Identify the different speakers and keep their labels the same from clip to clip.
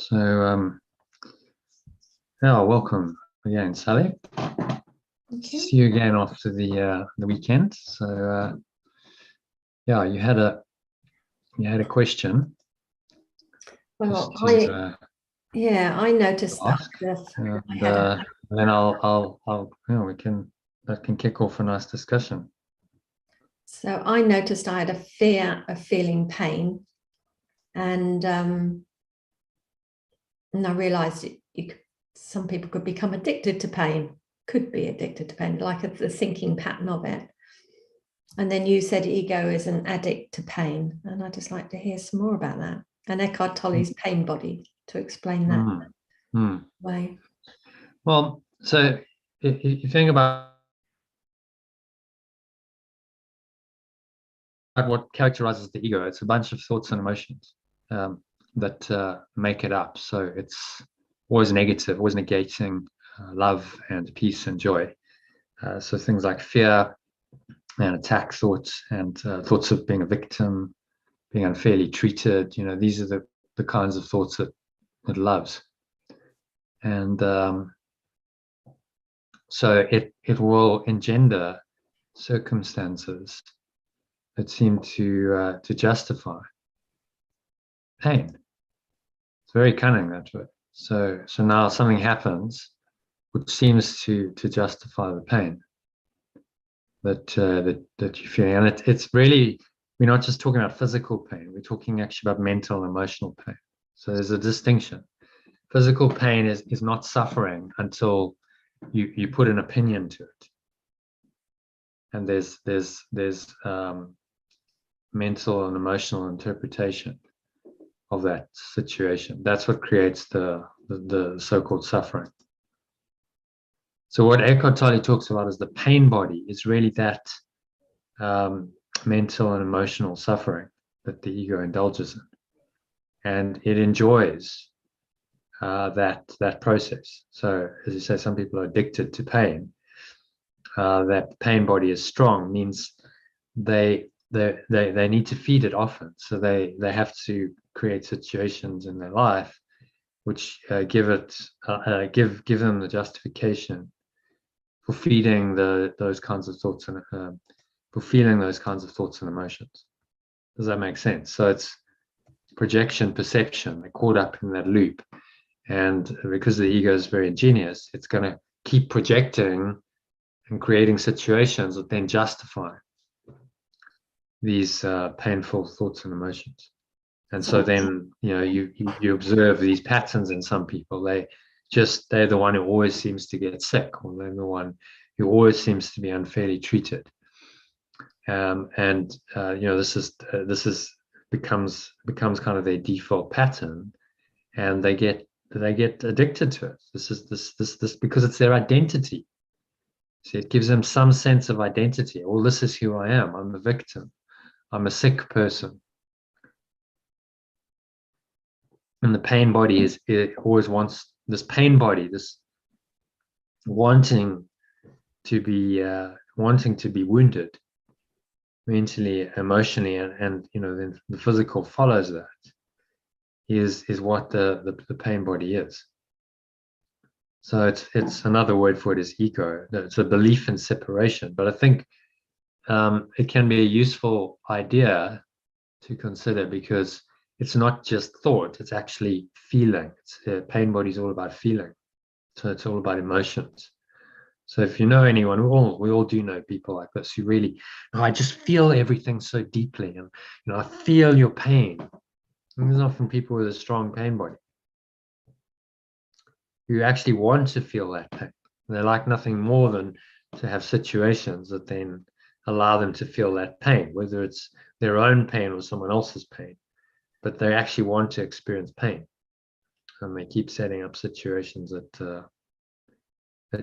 Speaker 1: So, yeah, welcome again, Sally.
Speaker 2: Thank you.
Speaker 1: See you again after the weekend. So, yeah, you had a question.
Speaker 2: Well,
Speaker 1: just to,
Speaker 2: I noticed that.
Speaker 1: ask, and then that can kick off a nice discussion.
Speaker 2: So I noticed I had a fear of feeling pain, and I realised some people could become addicted to pain. Could be addicted to pain, like the thinking pattern of it. And then you said ego is an addict to pain, and I'd just like to hear some more about that. And Eckhart Tolle's pain body to explain that way.
Speaker 1: Well, so if you think about what characterizes the ego, it's a bunch of thoughts and emotions that make it up. So it's always negative, always negating love and peace and joy. So things like fear and attack thoughts and thoughts of being a victim, being unfairly treated. These are the kinds of thoughts that it loves. And so it will engender circumstances that seem to justify pain. It's very cunning that way. So now something happens which seems to justify the pain that you're feeling, and it's really, we're not just talking about physical pain. We're talking actually about mental and emotional pain. So there's a distinction. Physical pain is not suffering until you put an opinion to it, and there's mental and emotional interpretation of that situation. That's what creates the so-called suffering. So what Eckhart Tolle talks about is the pain body is really that mental and emotional suffering that the ego indulges in, and it enjoys that process. So as you say, some people are addicted to pain. That pain body is strong means they need to feed it often. So they have to create situations in their life which give them the justification for feeding those kinds of thoughts and for feeling those kinds of thoughts and emotions. Does that make sense? So it's projection, perception. They're caught up in that loop, and because the ego is very ingenious, it's going to keep projecting and creating situations that then justify these painful thoughts and emotions. And so then you observe these patterns in some people. They're the one who always seems to get sick, or they're the one who always seems to be unfairly treated. This becomes kind of their default pattern, and they get addicted to it. This because it's their identity. So it gives them some sense of identity. Well, this is who I am. I'm a victim. I'm a sick person. And the pain body it always wants this pain body, this wanting to be wounded mentally, emotionally, and then the physical follows that. Is what the pain body is. So it's another word for it is ego. It's a belief in separation. But I think it can be a useful idea to consider, because it's not just thought, it's actually feeling. Pain body is all about feeling. So it's all about emotions. So if you know anyone, we all do know people like this who really, I just feel everything so deeply, and I feel your pain. And these are often people with a strong pain body who actually want to feel that pain. They like nothing more than to have situations that then allow them to feel that pain, whether it's their own pain or someone else's pain. But they actually want to experience pain, and they keep setting up situations that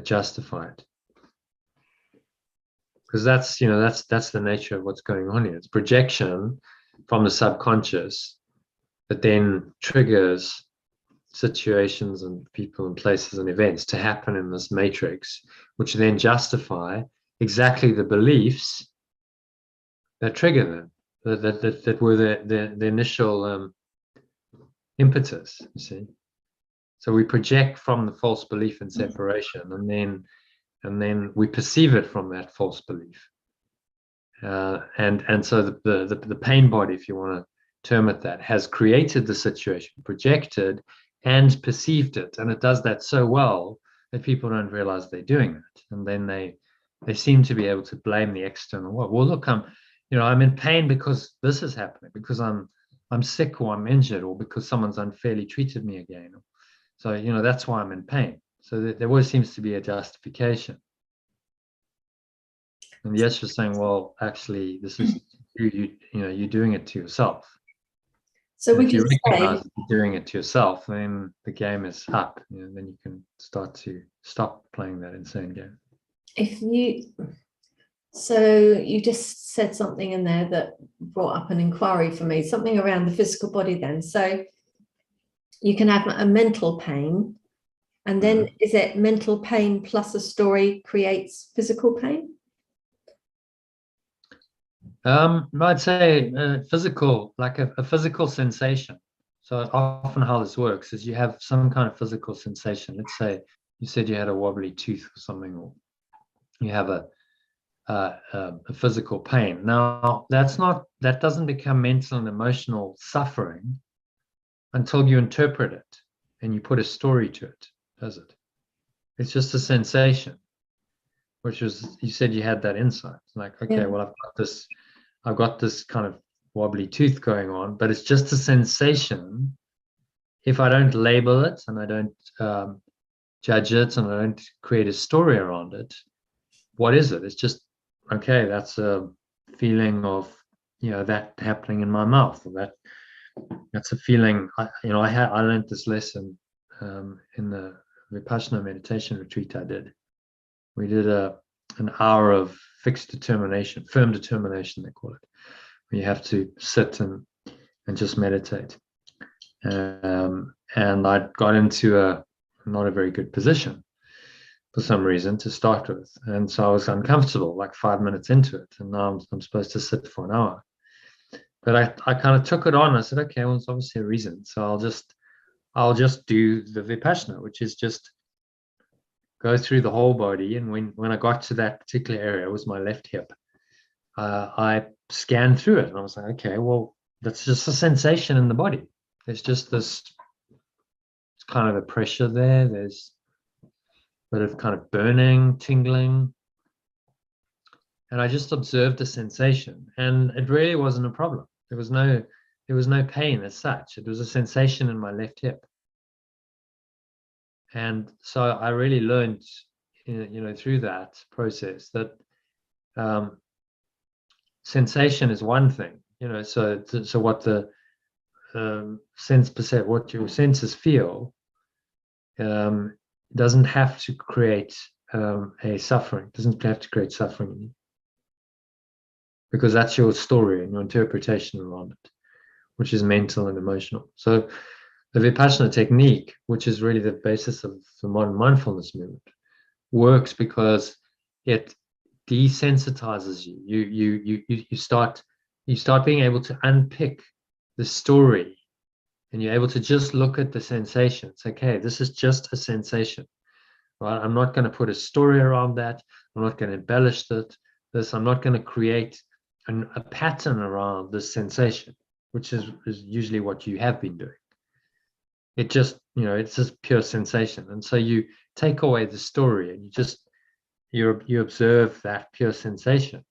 Speaker 1: justify it. Because that's the nature of what's going on here. It's projection from the subconscious that then triggers situations and people and places and events to happen in this matrix, which then justify exactly the beliefs that trigger them, that were the initial impetus, you see. So we project from the false belief in separation, and then we perceive it from that false belief. And so the pain body, if you want to term it that, has created the situation, projected and perceived it, and it does that so well that people don't realize they're doing it, and then they seem to be able to blame the external world. Well, look, I'm in pain because this is happening, because I'm sick, or I'm injured, or because someone's unfairly treated me again. So that's why I'm in pain. So there always seems to be a justification. And yes, you're saying, well, actually, this is you're doing it to yourself.
Speaker 2: So
Speaker 1: and
Speaker 2: would
Speaker 1: if you
Speaker 2: you
Speaker 1: recognize
Speaker 2: say,
Speaker 1: that you're doing it to yourself, then the game is up. Then you can start to stop playing that insane game.
Speaker 2: so you just said something in there that brought up an inquiry for me, something around the physical body then. So you can have a mental pain, and then is it mental pain plus a story creates physical pain?
Speaker 1: I'd say physical, like a physical sensation. So often how this works is you have some kind of physical sensation. Let's say you said you had a wobbly tooth or something, or you have a physical pain. Now that doesn't become mental and emotional suffering until you interpret it and you put a story to it, does it? It's just a sensation, which was, you said you had that insight. Like, okay, well, I've got this kind of wobbly tooth going on, but it's just a sensation. If I don't label it and I don't judge it and I don't create a story around it, what is it? It's just, okay, that's a feeling of, that happening in my mouth, or that's a feeling. I learned this lesson in the Vipassana meditation retreat I did. We did an hour of fixed determination, firm determination, they call it. You have to sit and just meditate. And I got into not a very good position for some reason to start with. And so I was uncomfortable like 5 minutes into it. And now I'm supposed to sit for an hour. But I kind of took it on. I said, okay, well, it's obviously a reason. So I'll just do the Vipassana, which is just go through the whole body. And when I got to that particular area, it was my left hip. I scanned through it and I was like, okay, well, that's just a sensation in the body. There's just this kind of a pressure there. There's a bit of kind of burning, tingling. And I just observed the sensation, and it really wasn't a problem. There was no pain as such. It was a sensation in my left hip. And so I really learned, through that process that sensation is one thing, so what the what your senses feel doesn't have to create a suffering, doesn't have to create suffering in you, because that's your story and your interpretation around it, which is mental and emotional. So the Vipassana technique, which is really the basis of the modern mindfulness movement, works because it desensitizes you. You start being able to unpick the story, and you're able to just look at the sensation. It's okay, this is just a sensation, right? I'm not going to put a story around that. I'm not going to embellish this. I'm not going to create a pattern around this sensation, which is usually what you have been doing. It just, it's just pure sensation. And so you take away the story and you observe that pure sensation,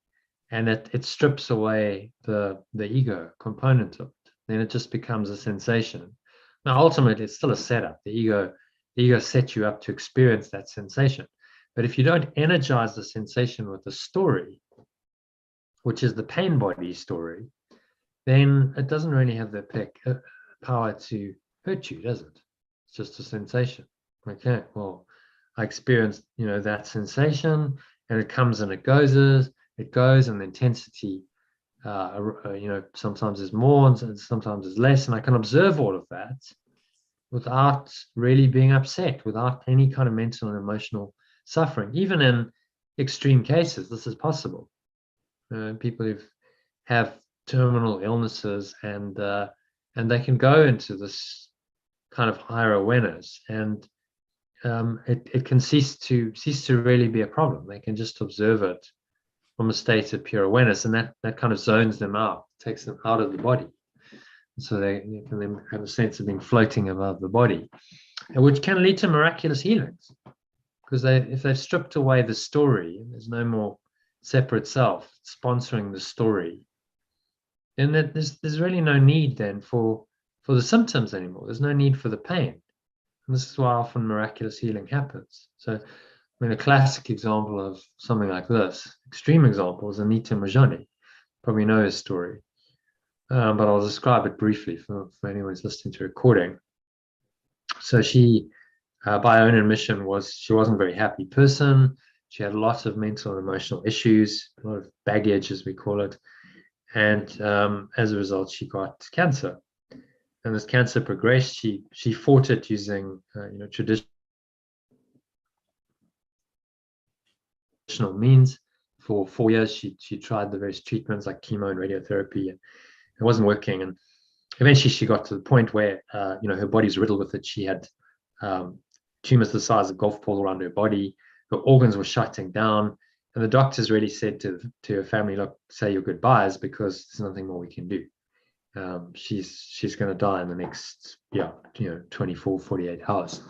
Speaker 1: and it strips away the ego component of it. Then it just becomes a sensation. Now, ultimately, it's still a setup. The ego sets you up to experience that sensation. But if you don't energize the sensation with a story, which is the pain body story, then it doesn't really have the power to hurt you, does it? It's just a sensation. Okay, well, I experienced, that sensation, and it comes and it goes, and the intensity, sometimes is more and sometimes is less, and I can observe all of that without really being upset, without any kind of mental and emotional suffering. Even in extreme cases, this is possible. People who have terminal illnesses, and they can go into this kind of higher awareness, and it can cease to really be a problem. They can just observe it from a state of pure awareness, and that kind of zones them out, takes them out of the body. So they can then have a sense of being floating above the body, which can lead to miraculous healings. Because if they've stripped away the story, and there's no more separate self sponsoring the story, then there's really no need then for the symptoms anymore. There's no need for the pain. And this is why often miraculous healing happens. So, I mean, a classic example of something like this, extreme example, is Anita Mojani. Probably know his story. But I'll describe it briefly for anyone who's listening to a recording. So she, by her own admission, she wasn't a very happy person. She had lots of mental and emotional issues, a lot of baggage, as we call it. And as a result, she got cancer. And as cancer progressed, she fought it using traditional means. For 4 years, she tried the various treatments like chemo and radiotherapy, and it wasn't working. And eventually she got to the point where her body's riddled with it. She had tumors the size of golf balls around her body. Her organs were shutting down, and the doctors really said to her family, look, say your goodbyes, because there's nothing more we can do. She's going to die in the next 24, 48 hours.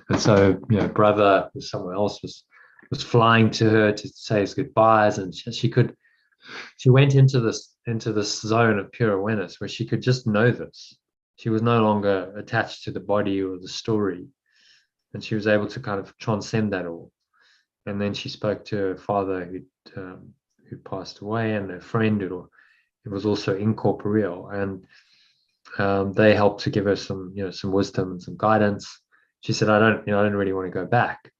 Speaker 1: And so brother or someone else was flying to her to say his goodbyes, and she went into this zone of pure awareness where she could just know this. She was no longer attached to the body or the story, and she was able to kind of transcend that all. And then she spoke to her father who passed away, and a friend who was also incorporeal, and they helped to give her some wisdom and some guidance. She said, I don't really want to go back.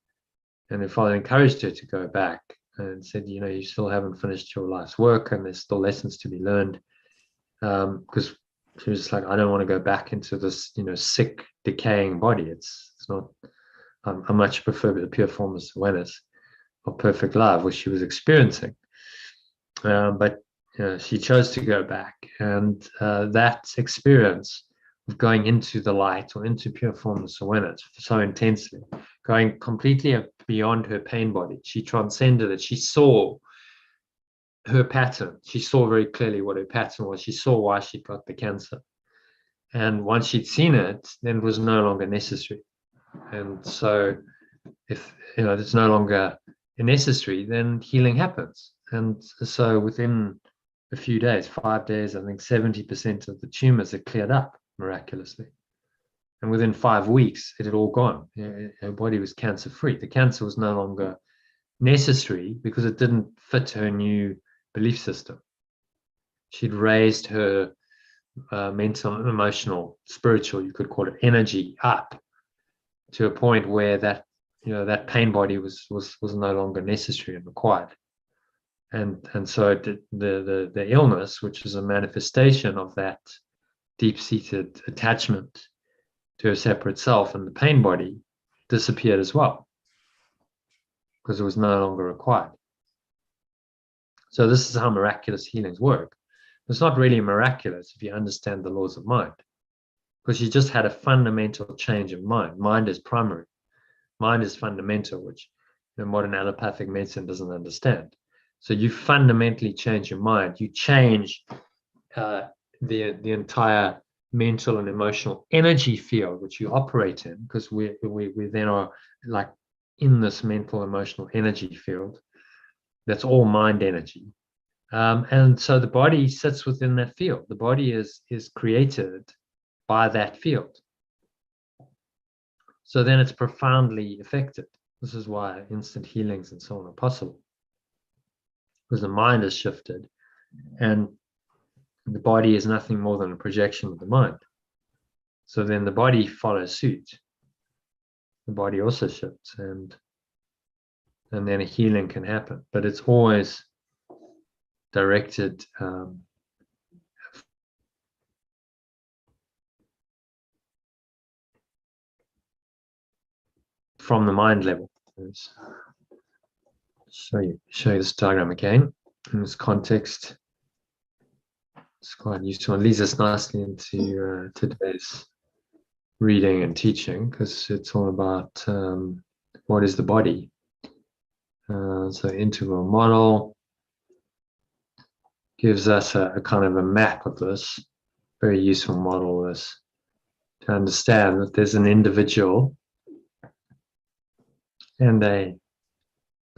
Speaker 1: And her father encouraged her to go back and said, you still haven't finished your life's work, and there's still lessons to be learned. Because she was just like, I don't want to go back into this, sick, decaying body. It's not. I much prefer the pure formless awareness of perfect love, which she was experiencing. But she chose to go back, and that experience of going into the light or into pure formless awareness so intensely, going completely beyond her pain body, she transcended it. She saw her pattern. She saw very clearly what her pattern was. She saw why she got the cancer. And once she'd seen it, then it was no longer necessary. And so if it's no longer necessary, then healing happens. And so within a few days, 5 days, I think 70% of the tumors are cleared up miraculously. And within 5 weeks, it had all gone. Her body was cancer-free. The cancer was no longer necessary because it didn't fit her new belief system. She'd raised her mental, emotional, spiritual, you could call it, energy up to a point where that pain body was no longer necessary and required. And so the illness, which is a manifestation of that deep-seated attachment to a separate self and the pain body, disappeared as well, because it was no longer required. So this is how miraculous healings work. It's not really miraculous if you understand the laws of mind, because you just had a fundamental change of mind. Mind is primary. Mind is fundamental, which modern allopathic medicine doesn't understand. So you fundamentally change your mind. You change the entire mental and emotional energy field which you operate in, because we then are like in this mental emotional energy field that's all mind energy, and so the body sits within that field. The body is created by that field, so then it's profoundly affected. This is why instant healings and so on are possible, because the mind is shifted, and the body is nothing more than a projection of the mind. So then the body follows suit. The body also shifts, and then a healing can happen. But it's always directed from the mind level. Show you this diagram again in this context. It's quite useful. It leads us nicely into today's reading and teaching, because it's all about what is the body. So integral model gives us a kind of a map of this, very useful model, this, to understand that there's an individual and a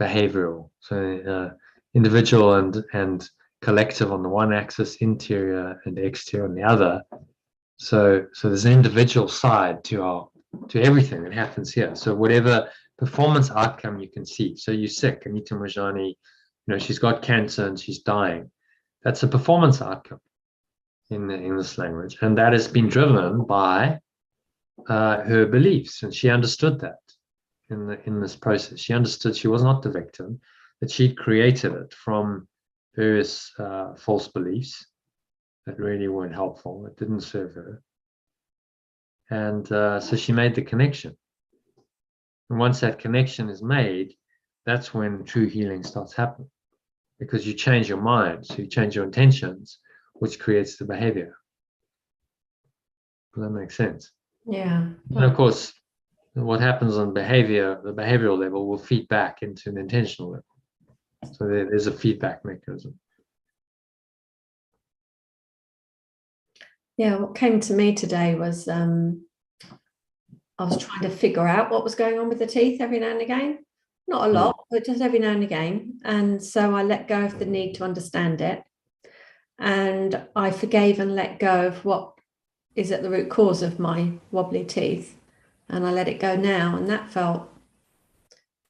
Speaker 1: behavioral. So individual and collective on the one axis, interior and exterior on the other. So there's an individual side to everything that happens here. So whatever performance outcome you can see. So you're sick, Anita Mojani, she's got cancer and she's dying. That's a performance outcome in the English language, and that has been driven by her beliefs, and she understood that in this process. She understood she was not the victim, that she'd created it from various false beliefs that really weren't helpful, that didn't serve her. And so she made the connection. And once that connection is made, that's when true healing starts happening, because you change your mind, so you change your intentions, which creates the behavior. Does that make sense?
Speaker 2: Yeah.
Speaker 1: And of course, what happens on behavior, the behavioral level, will feed back into an intentional level. So there's a feedback mechanism.
Speaker 2: Yeah, what came to me today was I was trying to figure out what was going on with the teeth every now and again. Not a lot, but just every now and again. And so I let go of the need to understand it. And I forgave and let go of what is at the root cause of my wobbly teeth. And I let it go now. And that felt,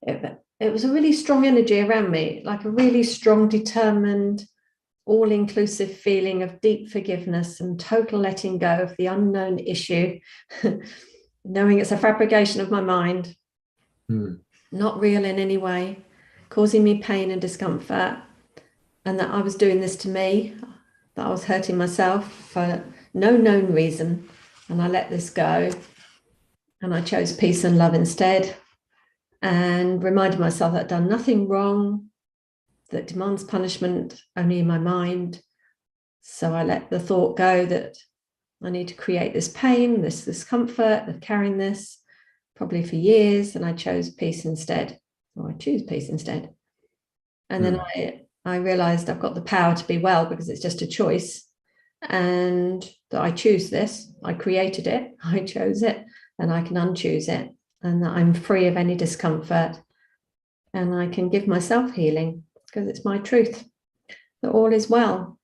Speaker 2: it was a really strong energy around me, like a really strong, determined, all-inclusive feeling of deep forgiveness and total letting go of the unknown issue, knowing it's a fabrication of my mind, not real in any way, causing me pain and discomfort, and that I was doing this to me, that I was hurting myself for no known reason. And I let this go, and I chose peace and love instead, and reminded myself that I'd done nothing wrong, that demands punishment only in my mind. So I let the thought go that I need to create this pain, this discomfort of carrying this probably for years, and I chose peace instead, or I choose peace instead. And then I realized I've got the power to be well because it's just a choice, and that I choose this, I created it, I chose it, and I can unchoose it, and that I'm free of any discomfort, and I can give myself healing because it's my truth that all is well.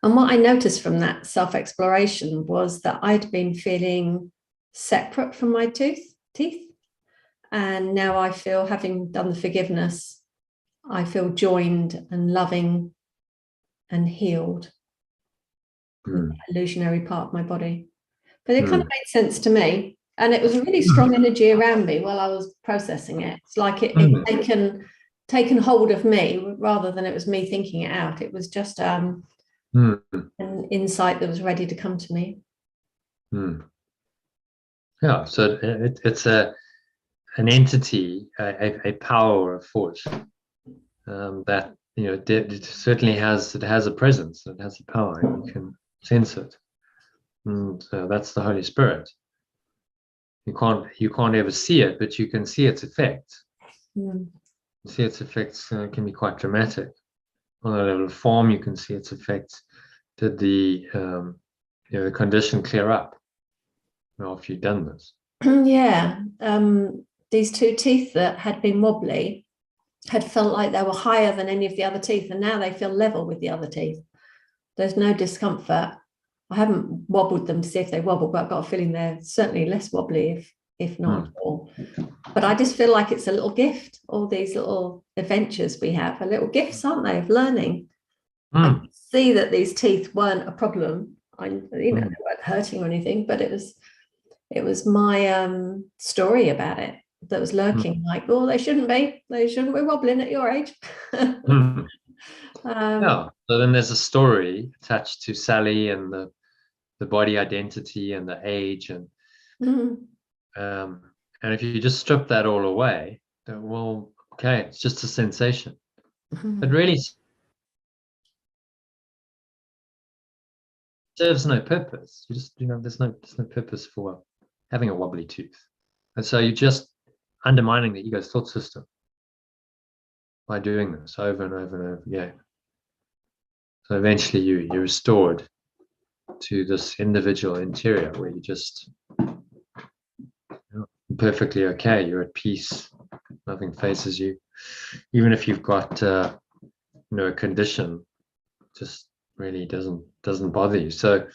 Speaker 2: And what I noticed from that self-exploration was that I'd been feeling separate from my teeth. And now I feel, having done the forgiveness, I feel joined and loving and healed with that illusionary part of my body. But it kind of made sense to me. And it was a really strong energy around me while I was processing it. It's like it taken hold of me rather than it was me thinking it out. It was just an insight that was ready to come to me.
Speaker 1: Yeah, so it's an entity, a power, a force that it certainly has a presence, it has a power, and you can sense it. And that's the Holy Spirit. You can't ever see it, but you can see its effects. See its effects can be quite dramatic. On a level of form, you can see its effects. Did the condition clear up after you've done this?
Speaker 2: Yeah. These two teeth that had been wobbly had felt like they were higher than any of the other teeth, and now they feel level with the other teeth. There's no discomfort. I haven't wobbled them to see if they wobble, but I've got a feeling they're certainly less wobbly, if not more. But I just feel like it's a little gift. All these little adventures we have are little gifts, aren't they, of learning? I could see that these teeth weren't a problem. They weren't hurting or anything, but it was my story about it that was lurking, like, oh, they shouldn't be wobbling at your age.
Speaker 1: Yeah. So then there's a story attached to Sally and the body identity and the age, and if you just strip that all away, then, well, okay, it's just a sensation. It really serves no purpose. You just there's no purpose for having a wobbly tooth. And so you're just undermining the ego's thought system by doing this over and over and over again. So eventually you're restored to this individual interior where you just perfectly okay, you're at peace, nothing faces you, even if you've got a condition, just really doesn't bother you. So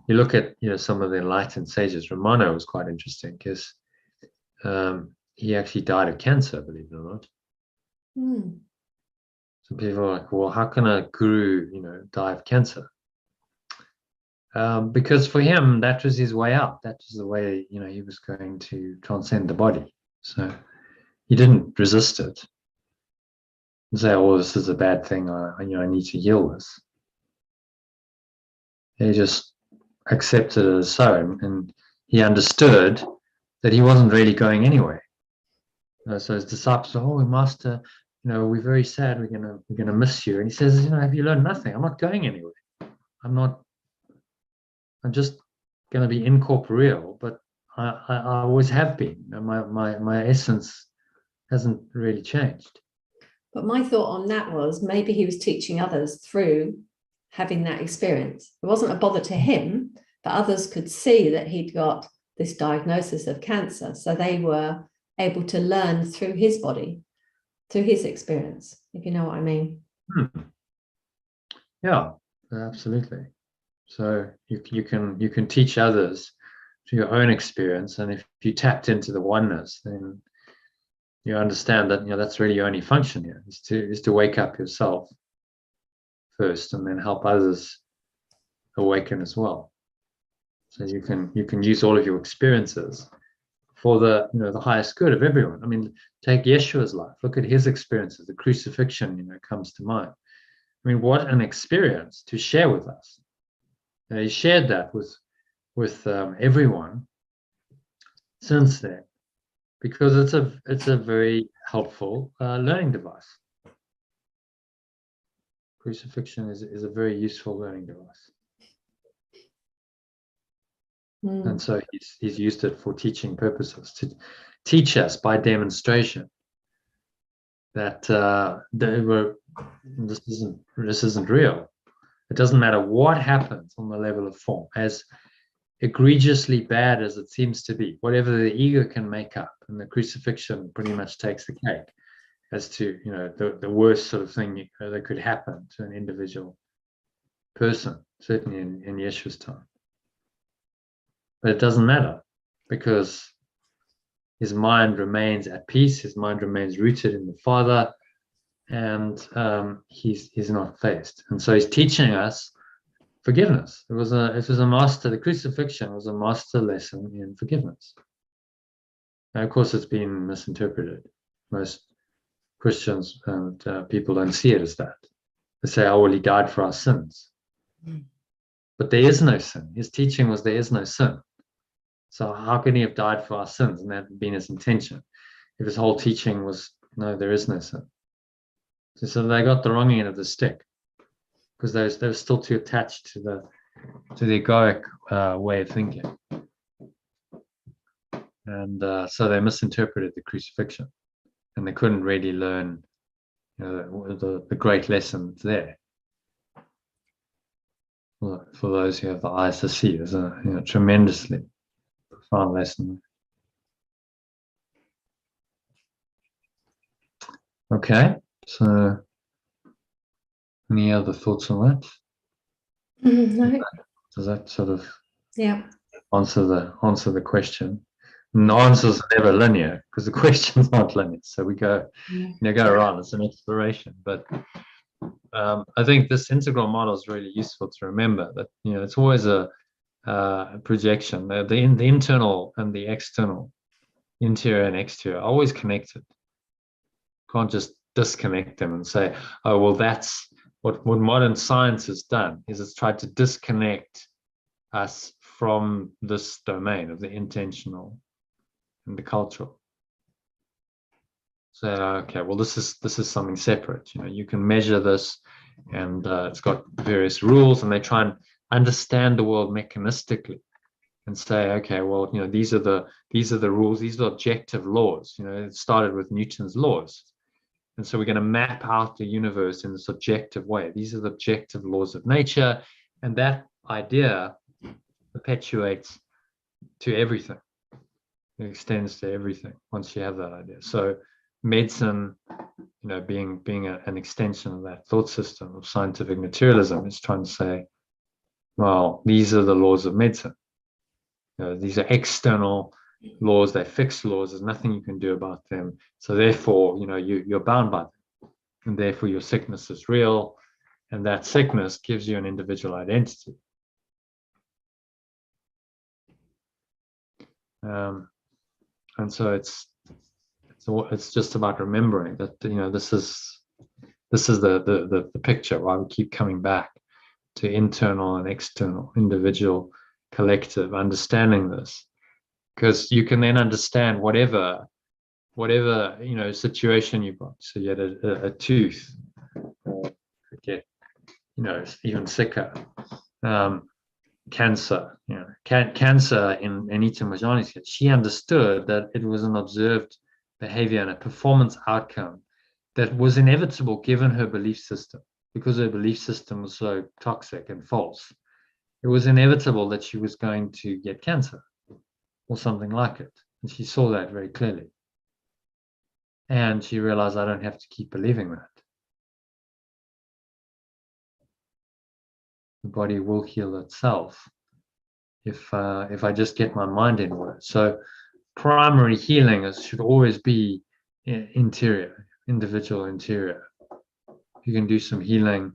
Speaker 1: you look at some of the enlightened sages. Romano was quite interesting because he actually died of cancer, believe it or not. Some people are like, well, how can a guru die of cancer? Because for him, that was his way out. That was the way, he was going to transcend the body. So he didn't resist it and say, oh, this is a bad thing. I need to heal this. He just accepted it as so. And he understood that he wasn't really going anywhere. So his disciples said, oh, Master, we're very sad. We're gonna miss you. And he says, have you learned nothing? I'm not going anywhere. I'm just going to be incorporeal, but I always have been. My essence hasn't really changed.
Speaker 2: But my thought on that was maybe he was teaching others through having that experience. It wasn't a bother to him, but others could see that he'd got this diagnosis of cancer. So they were able to learn through his body, through his experience, if you know what I mean.
Speaker 1: Yeah, absolutely. So you can teach others through your own experience, and if you tapped into the oneness, then you understand that that's really your only function here is to wake up yourself first, and then help others awaken as well. So you can use all of your experiences for the highest good of everyone. I mean, take Yeshua's life. Look at his experiences. The crucifixion, comes to mind. I mean, what an experience to share with us. He shared that with everyone since then, because it's a very helpful learning device. Crucifixion is a very useful learning device, and so he's used it for teaching purposes, to teach us by demonstration that this isn't real. It doesn't matter what happens on the level of form, as egregiously bad as it seems to be, whatever the ego can make up, and the crucifixion pretty much takes the cake as to the worst sort of thing that could happen to an individual person, certainly in Yeshua's time. But it doesn't matter, because his mind remains at peace, his mind remains rooted in the Father, and he's not faced. And so he's teaching us forgiveness. It was a master. The crucifixion was a master lesson in forgiveness. Now, of course, it's been misinterpreted. Most Christians and people don't see it as that. They say, oh, well, he died for our sins. But there is no sin. His teaching was there is no sin. So how can he have died for our sins? And that had been his intention. If his whole teaching was, no, there is no sin. So they got the wrong end of the stick, because they were still too attached to the egoic way of thinking. And so they misinterpreted the crucifixion, and they couldn't really learn the great lessons there. For those who have the eyes to see, there's a tremendously profound lesson. Okay, so any other thoughts on that?
Speaker 2: No.
Speaker 1: Does that sort of
Speaker 2: answer
Speaker 1: the question? And the answers are never linear, because the questions aren't linear. So we go around. It's an exploration. But I think this integral model is really useful to remember that it's always a projection. The internal and the external, interior and exterior, are always connected. Can't just disconnect them and say, oh, well, that's what modern science has done, is it's tried to disconnect us from this domain of the intentional and the cultural. So, okay, well, this is something separate. You can measure this, and it's got various rules, and they try and understand the world mechanistically. and say, okay, well, these are the rules, these are the objective laws. It started with Newton's laws. And so we're going to map out the universe in this objective way. These are the objective laws of nature. And that idea perpetuates to everything. It extends to everything once you have that idea. So medicine, being an extension of that thought system of scientific materialism, is trying to say, well, these are the laws of medicine. These are external laws, they're fixed laws, there's nothing you can do about them. So therefore, you're bound by them. And therefore your sickness is real, and that sickness gives you an individual identity. And so it's just about remembering that this is the picture. Why we keep coming back to internal and external, individual, collective, understanding this, because you can then understand whatever situation you've got. So you had a tooth, or get even sicker, cancer. Cancer in Anita Moorjani's case, she understood that it was an observed behavior and a performance outcome that was inevitable given her belief system, because her belief system was so toxic and false. It was inevitable that she was going to get cancer or something like it, and she saw that very clearly. And she realized, I don't have to keep believing that. The body will heal itself if I just get my mind in order. So primary healing should always be interior, individual interior. If you can do some healing,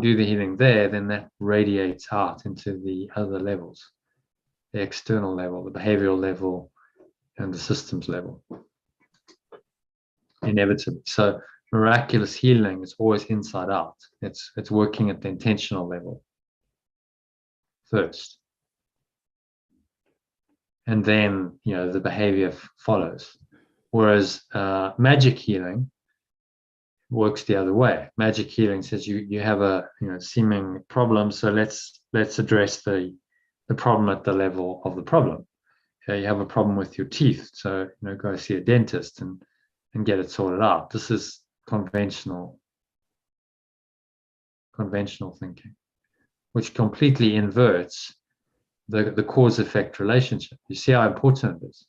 Speaker 1: do the healing there, then that radiates out into the other levels, the external level, the behavioral level, and the systems level, inevitably. So miraculous healing is always inside out. It's working at the intentional level first, and then the behavior follows. Whereas magic healing works the other way. Magic healing says you have a seeming problem, so let's address the problem at the level of the problem. You have a problem with your teeth, so go see a dentist and get it sorted out. This is conventional thinking, which completely inverts the cause-effect relationship. You see how important it is?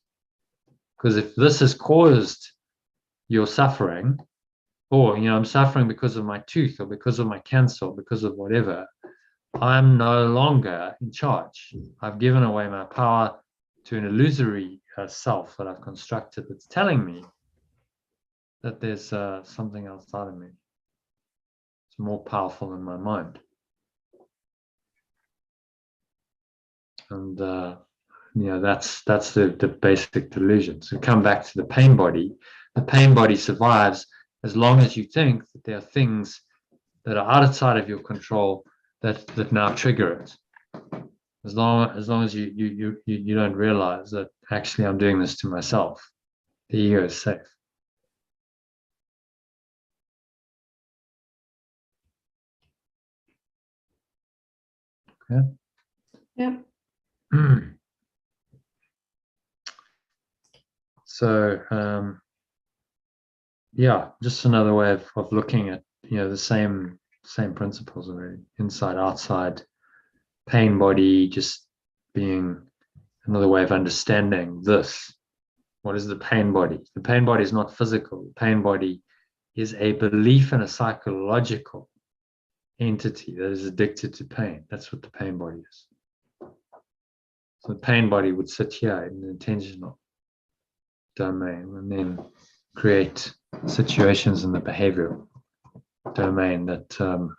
Speaker 1: Because if this has caused your suffering, or I'm suffering because of my tooth, or because of my cancer, or because of whatever, I'm no longer in charge. I've given away my power to an illusory self that I've constructed that's telling me that there's something outside of me. It's more powerful than my mind. And that's the basic delusion. So come back to the pain body. The pain body survives as long as you think that there are things that are outside of your control that now trigger it. As long as you don't realize that actually I'm doing this to myself, the ego is safe. Okay.
Speaker 2: Yeah.
Speaker 1: So just another way of looking at the same principles already. Inside, outside, pain body just being another way of understanding this. What is the pain body? The pain body is not physical. The pain body is a belief in a psychological entity that is addicted to pain. That's what the pain body is. So the pain body would sit here in the intentional domain and then create situations in the behavioral domain that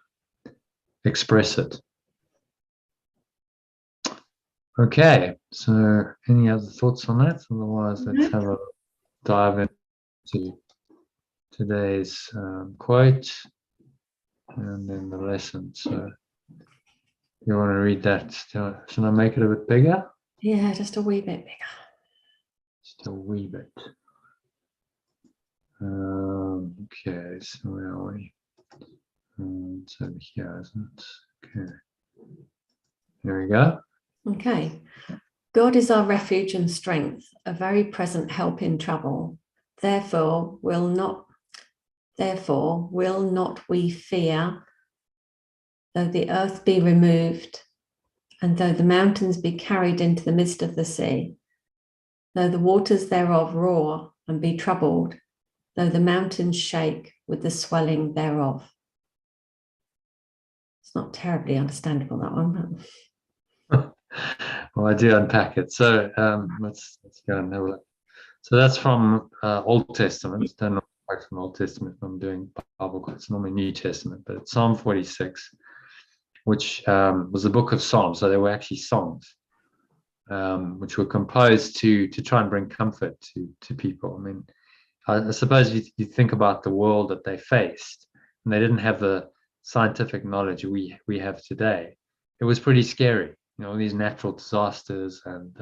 Speaker 1: express it. Okay, so any other thoughts on that? Otherwise, let's have a dive into today's quote and then the lesson. So you want to read that? Should I make it a bit bigger?
Speaker 2: Yeah, just a wee bit bigger.
Speaker 1: Just a wee bit. Okay, so where are we? It's over here, isn't it? Okay. There we go.
Speaker 2: Okay. God is our refuge and strength, a very present help in trouble. Therefore will not we fear, though the earth be removed, and though the mountains be carried into the midst of the sea, though the waters thereof roar and be troubled, though the mountains shake with the swelling thereof. It's not terribly understandable, that one.
Speaker 1: Well, I do unpack it. So let's go and have a look. So that's from Old Testament. Don't know quite from Old Testament. I'm doing Bible quotes. It's normally New Testament, but it's Psalm 46, which was the book of Psalms. So they were actually songs, which were composed to try and bring comfort to people. I mean, I suppose you think about the world that they faced, and they didn't have the scientific knowledge we have today. It was pretty scary. All these natural disasters and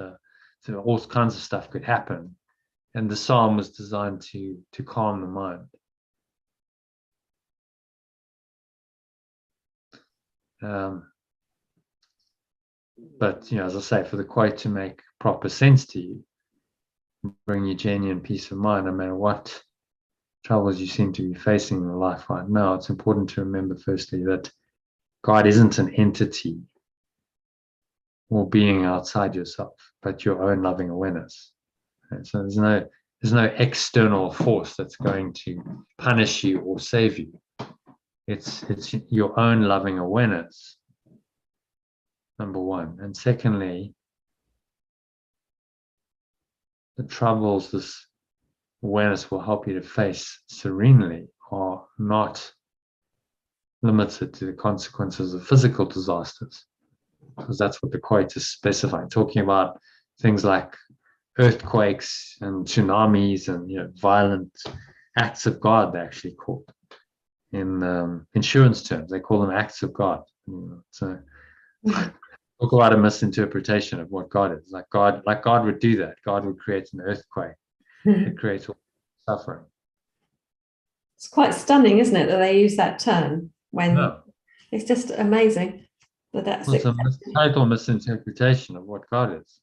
Speaker 1: so all kinds of stuff could happen. And the psalm was designed to calm the mind. But as I say, for the quote to make proper sense to you, bring you genuine peace of mind, no matter what troubles you seem to be facing in life right now, it's important to remember firstly that God isn't an entity or being outside yourself, but your own loving awareness. And so there's no external force that's going to punish you or save you. It's your own loving awareness, number one. And secondly, the troubles this awareness will help you to face serenely are not limited to the consequences of physical disasters, because that's what the quote is specifying, talking about things like earthquakes and tsunamis and violent acts of God. They actually called in insurance terms, they call them acts of God. So talk about a misinterpretation of what God is. Like God would do that. God would create an earthquake. It creates all suffering.
Speaker 2: It's quite stunning, isn't it, that they use that term when
Speaker 1: No.
Speaker 2: It's just amazing that that's
Speaker 1: It's a total misinterpretation of what God is.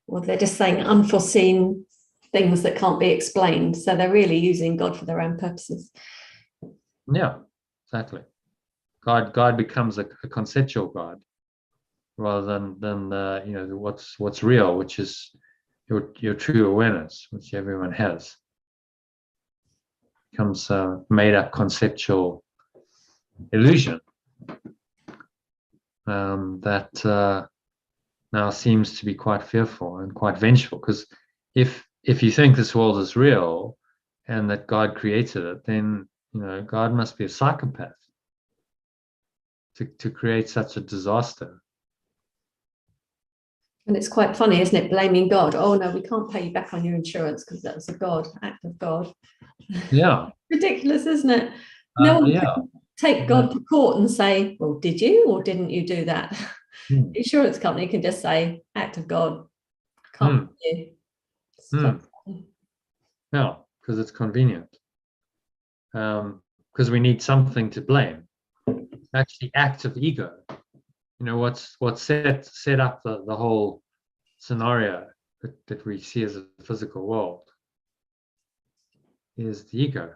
Speaker 2: Well, they're just saying unforeseen things that can't be explained. So they're really using God for their own purposes.
Speaker 1: Yeah, exactly. God becomes a conceptual God rather than what's real, which is your true awareness, which everyone has. Becomes a made up conceptual illusion that now seems to be quite fearful and quite vengeful. Because if you think this world is real and that God created it, then God must be a psychopath to create such a disaster.
Speaker 2: And it's quite funny, isn't it? Blaming God. Oh no, we can't pay you back on your insurance because that was a act of God.
Speaker 1: Yeah.
Speaker 2: Ridiculous, isn't it? No one
Speaker 1: Yeah.
Speaker 2: can take God to court and say, well, did you or didn't you do that? The insurance company can just say, act of God. Can't pay you.
Speaker 1: Yeah, because it's convenient. Because we need something to blame. Actually, act of ego. What's set up the whole scenario that we see as a physical world is the ego,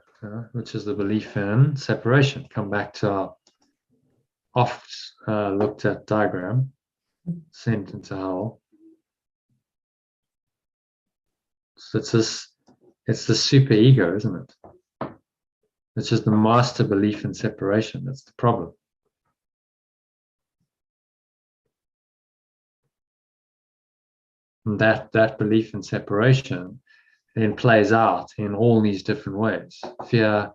Speaker 1: which is the belief in separation. Come back to our oft looked at diagram, sent into hell. So it's the super ego, isn't it? It's just the master belief in separation. That's the problem. And that belief in separation then plays out in all these different ways: fear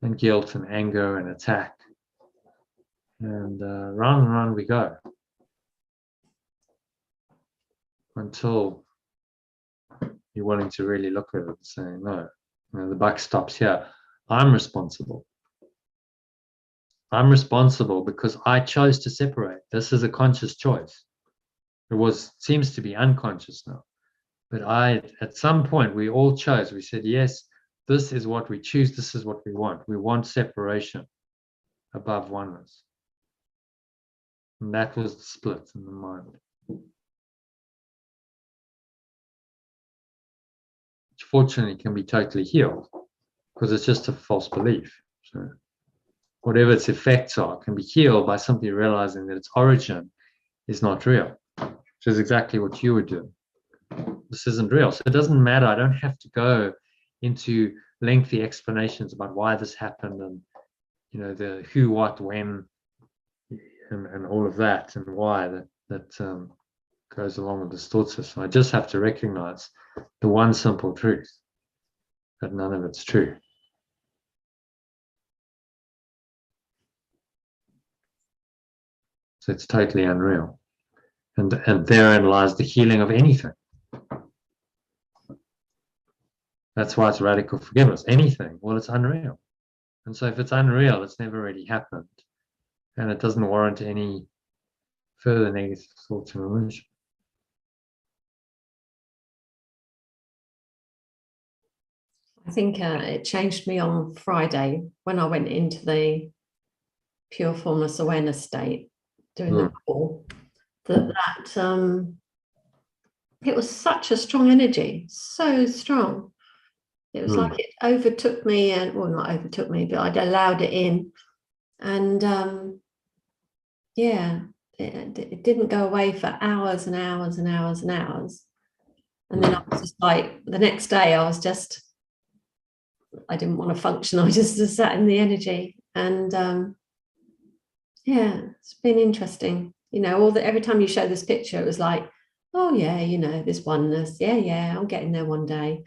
Speaker 1: and guilt and anger and attack. And round and round we go until you're willing to really look at it and say, no, the buck stops here. I'm responsible. I'm responsible because I chose to separate. This is a conscious choice. It seems to be unconscious now. But at some point, we all chose. We said, yes, this is what we choose. This is what we want. We want separation above oneness. And that was the split in the mind. Which fortunately can be totally healed, because it's just a false belief. So whatever its effects are can be healed by simply realizing that its origin is not real, which is exactly what you were doing. This isn't real. So it doesn't matter. I don't have to go into lengthy explanations about why this happened and, the who, what, when, and all of that, and why that goes along with this thought system. I just have to recognize the one simple truth, that none of it's true. So it's totally unreal. And therein lies the healing of anything. That's why it's radical forgiveness. Anything, well, it's unreal. And so if it's unreal, it's never really happened. And it doesn't warrant any further negative thoughts and emotions.
Speaker 2: I think it changed me on Friday when I went into the pure formless awareness state doing the call. It was such a strong energy, so strong. It was like it overtook me, and well, not overtook me, but I'd allowed it in, and it didn't go away for hours and hours and hours and hours. And then I was just like, the next day, I didn't want to function. I just sat in the energy, and it's been interesting. Every time you show this picture, it was like, oh yeah, this oneness. Yeah, I'm getting there one day.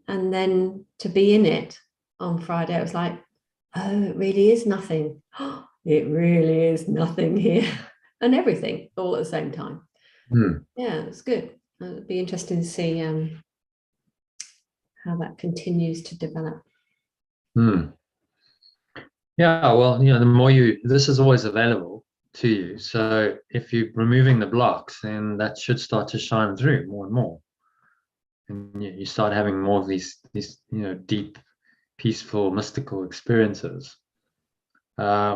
Speaker 2: And then to be in it on Friday, it was like, oh, it really is nothing. It really is nothing here, and everything all at the same time. Yeah, it's good. It'd be interesting to see how that continues to develop.
Speaker 1: Yeah, well, the more this is always available to you. So if you're removing the blocks, then that should start to shine through more and more. And you start having more of these deep, peaceful, mystical experiences,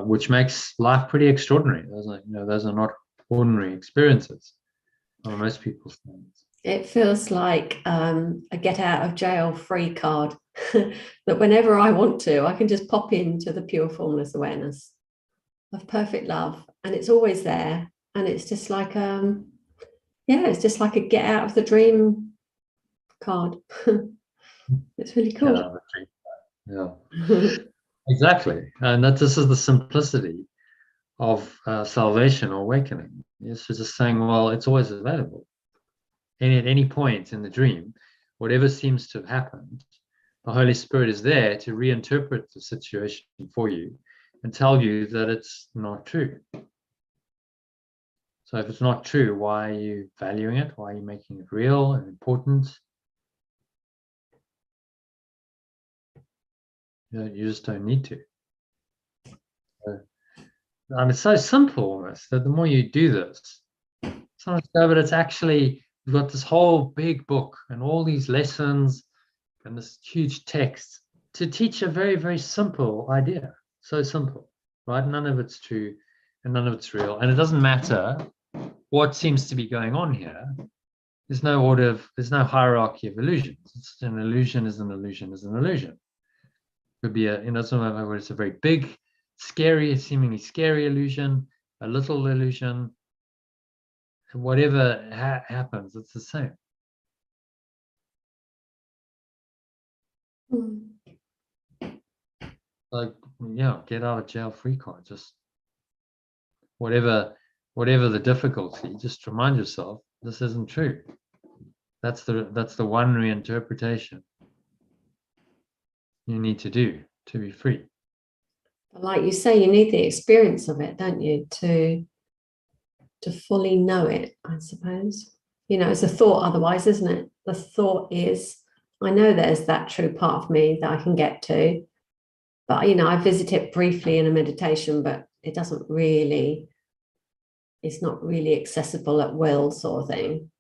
Speaker 1: which makes life pretty extraordinary. Those are not ordinary experiences on most people's minds.
Speaker 2: It feels like a get out of jail free card that whenever I want to, I can just pop into the pure formless awareness of perfect love, and it's always there. And it's just like it's just like a get out of the dream card. It's really cool.
Speaker 1: Yeah. Exactly. And this is the simplicity of salvation or awakening. It's just saying, well, it's always available. And at any point in the dream, whatever seems to have happened, the Holy Spirit is there to reinterpret the situation for you and tell you that it's not true. So if it's not true, why are you valuing it? Why are you making it real and important? You just don't need to. It's so simple almost that the more you do this, sometimes go, but it's actually, we've got this whole big book and all these lessons and this huge text to teach a very, very simple idea. So simple, right? None of it's true and none of it's real. And it doesn't matter what seems to be going on here. There's no hierarchy of illusions. It's an illusion is an illusion is an illusion. It could be it's a very big, seemingly scary illusion, a little illusion. Whatever happens, it's the same. Like, get out of jail free card. Just whatever the difficulty, just remind yourself this isn't true. That's the one reinterpretation you need to do to be free.
Speaker 2: But like you say, you need the experience of it, don't you, to fully know it, I suppose. It's a thought otherwise, isn't it? The thought is, I know there's that true part of me that I can get to, but I visit it briefly in a meditation, but it's not really accessible at will, sort of thing.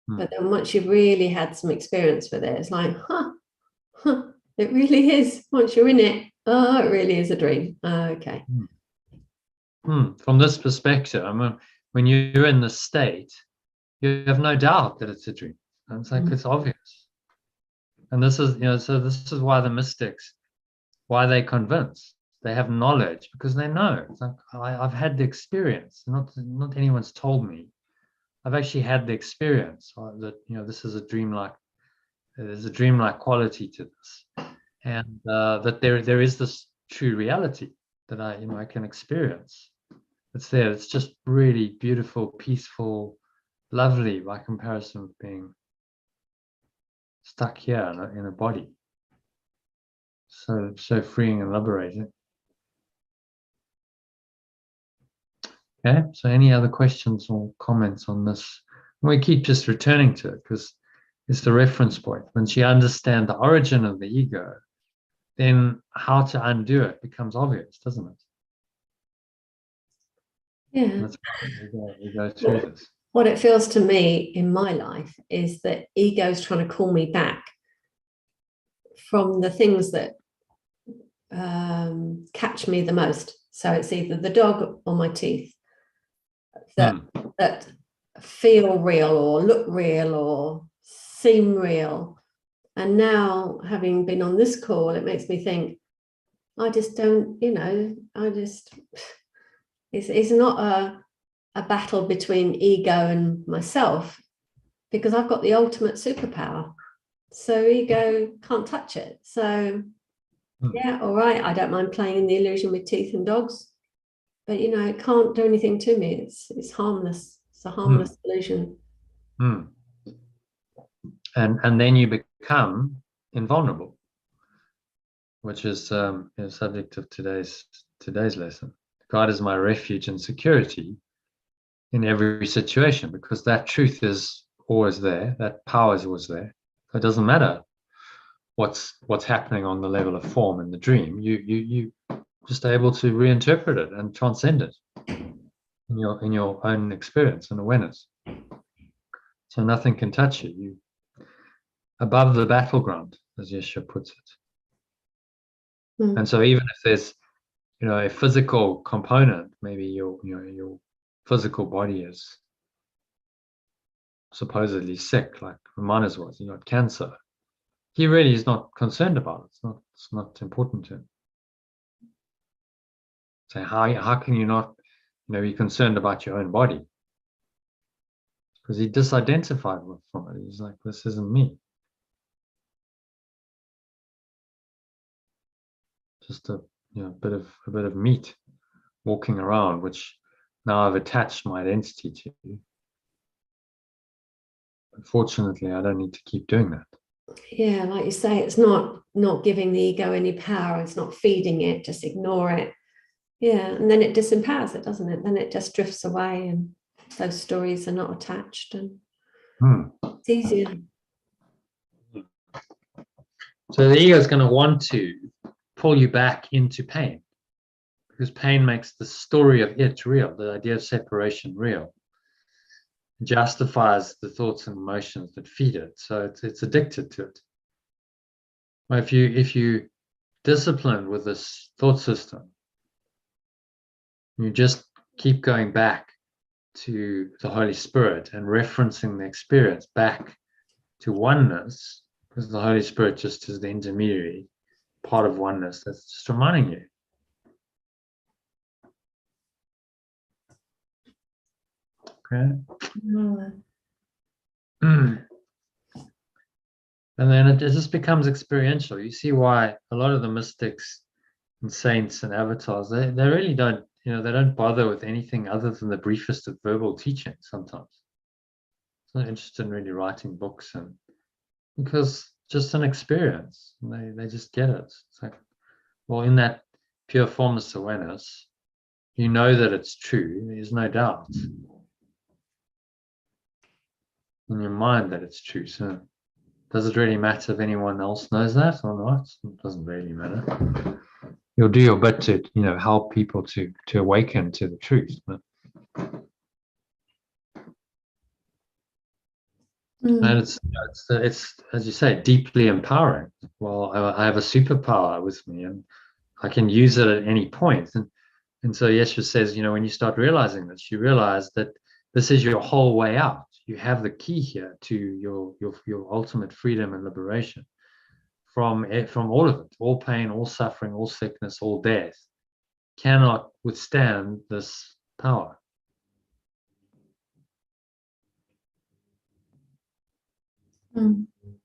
Speaker 2: But then once you've really had some experience with it, it's like, it really is. Once you're in it, it really is a dream. Okay.
Speaker 1: From this perspective, I mean, when you're in the state, you have no doubt that it's a dream. And it's like, it's obvious. And this is, so this is why the mystics, why they convince. They have knowledge because they know. It's like, I've had the experience. Not anyone's told me. I've actually had the experience that, this is a dreamlike, there's a dreamlike quality to this. And that there is this true reality that I can experience. It's there. It's just really beautiful, peaceful, lovely by comparison with being stuck here in a body. So freeing and liberating. Okay, so any other questions or comments on this? We keep just returning to it because it's the reference point. Once you understand the origin of the ego, then how to undo it becomes obvious, doesn't it?
Speaker 2: Yeah.
Speaker 1: That's we go through this.
Speaker 2: What it feels to me in my life is that ego's trying to call me back from the things that catch me the most. So it's either the dog or my teeth that feel real or look real or seem real. And now, having been on this call, it makes me think, I just don't, it's not a battle between ego and myself, because I've got the ultimate superpower. So ego can't touch it. So yeah, all right, I don't mind playing in the illusion with teeth and dogs, but it can't do anything to me. It's harmless. It's a harmless illusion.
Speaker 1: And then you become invulnerable, which is the subject of today's lesson. God is my refuge and security in every situation, because that truth is always there. That power is always there. So it doesn't matter what's happening on the level of form in the dream. You just able to reinterpret it and transcend it in your own experience and awareness. So nothing can touch you. You above the battleground, as Yeshua puts it. And so even if there's a physical component, maybe your physical body is supposedly sick, like Romanas was, he got cancer. He really is not concerned about it. It's not important to him. So how can you not be concerned about your own body? Because he disidentified from it. He's like, this isn't me. Just a bit of meat walking around, which now I've attached my identity to. Unfortunately, I don't need to keep doing that.
Speaker 2: Yeah, like you say, it's not giving the ego any power. It's not feeding it. Just ignore it. Yeah, and then it disempowers it, doesn't it? Then it just drifts away, and those stories are not attached, and it's easier.
Speaker 1: So the ego is going to want to pull you back into pain, because pain makes the story of it real, the idea of separation real. It justifies the thoughts and emotions that feed it, so it's addicted to it. If you disciplined with this thought system, you just keep going back to the Holy Spirit and referencing the experience back to oneness, because the Holy Spirit just is the intermediary part of oneness that's just reminding you. Okay. And then it just becomes experiential. You see why a lot of the mystics and saints and avatars, they really don't, they don't bother with anything other than the briefest of verbal teaching sometimes. It's not interested in really writing books, and because just an experience. They just get it. It's like, well, in that pure formless awareness, you know that it's true. There's no doubt in your mind that it's true. So does it really matter if anyone else knows that or not? It doesn't really matter. You'll do your bit to, help people to awaken to the truth. But and it's as you say, deeply empowering. Well, I have a superpower with me, and I can use it at any point. And And so Yeshua says, when you start realizing this, you realize that this is your whole way out. You have the key here to your ultimate freedom and liberation from all of it, all pain, all suffering, all sickness, all death. Cannot withstand this power.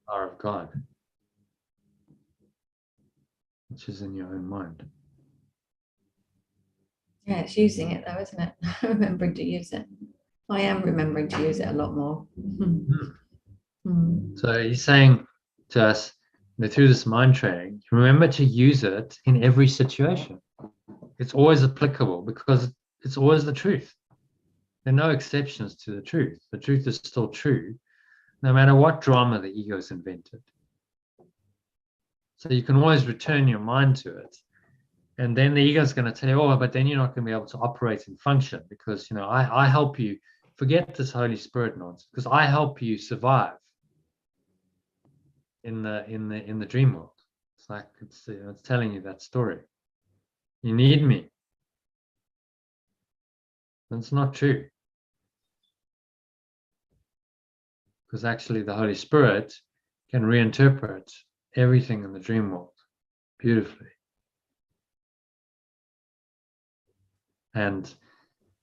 Speaker 1: Power of God, which is in your own mind.
Speaker 2: Yeah, it's using it though, isn't it? Remembering to use it. I am remembering to use it a lot more.
Speaker 1: So he's saying to us, through this mind training, remember to use it in every situation. It's always applicable because it's always the truth. There are no exceptions to the truth. The truth is still true, no matter what drama the ego's invented. So you can always return your mind to it. And then the ego is going to tell you, oh, but then you're not going to be able to operate and function because, I help you. Forget this Holy Spirit nonsense because I help you survive in the dream world. It's like it's telling you that story. You need me. That's not true. Because actually the Holy Spirit can reinterpret everything in the dream world beautifully. And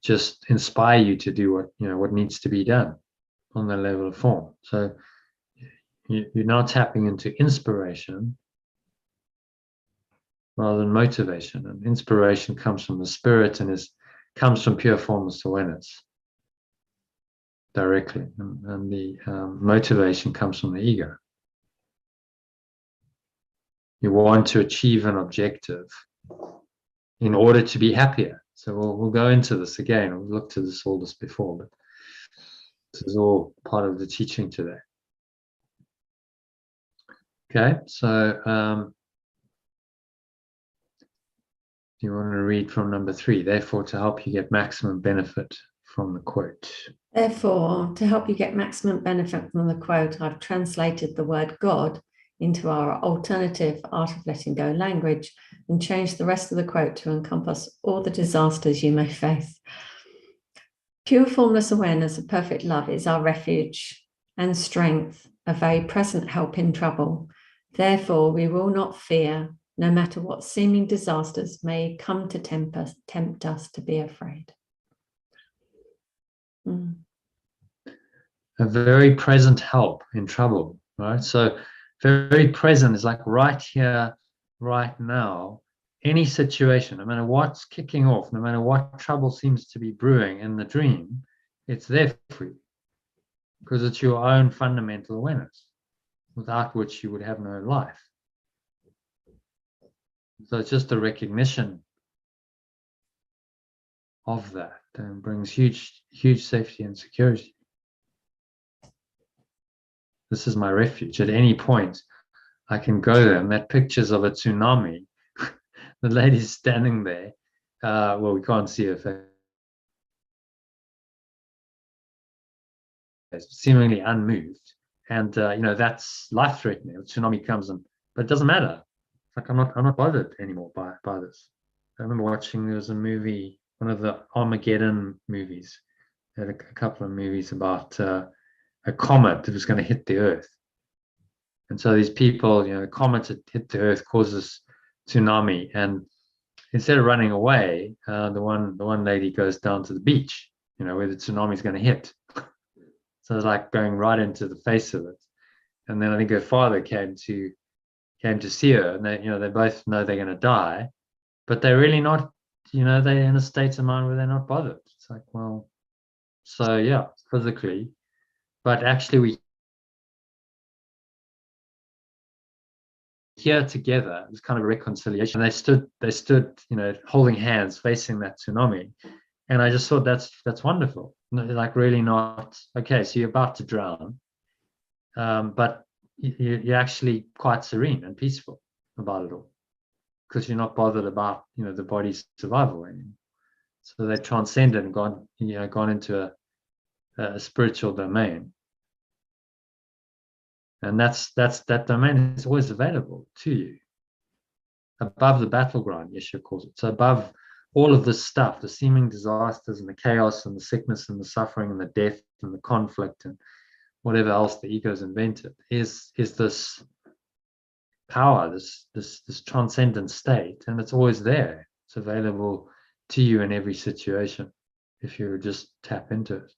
Speaker 1: just inspire you to do what needs to be done on the level of form. So you're now tapping into inspiration rather than motivation. And inspiration comes from the spirit and comes from pure formless awareness directly. And the motivation comes from the ego. You want to achieve an objective in order to be happier. So we'll go into this again. We've looked at all this before, but this is all part of the teaching today. Okay, so you want to read from number 3, therefore to help you get maximum benefit from the quote.
Speaker 2: Therefore, to help you get maximum benefit from the quote, I've translated the word God into our alternative art of letting go language and changed the rest of the quote to encompass all the disasters you may face. Pure formless awareness of perfect love is our refuge and strength, a very present help in trouble. Therefore, we will not fear, no matter what seeming disasters may come to tempt us to be afraid.
Speaker 1: A very present help in trouble, right? So very present is like right here, right now. Any situation, no matter what's kicking off, no matter what trouble seems to be brewing in the dream, it's there for you because it's your own fundamental awareness, without which you would have no life. So it's just a recognition of that and brings huge, huge safety and security. This is my refuge. At any point, I can go there. And that pictures of a tsunami. The lady's standing there. Well, we can't see her face, seemingly unmoved. And that's life-threatening. The tsunami comes but it doesn't matter. It's like I'm not bothered anymore by this. I remember watching, there was a movie, one of the Armageddon movies. They had a couple of movies about a comet that was going to hit the Earth. And so these people, the comet had hit the Earth, causes tsunami, and instead of running away, the one lady goes down to the beach, where the tsunami is going to hit. So it's like going right into the face of it. And then I think her father came to see her, and they both know they're going to die, but they're really not, they're in a state of mind where they're not bothered. It's like, well, so yeah, physically, but actually we here together. It was kind of a reconciliation. They stood, holding hands, facing that tsunami, and I just thought that's wonderful. Like really not okay. So you're about to drown, but you're actually quite serene and peaceful about it all because you're not bothered about the body's survival anymore. So they transcended and gone into a spiritual domain. And that domain is always available to you. Above the battleground, Yeshua calls it. So above all of this stuff, the seeming disasters and the chaos and the sickness and the suffering and the death and the conflict and whatever else the ego's invented, is this power, this transcendent state, and it's always there. It's available to you in every situation if you just tap into it.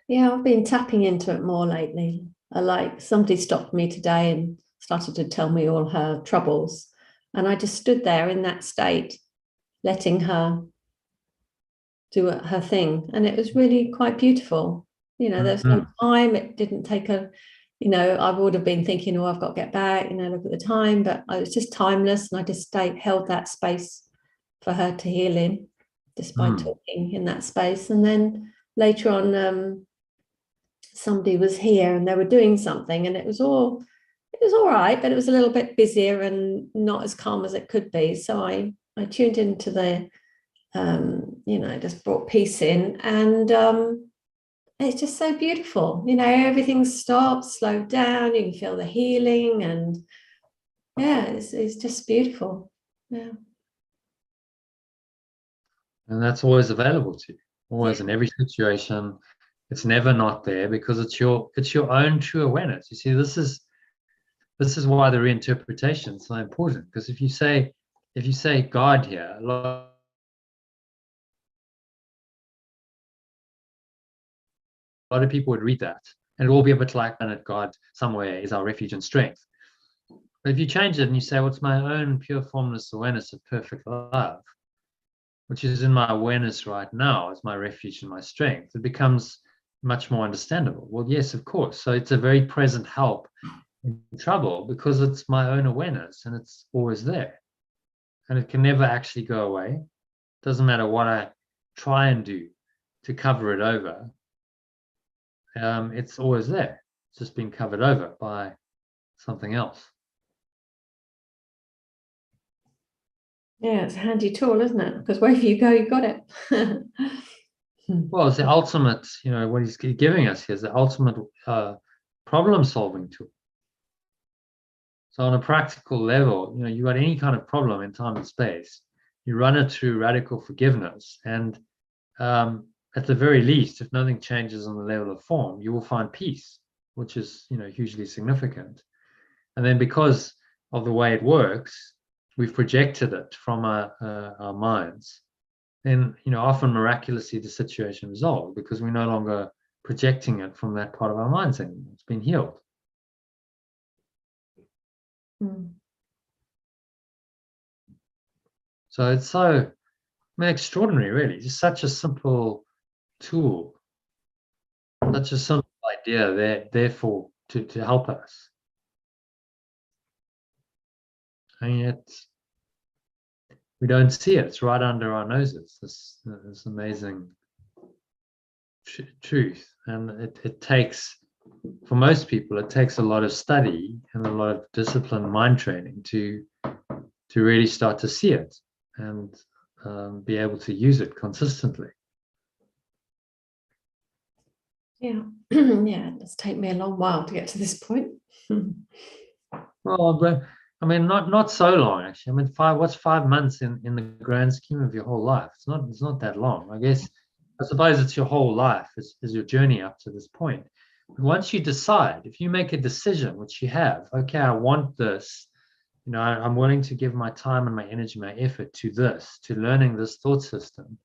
Speaker 2: Yeah, I've been tapping into it more lately. Like somebody stopped me today and started to tell me all her troubles, and I just stood there in that state, letting her do her thing, and it was really quite beautiful. There's no time. It didn't take I would have been thinking, oh, I've got to get back, look at the time, but I was just timeless, and I just held that space for her to heal in, just by talking in that space. And then later on, somebody was here and they were doing something, and it was all right, but it was a little bit busier and not as calm as it could be. So I tuned into the just brought peace in, and it's just so beautiful. Everything stopped, slowed down, you can feel the healing, and yeah, it's just beautiful. Yeah.
Speaker 1: And that's always available to you, always, in every situation. It's never not there, because it's your own true awareness. You see, this is why the reinterpretation is so important, because if you say God here, a lot of people would read that and it will be a bit like that God somewhere is our refuge and strength. But if you change it and you say, what's my own pure formless awareness of perfect love, which is in my awareness right now as my refuge and my strength, it becomes much more understandable. Well, yes, of course. So it's a very present help in trouble, because it's my own awareness and it's always there. And it can never actually go away. Doesn't matter what I try and do to cover it over. It's always there. It's just been covered over by something else.
Speaker 2: Yeah, it's a handy tool, isn't it? Because wherever you go, you've got it.
Speaker 1: Well, it's the ultimate, what he's giving us here is the ultimate problem-solving tool. So on a practical level, you got any kind of problem in time and space, you run it through radical forgiveness, and at the very least, if nothing changes on the level of form, you will find peace, which is hugely significant. And then because of the way it works, we've projected it from our minds. Then often miraculously the situation resolved, because we're no longer projecting it from that part of our minds anymore. It's been healed. So it's so extraordinary, really. Just such a simple tool, such a simple idea therefore to help us. And yet we don't see it. It's right under our noses, this amazing truth. And it takes, for most people, it takes a lot of study and a lot of disciplined mind training to really start to see it and be able to use it consistently.
Speaker 2: Yeah. Yeah, it's taken me a long while to get to this point.
Speaker 1: Well, I mean, not so long, actually. I mean, what's 5 months in the grand scheme of your whole life? It's not that long. I suppose it's your whole life is your journey up to this point. But once you decide, if you make a decision, which you have, okay, I want this, I'm willing to give my time and my energy, my effort to this, to learning this thought system,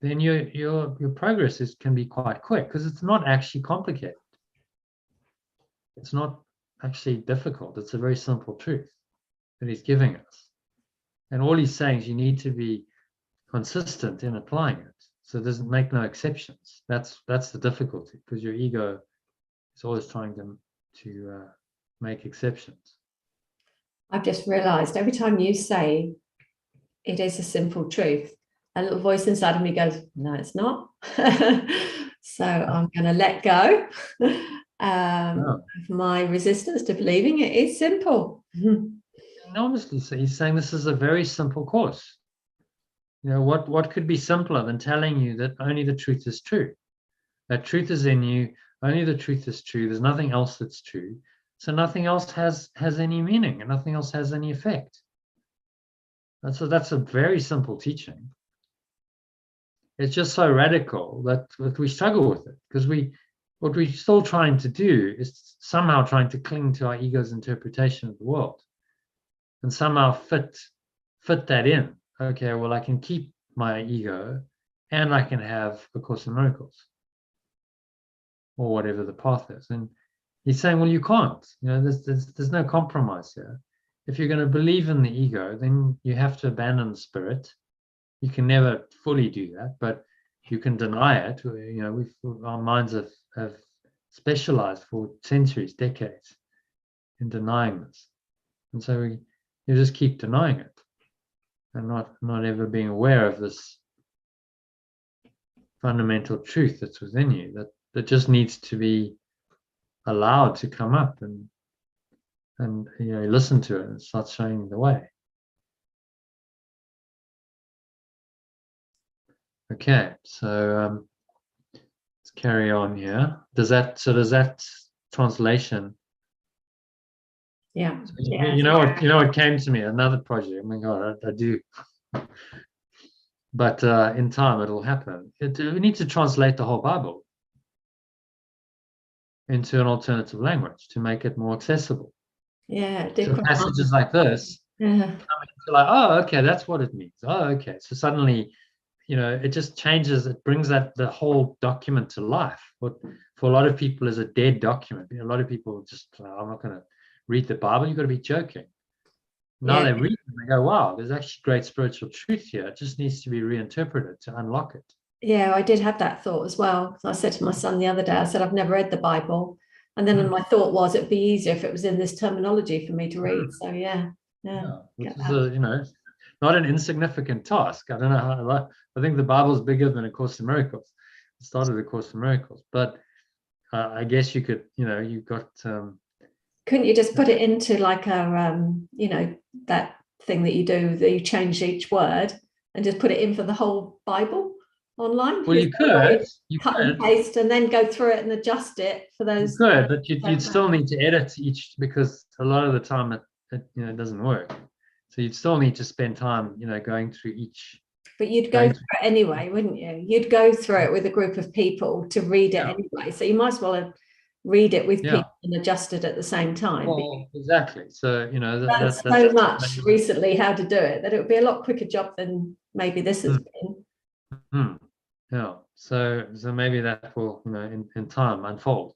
Speaker 1: then your progress can be quite quick, because it's not actually complicated. It's not actually difficult. It's a very simple truth that he's giving us. And all he's saying is you need to be consistent in applying it. So it doesn't make no exceptions. That's the difficulty, because your ego is always trying to make exceptions.
Speaker 2: I've just realized every time you say it is a simple truth, a little voice inside of me goes, no, it's not. So I'm going to let go of my resistance to believing it is simple.
Speaker 1: Honestly, so he's saying this is a very simple course. What could be simpler than telling you that only the truth is true? That truth is in you. Only the truth is true. There's nothing else that's true. So nothing else has any meaning, and nothing else has any effect. That's a very simple teaching. It's just so radical that we struggle with it, because what we're still trying to do is somehow trying to cling to our ego's interpretation of the world and somehow fit that in. Okay, well, I can keep my ego and I can have A Course in Miracles, or whatever the path is. And he's saying, well, you can't. There's no compromise here. If you're going to believe in the ego, then you have to abandon the spirit. You can never fully do that, but you can deny it. Our minds have specialized for centuries, decades, in denying this, and so you just keep denying it, and not ever being aware of this fundamental truth that's within you, that just needs to be allowed to come up, and listen to it and start showing the way. Okay, so let's carry on here. Does that translation?
Speaker 2: Yeah.
Speaker 1: You know what came to me? Another project. Oh my God, I do. But in time it'll happen. We need to translate the whole Bible into an alternative language to make it more accessible.
Speaker 2: Yeah.
Speaker 1: So passages like this, like, oh, okay, that's what it means. Oh, okay. So suddenly, it just changes. It brings the whole document to life. What for a lot of people is a dead document. A lot of people just, I'm not going to read the Bible. You've got to be joking. Now they read it and they go, wow, there's actually great spiritual truth here. It just needs to be reinterpreted to unlock it.
Speaker 2: Yeah, I did have that thought as well. I said to my son the other day, I said, I've never read the Bible. And then my thought was it'd be easier if it was in this terminology for me to read. So yeah.
Speaker 1: Which is not an insignificant task. I don't know how. I think the Bible's bigger than A Course in Miracles. It started A Course in Miracles, but I guess you could, you've got.
Speaker 2: Couldn't you just put it into like a, that thing that you do, that you change each word and just put it in for the whole Bible online?
Speaker 1: Well, you could
Speaker 2: cut and paste and then go through it and adjust it for those.
Speaker 1: You could, but you'd still need to edit each, because a lot of the time it doesn't work. So you'd still need to spend time, going through each.
Speaker 2: But you'd go through it anyway, wouldn't you? You'd go through it with a group of people to read it anyway. So you might as well read it with people and adjust it at the same time.
Speaker 1: Well, exactly. So
Speaker 2: that's so much recently how to do it that it would be a lot quicker job than maybe this has been.
Speaker 1: Yeah. So maybe that will in time unfold.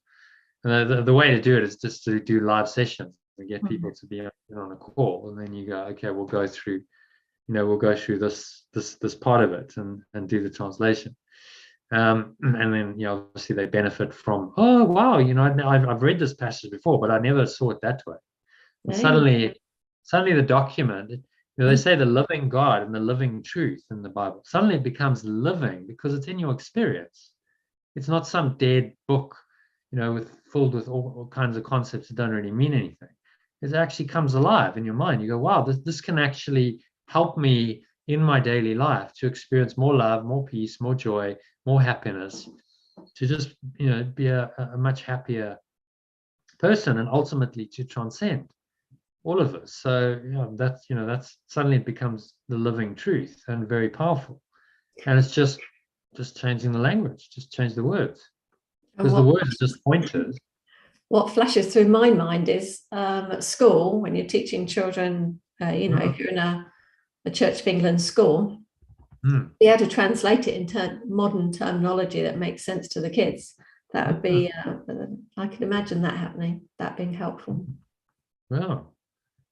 Speaker 1: And the way to do it is just to do live sessions and get people to be on a call, and then you go, okay, we'll go through this part of it and do the translation. And then obviously they benefit from, oh wow, I've read this passage before, but I never saw it that way. And suddenly the document, they say the living God and the living truth in the Bible, suddenly it becomes living because it's in your experience. It's not some dead book, filled with all kinds of concepts that don't really mean anything. It actually comes alive in your mind. You go, wow, this can actually help me in my daily life to experience more love, more peace, more joy, more happiness, to just be a much happier person, and ultimately to transcend all of this. So that's suddenly it becomes the living truth and very powerful. And it's just changing the language, just change the words, because the words are just pointers.
Speaker 2: What flashes through my mind is at school, when you're teaching children, if you're in a Church of England school, be able to translate it into modern terminology that makes sense to the kids. That would be, I could imagine that happening, that being helpful.
Speaker 1: Well,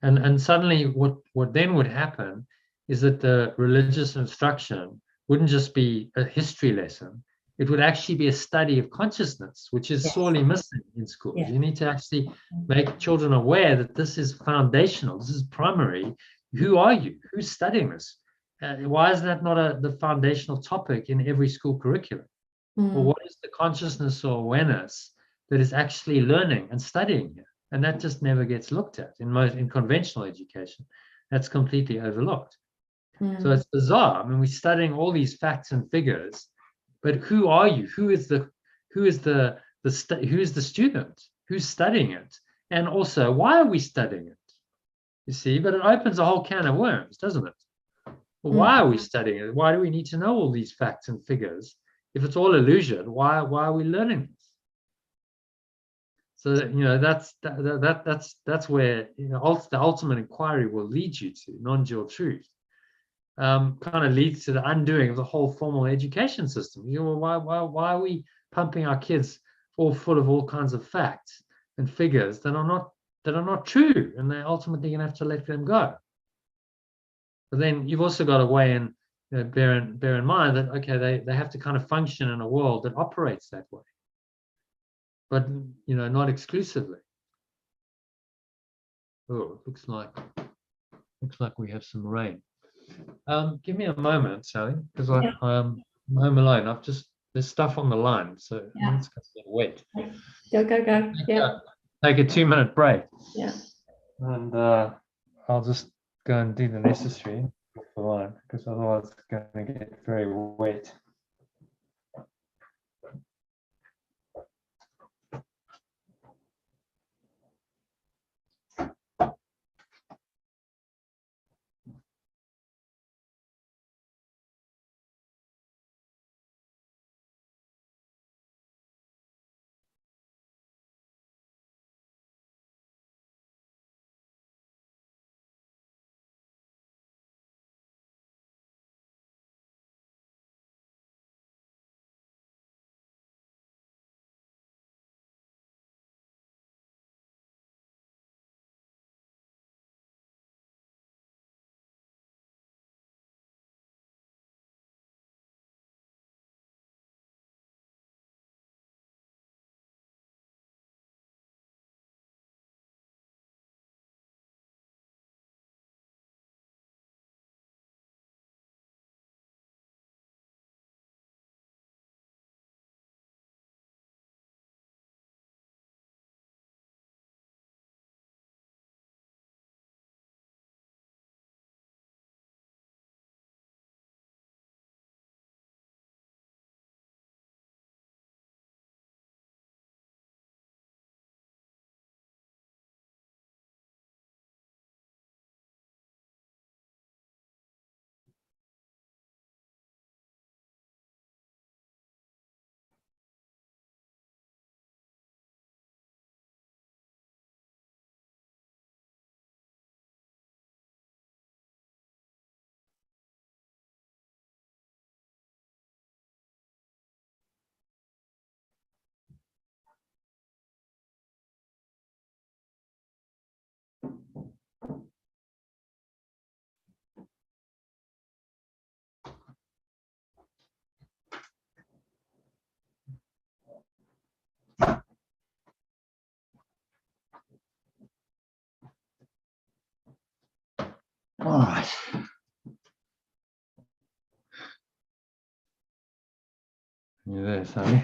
Speaker 1: and suddenly what then would happen is that the religious instruction wouldn't just be a history lesson. It would actually be a study of consciousness, which is sorely missing in schools. You need to actually make children aware that this is foundational, this is primary. Who are you? Who's studying this? Why is that not the foundational topic in every school curriculum? Well, what is the consciousness or awareness that is actually learning and studying here? And that just never gets looked at in conventional education. That's completely overlooked. So it's bizarre. I mean, we're studying all these facts and figures, but who are you? Who is the student? Who's studying it? And also, why are we studying it? You see, but it opens a whole can of worms, doesn't it? Well, why are we studying it? Why do we need to know all these facts and figures? If it's all illusion, why are we learning this? So that's where the ultimate inquiry will lead you to non-dual truth. Kind of leads to the undoing of the whole formal education system. Why are we pumping our kids all full of all kinds of facts and figures that are not true, and they're ultimately going to have to let them go. But then you've also got to weigh in, bear in mind that okay, they have to kind of function in a world that operates that way, but not exclusively. Oh, looks like we have some rain. Give me a moment, Sally, because I'm home alone. There's stuff on the line, so it's going to get wet.
Speaker 2: Go. Yeah.
Speaker 1: Take a 2-minute break.
Speaker 2: Yeah.
Speaker 1: And I'll just go and do the necessary off the line, because otherwise it's going to get very wet. All right. You there, Sally?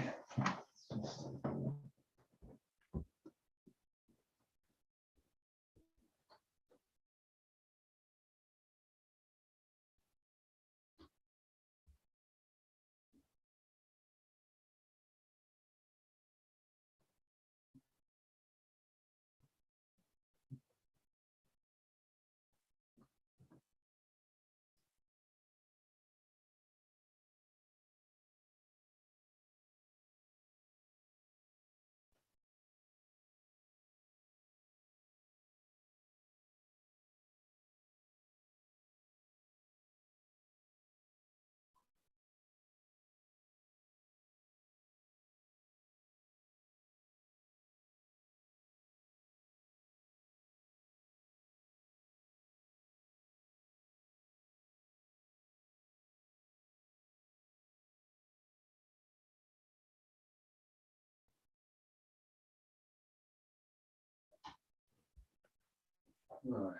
Speaker 1: Nice.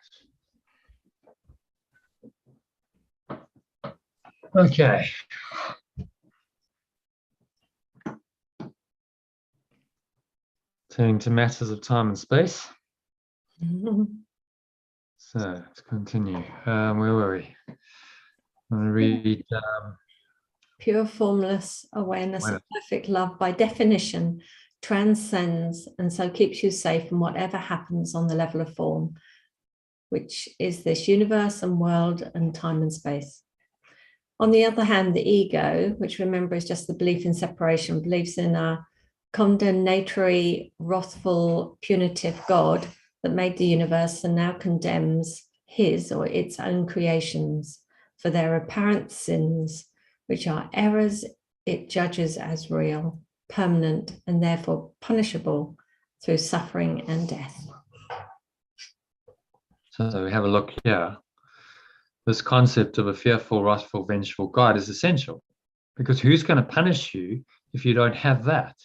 Speaker 1: Okay. Turning to matters of time and space. So let's continue. Where were we? I'm going to read.
Speaker 2: Pure formless awareness of perfect love, by definition, transcends and so keeps you safe from whatever happens on the level of form, which is this universe and world and time and space. On the other hand, the ego, which remember is just the belief in separation, believes in a condemnatory, wrathful, punitive God that made the universe and now condemns his or its own creations for their apparent sins, which are errors it judges as real, permanent, and therefore punishable through suffering and death.
Speaker 1: So we have a look here. This concept of a fearful, wrathful, vengeful God is essential, because who's going to punish you if you don't have that?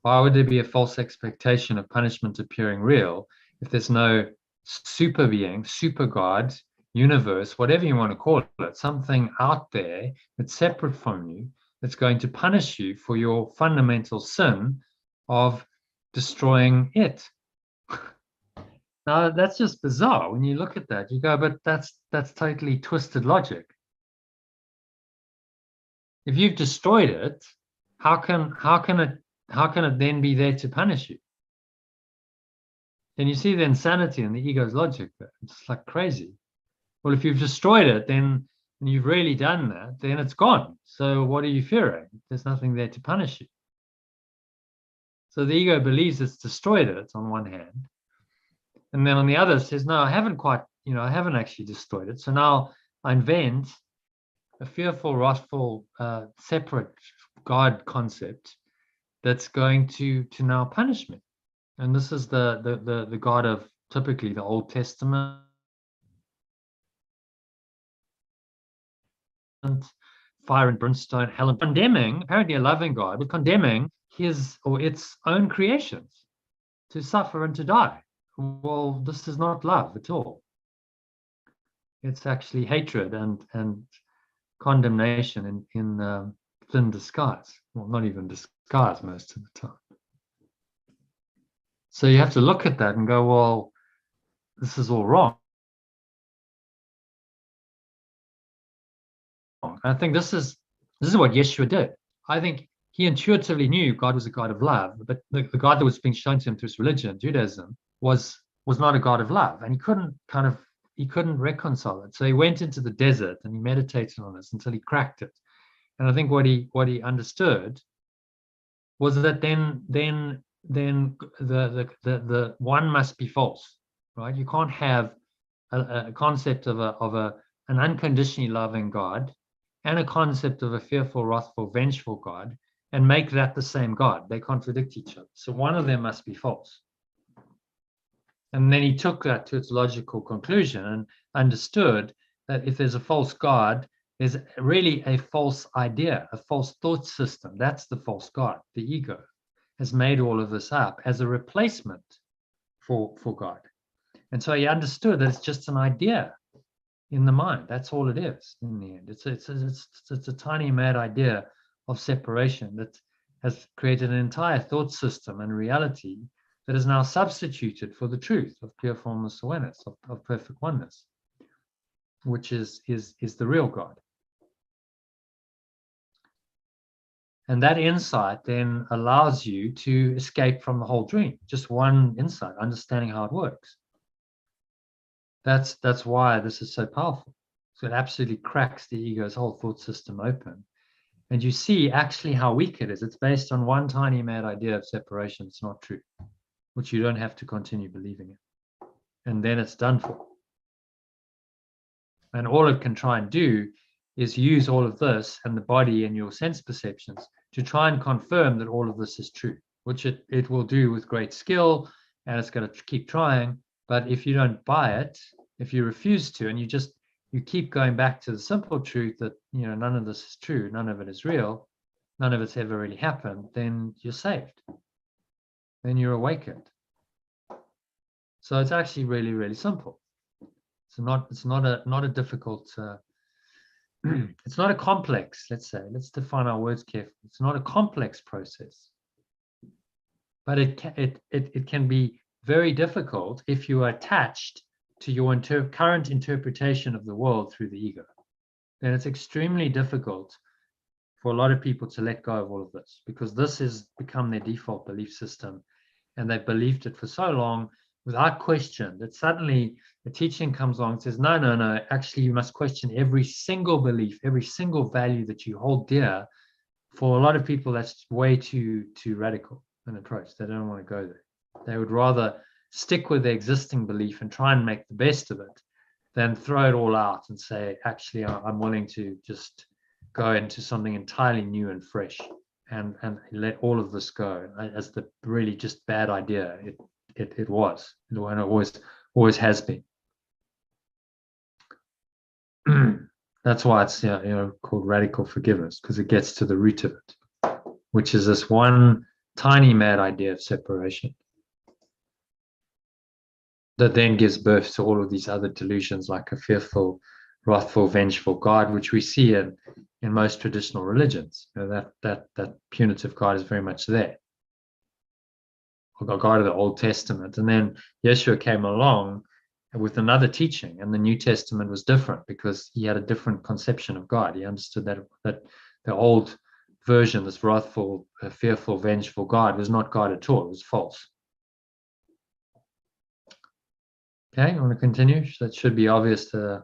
Speaker 1: Why would there be a false expectation of punishment appearing real if there's no super being, super God, universe, whatever you want to call it, something out there that's separate from you, that's going to punish you for your fundamental sin of destroying it? Now, that's just bizarre. When you look at that, you go, but that's totally twisted logic. If you've destroyed it, how can it then be there to punish you? Then you see the insanity and the ego's logic there. It's like crazy. Well, if you've destroyed it, then and you've really done that, then it's gone. So what are you fearing? There's nothing there to punish you. So the ego believes it's destroyed it on one hand. And then on the other says, no, I haven't actually destroyed it. So now I invent a fearful, wrathful, separate God concept that's going to now punish me. And this is the God of typically the Old Testament, fire and brimstone, hell, and condemning, apparently a loving God, but condemning his or its own creations to suffer and to die. Well, this is not love at all. It's actually hatred and condemnation in thin disguise. Well, not even disguise most of the time. So you have to look at that and go, well, this is all wrong. I think this is what Yeshua did. I think he intuitively knew God was a God of love, but the God that was being shown to him through his religion, Judaism, was not a God of love, and he couldn't reconcile it. So he went into the desert and he meditated on this until he cracked it. And I think what he understood was that then the one must be false, right? You can't have a concept of an unconditionally loving God and a concept of a fearful, wrathful, vengeful God and make that the same God. They contradict each other. So one of them must be false. And then he took that to its logical conclusion and understood that if there's a false God, there's really a false idea, a false thought system. That's the false God. The ego has made all of this up as a replacement for God. And so he understood that it's just an idea in the mind. That's all it is in the end. It's a tiny mad idea of separation that has created an entire thought system and reality that is now substituted for the truth of pure formless awareness, of perfect oneness, which is the real God. And that insight then allows you to escape from the whole dream. Just one insight, understanding how it works. That's why this is so powerful. So it absolutely cracks the ego's whole thought system open. And you see actually how weak it is. It's based on one tiny mad idea of separation. It's not true, which you don't have to continue believing in. And then it's done for. And all it can try and do is use all of this and the body and your sense perceptions to try and confirm that all of this is true, which it will do with great skill, and it's going to keep trying. But if you don't buy it, if you refuse to, and you keep going back to the simple truth that none of this is true, none of it is real, none of it's ever really happened, then you're saved. Then you're awakened. So it's actually really, really simple. It's not a difficult. It's not a complex. Let's define our words carefully. It's not a complex process, but it can be very difficult if you are attached to your current interpretation of the world through the ego. Then it's extremely difficult for a lot of people to let go of all of this, because this has become their default belief system, and they've believed it for so long without question, that suddenly the teaching comes along and says, no, no, no, actually you must question every single belief, every single value that you hold dear. For a lot of people, that's way too radical an approach. They don't want to go there. They would rather stick with the existing belief and try and make the best of it than throw it all out and say, actually, I'm willing to just go into something entirely new and fresh and let all of this go as the really just bad idea it was, and it always has been. That's why it's called radical forgiveness, because it gets to the root of it, which is this one tiny mad idea of separation that then gives birth to all of these other delusions, like a fearful, wrathful, vengeful God, which we see in most traditional religions. That punitive God is very much there, or God of the Old Testament. And then Yeshua came along with another teaching, and the New Testament was different because he had a different conception of God. He understood that the old version, this wrathful, fearful, vengeful God, was not God at all. It was false. Okay, you want to continue? That should be obvious to...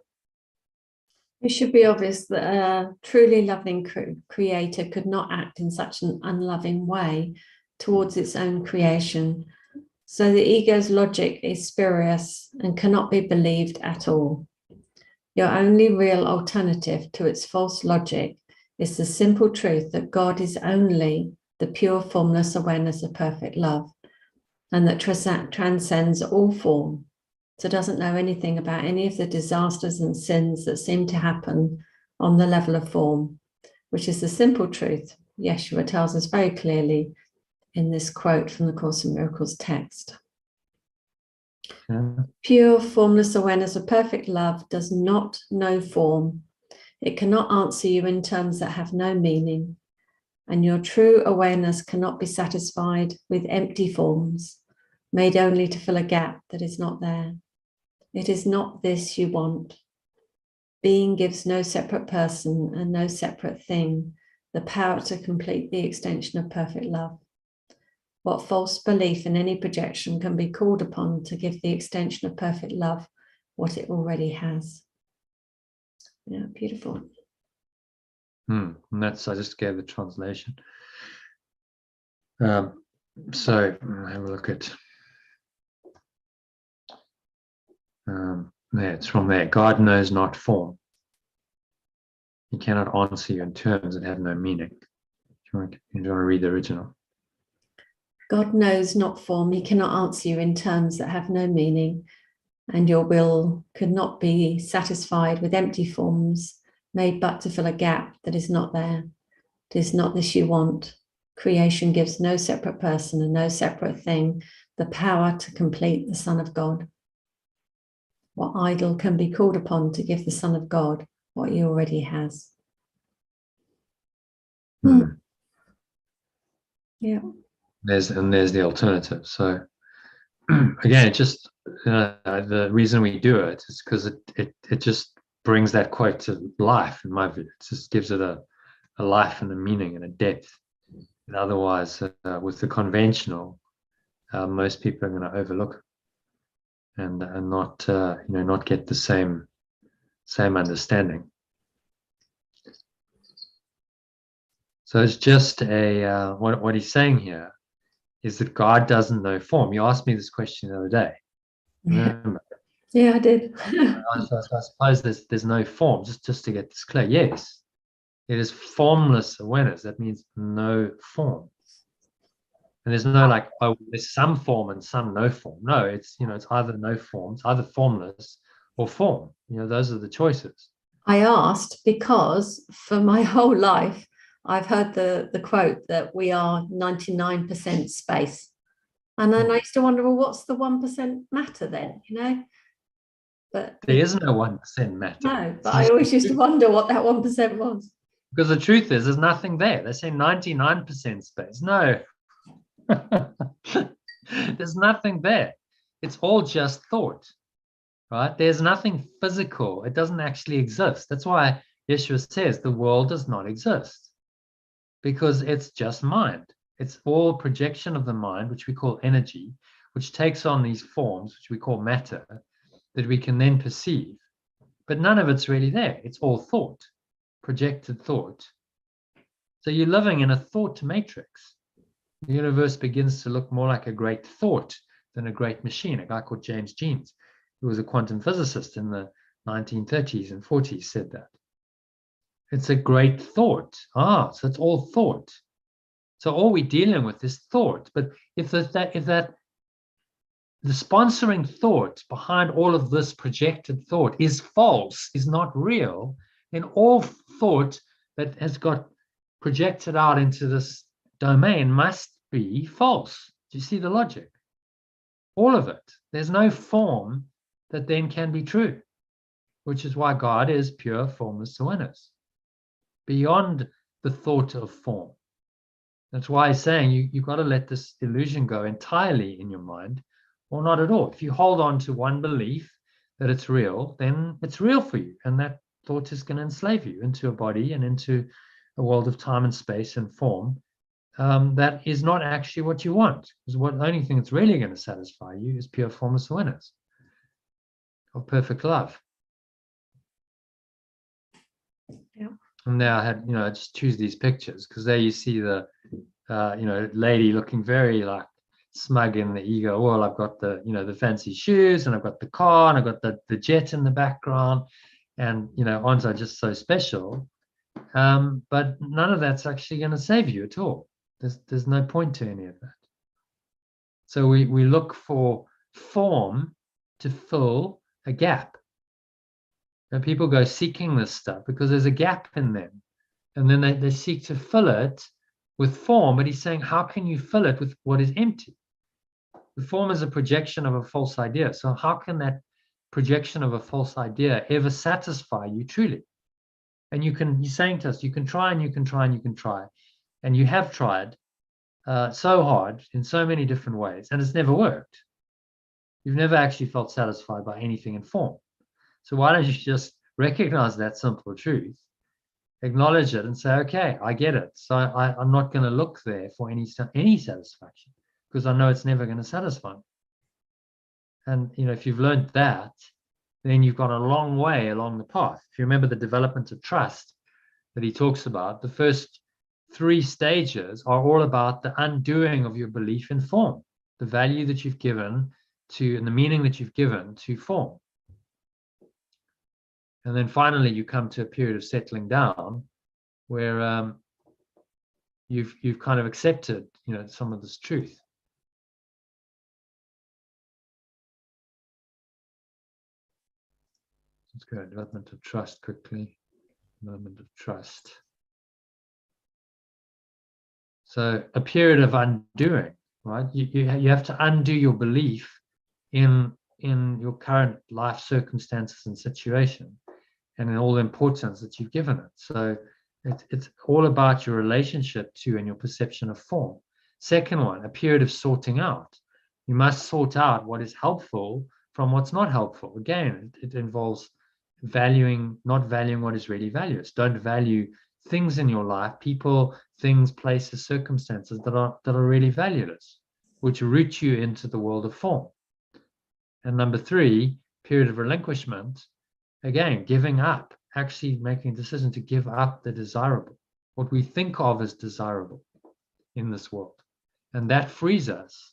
Speaker 2: It should be obvious that a truly loving creator could not act in such an unloving way towards its own creation. So the ego's logic is spurious and cannot be believed at all. Your only real alternative to its false logic is the simple truth that God is only the pure formless awareness of perfect love, and that transcends all form. So doesn't know anything about any of the disasters and sins that seem to happen on the level of form, which is the simple truth Yeshua tells us very clearly in this quote from the Course in Miracles text. Pure formless awareness of perfect love does not know form. It cannot answer you in terms that have no meaning, and your true awareness cannot be satisfied with empty forms, made only to fill a gap that is not there. It is not this you want. Being gives no separate person and no separate thing the power to complete the extension of perfect love. What false belief in any projection can be called upon to give the extension of perfect love what it already has? Yeah, beautiful.
Speaker 1: And that's, I just gave the translation. So have a look at... there, it's from there. God knows not form. He cannot answer you in terms that have no meaning. Do you want to read the original?
Speaker 2: God knows not form. He cannot answer you in terms that have no meaning, and your will could not be satisfied with empty forms made but to fill a gap that is not there. It is not this you want. Creation gives no separate person and no separate thing the power to complete the Son of God. What idol can be called upon to give the Son of God what he already has? Yeah.
Speaker 1: There's the alternative. So again, it just the reason we do it is because it just brings that quote to life, in my view. It just gives it a life and a meaning and a depth. And otherwise, with the conventional, most people are going to overlook it and not not get the same understanding. So it's just a what he's saying here is that God doesn't know form. You asked me this question the other day. Remember?
Speaker 2: Yeah, I did.
Speaker 1: I suppose there's no form. Just to get this clear, yes, it is formless awareness. That means no form. And there's no like, oh, there's some form and some no form. No, it's it's either no form, it's either formless or form. Those are the choices.
Speaker 2: I asked because for my whole life, I've heard the quote that we are 99% space. And then I used to wonder, well, what's the 1% matter then, But
Speaker 1: there is no 1% matter.
Speaker 2: No, but I always used to wonder what that 1% was.
Speaker 1: Because the truth is, there's nothing there. They say 99% space. No. There's nothing there. It's all just thought, right? There's nothing physical. It doesn't actually exist. That's why Yeshua says the world does not exist, because it's just mind. It's all projection of the mind, which we call energy, which takes on these forms, which we call matter, that we can then perceive. But none of it's really there. It's all thought, projected thought. So you're living in a thought matrix. The universe begins to look more like a great thought than a great machine. A guy called James Jeans, who was a quantum physicist in the 1930s and 40s, said that. It's a great thought. So it's all thought. So all we're dealing with is thought. But if the sponsoring thought behind all of this projected thought is false, is not real, then all thought that has got projected out into this domain must be false. Do you see the logic? All of it. There's no form that then can be true, which is why God is pure, formless awareness, beyond the thought of form. That's why he's saying you've got to let this illusion go entirely in your mind, or not at all. If you hold on to one belief that it's real, then it's real for you. And that thought is going to enslave you into a body and into a world of time and space and form that is not actually what you want. Because the only thing that's really going to satisfy you is pure formless awareness of perfect love.
Speaker 2: Yeah.
Speaker 1: And now I had, I just choose these pictures because there you see the, lady looking very like smug in the ego. Well, I've got the, the fancy shoes, and I've got the car, and I've got the jet in the background, and aren't I just so special? But none of that's actually going to save you at all. There's no point to any of that. So we look for form to fill a gap. And people go seeking this stuff because there's a gap in them. And then they seek to fill it with form. But he's saying, how can you fill it with what is empty? The form is a projection of a false idea. So how can that projection of a false idea ever satisfy you truly? And he's saying to us, you can try and you can try and you can try. And you have tried so hard in so many different ways, and it's never worked. You've never actually felt satisfied by anything in form. So why don't you just recognize that simple truth, acknowledge it, and say, okay, I get it. So I'm not going to look there for any satisfaction because I know it's never going to satisfy me. And if you've learned that, then you've gone a long way along the path. If you remember the development of trust that he talks about, the first 3 stages are all about the undoing of your belief in form, the value that you've given to, and the meaning that you've given to form. And then finally, you come to a period of settling down where you've kind of accepted, some of this truth. Let's go development of trust quickly. Development of trust. So a period of undoing, right? You have to undo your belief in your current life circumstances and situation, and in all the importance that you've given it. So it's all about your relationship to and your perception of form. Second one, a period of sorting out. You must sort out what is helpful from what's not helpful. Again, it involves not valuing what is really valueless. Don't value things in your life, people, things, places, circumstances that are really valueless, which root you into the world of form. And number 3, period of relinquishment. Again, giving up, actually making a decision to give up the desirable, what we think of as desirable in this world. And that frees us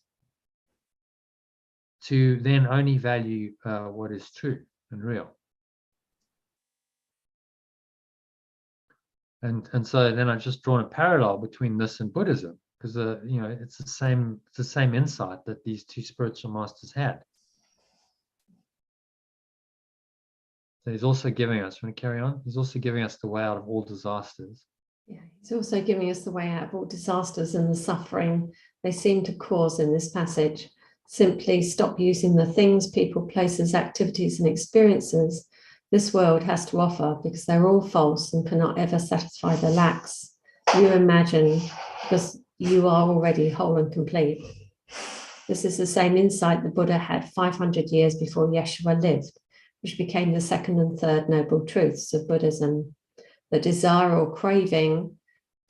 Speaker 1: to then only value what is true and real. And so then I've just drawn a parallel between this and Buddhism, because it's the same insight that these 2 spiritual masters had. So he's also giving us, want to carry on? He's also giving us the way out of all disasters.
Speaker 2: Yeah, he's also giving us the way out of all disasters and the suffering they seem to cause in this passage. Simply stop using the things, people, places, activities, and experiences this world has to offer, because they're all false and cannot ever satisfy the lacks you imagine, because you are already whole and complete. This is the same insight the Buddha had 500 years before Yeshua lived, which became the 2nd and 3rd noble truths of Buddhism. The desire or craving,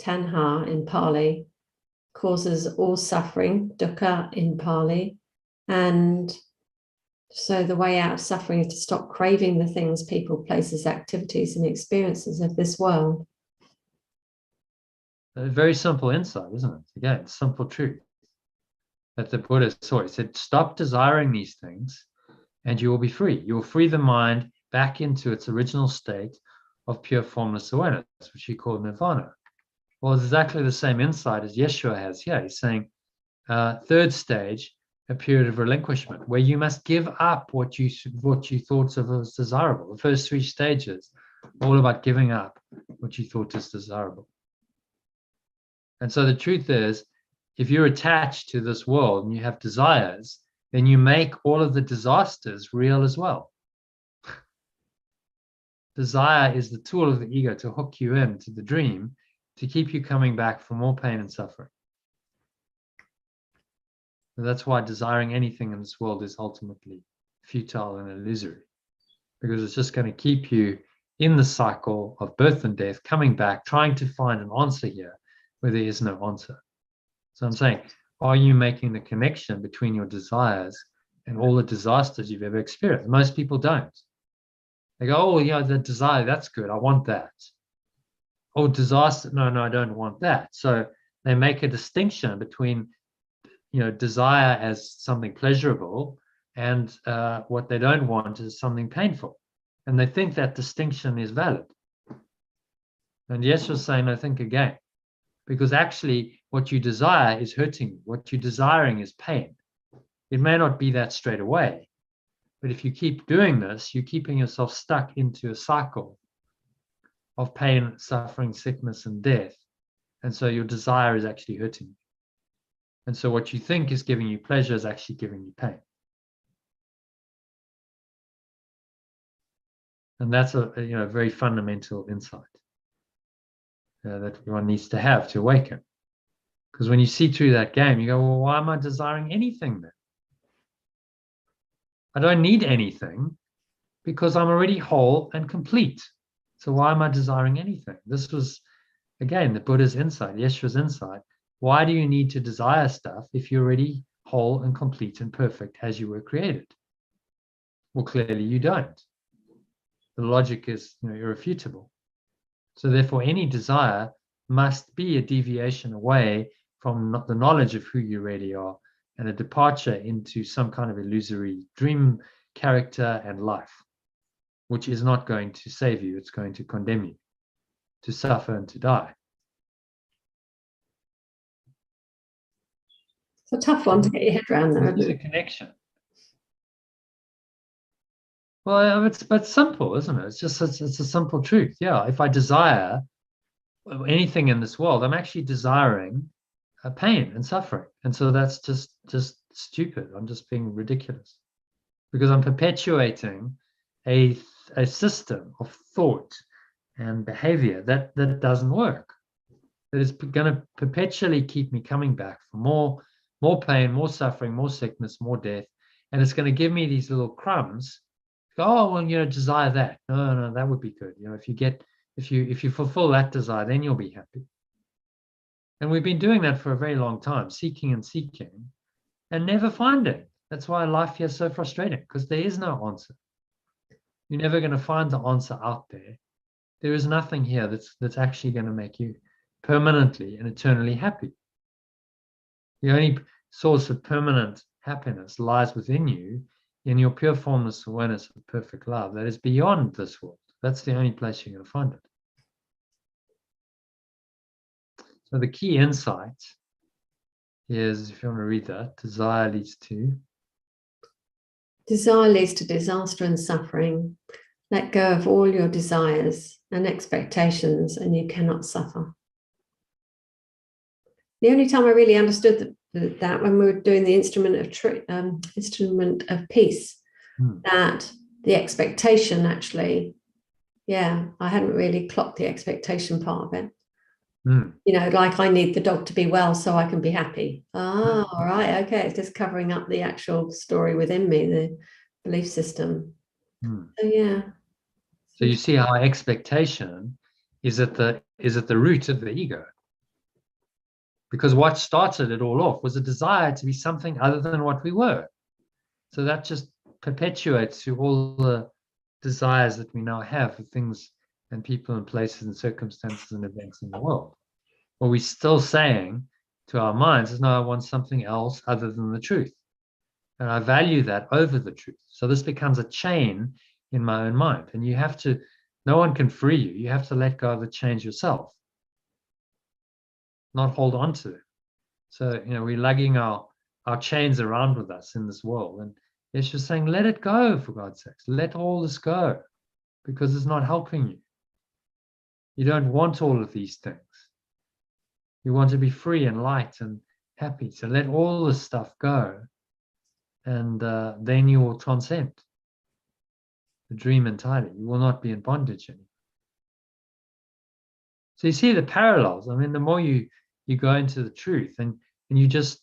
Speaker 2: tanha in Pali, causes all suffering, dukkha in Pali, And so the way out of suffering is to stop craving the things, people, places, activities, and experiences of this world.
Speaker 1: A very simple insight, isn't it? Again, simple truth that the Buddha saw. He said, stop desiring these things and you will be free. You will free the mind back into its original state of pure formless awareness, which he called nirvana. Well, it's exactly the same insight as Yeshua has here. He's saying, third stage, a period of relinquishment, where you must give up what you thought of as desirable. The first three stages, all about giving up what you thought is desirable. And so the truth is, if you're attached to this world and you have desires, then you make all of the disasters real as well. Desire is the tool of the ego to hook you into the dream, to keep you coming back for more pain and suffering. And that's why desiring anything in this world is ultimately futile and illusory, because it's just going to keep you in the cycle of birth and death, coming back, trying to find an answer here where there is no answer. So I'm saying, are you making the connection between your desires and all the disasters you've ever experienced? Most people don't. They go, oh, yeah, the desire, that's good. I want that. Oh, disaster, no, I don't want that. So they make a distinction between, desire as something pleasurable and what they don't want is something painful. And they think that distinction is valid. And Yes was saying, I think again, because actually what you desire is hurting you. What you're desiring is pain. It may not be that straight away, but if you keep doing this, you're keeping yourself stuck into a cycle of pain, suffering, sickness, and death. And so your desire is actually hurting you. And so what you think is giving you pleasure is actually giving you pain. And that's a very fundamental insight that one needs to have to awaken. Because when you see through that game, you go, well, why am I desiring anything then? I don't need anything because I'm already whole and complete. So why am I desiring anything? This was, again, the Buddha's insight, Yeshua's insight. Why do you need to desire stuff if you're already whole and complete and perfect as you were created? Well, clearly you don't. The logic is irrefutable. So therefore, any desire must be a deviation away from the knowledge of who you really are and a departure into some kind of illusory dream character and life, which is not going to save you. It's going to condemn you to suffer and to die.
Speaker 2: It's a tough one to get your head around, though.
Speaker 1: There's a connection. Well, it's simple, isn't it? It's a simple truth. Yeah, if I desire anything in this world, I'm actually desiring pain and suffering, and so that's just stupid. I'm just being ridiculous because I'm perpetuating a system of thought and behavior that doesn't work. That is going to perpetually keep me coming back for more pain, more suffering, more sickness, more death, and it's going to give me these little crumbs. Oh, well, desire that. No, that would be good. If you fulfill that desire, then you'll be happy. And we've been doing that for a very long time, seeking and seeking, and never finding. That's why life here is so frustrating, because there is no answer. You're never going to find the answer out there. There is nothing here that's actually going to make you permanently and eternally happy. The only source of permanent happiness lies within you, in your pure formless awareness of perfect love that is beyond this world. That's the only place you're going to find it. So the key insight is, if you want to read that, desire leads to
Speaker 2: disaster and suffering. Let go of all your desires and expectations, and you cannot suffer. The only time I really understood that when we were doing the instrument of peace, that the expectation actually, I hadn't really clocked the expectation part of it. Like I need the dog to be well so I can be happy. All right, okay, it's just covering up the actual story within me, the belief system.
Speaker 1: So you see how expectation is at the root of the ego. Because what started it all off was a desire to be something other than what we were. So that just perpetuates through all the desires that we now have for things and people and places and circumstances and events in the world. What we're still saying to our minds is, no, I want something else other than the truth. And I value that over the truth. So this becomes a chain in my own mind. And you have to, no one can free you. You have to let go of the chains yourself, not hold on to it. So, we're lugging our chains around with us in this world. And it's just saying, let it go, for God's sakes. Let all this go, because it's not helping you. You don't want all of these things. You want to be free and light and happy. So let all this stuff go. And then you will transcend the dream entirely. You will not be in bondage anymore. So you see the parallels. I mean, the more you go into the truth and you just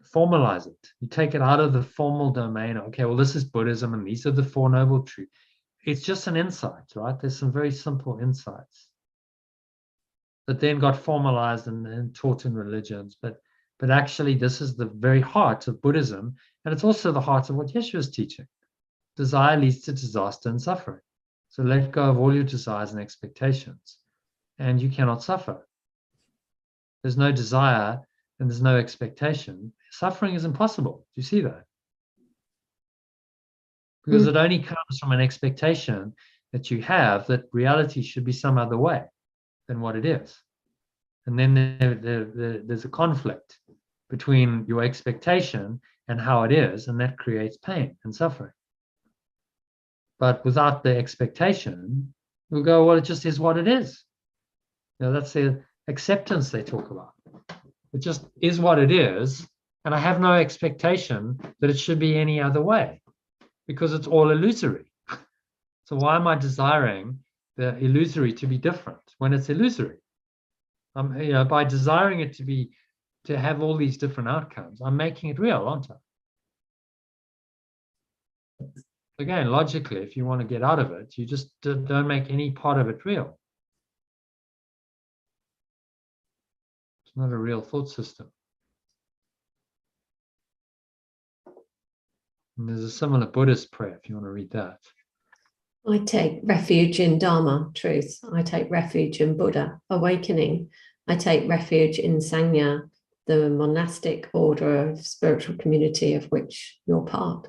Speaker 1: formalize it. You take it out of the formal domain. Okay, well, this is Buddhism and these are the Four Noble Truths. It's just an insight, right? There's some very simple insights that then got formalized and taught in religions. But actually, this is the very heart of Buddhism. And it's also the heart of what Yeshua is teaching. Desire leads to disaster and suffering. So let go of all your desires and expectations, and you cannot suffer. There's no desire and there's no expectation. Suffering is impossible. Do you see that? Because it only comes from an expectation that you have that reality should be some other way than what it is. And then there's a conflict between your expectation and how it is, and that creates pain and suffering. But without the expectation, we'll go, well, it just is what it is. That's the acceptance they talk about. It just is what it is, and I have no expectation that it should be any other way, because it's all illusory. So why am I desiring the illusory to be different when it's illusory? By desiring it to have all these different outcomes, I'm making it real, aren't I? Again, logically, if you want to get out of it, you just don't make any part of it real. It's not a real thought system. And there's a similar Buddhist prayer, if you want to read that.
Speaker 2: I take refuge in Dharma, truth. I take refuge in Buddha, awakening. I take refuge in Sangha, the monastic order of spiritual community of which you're part.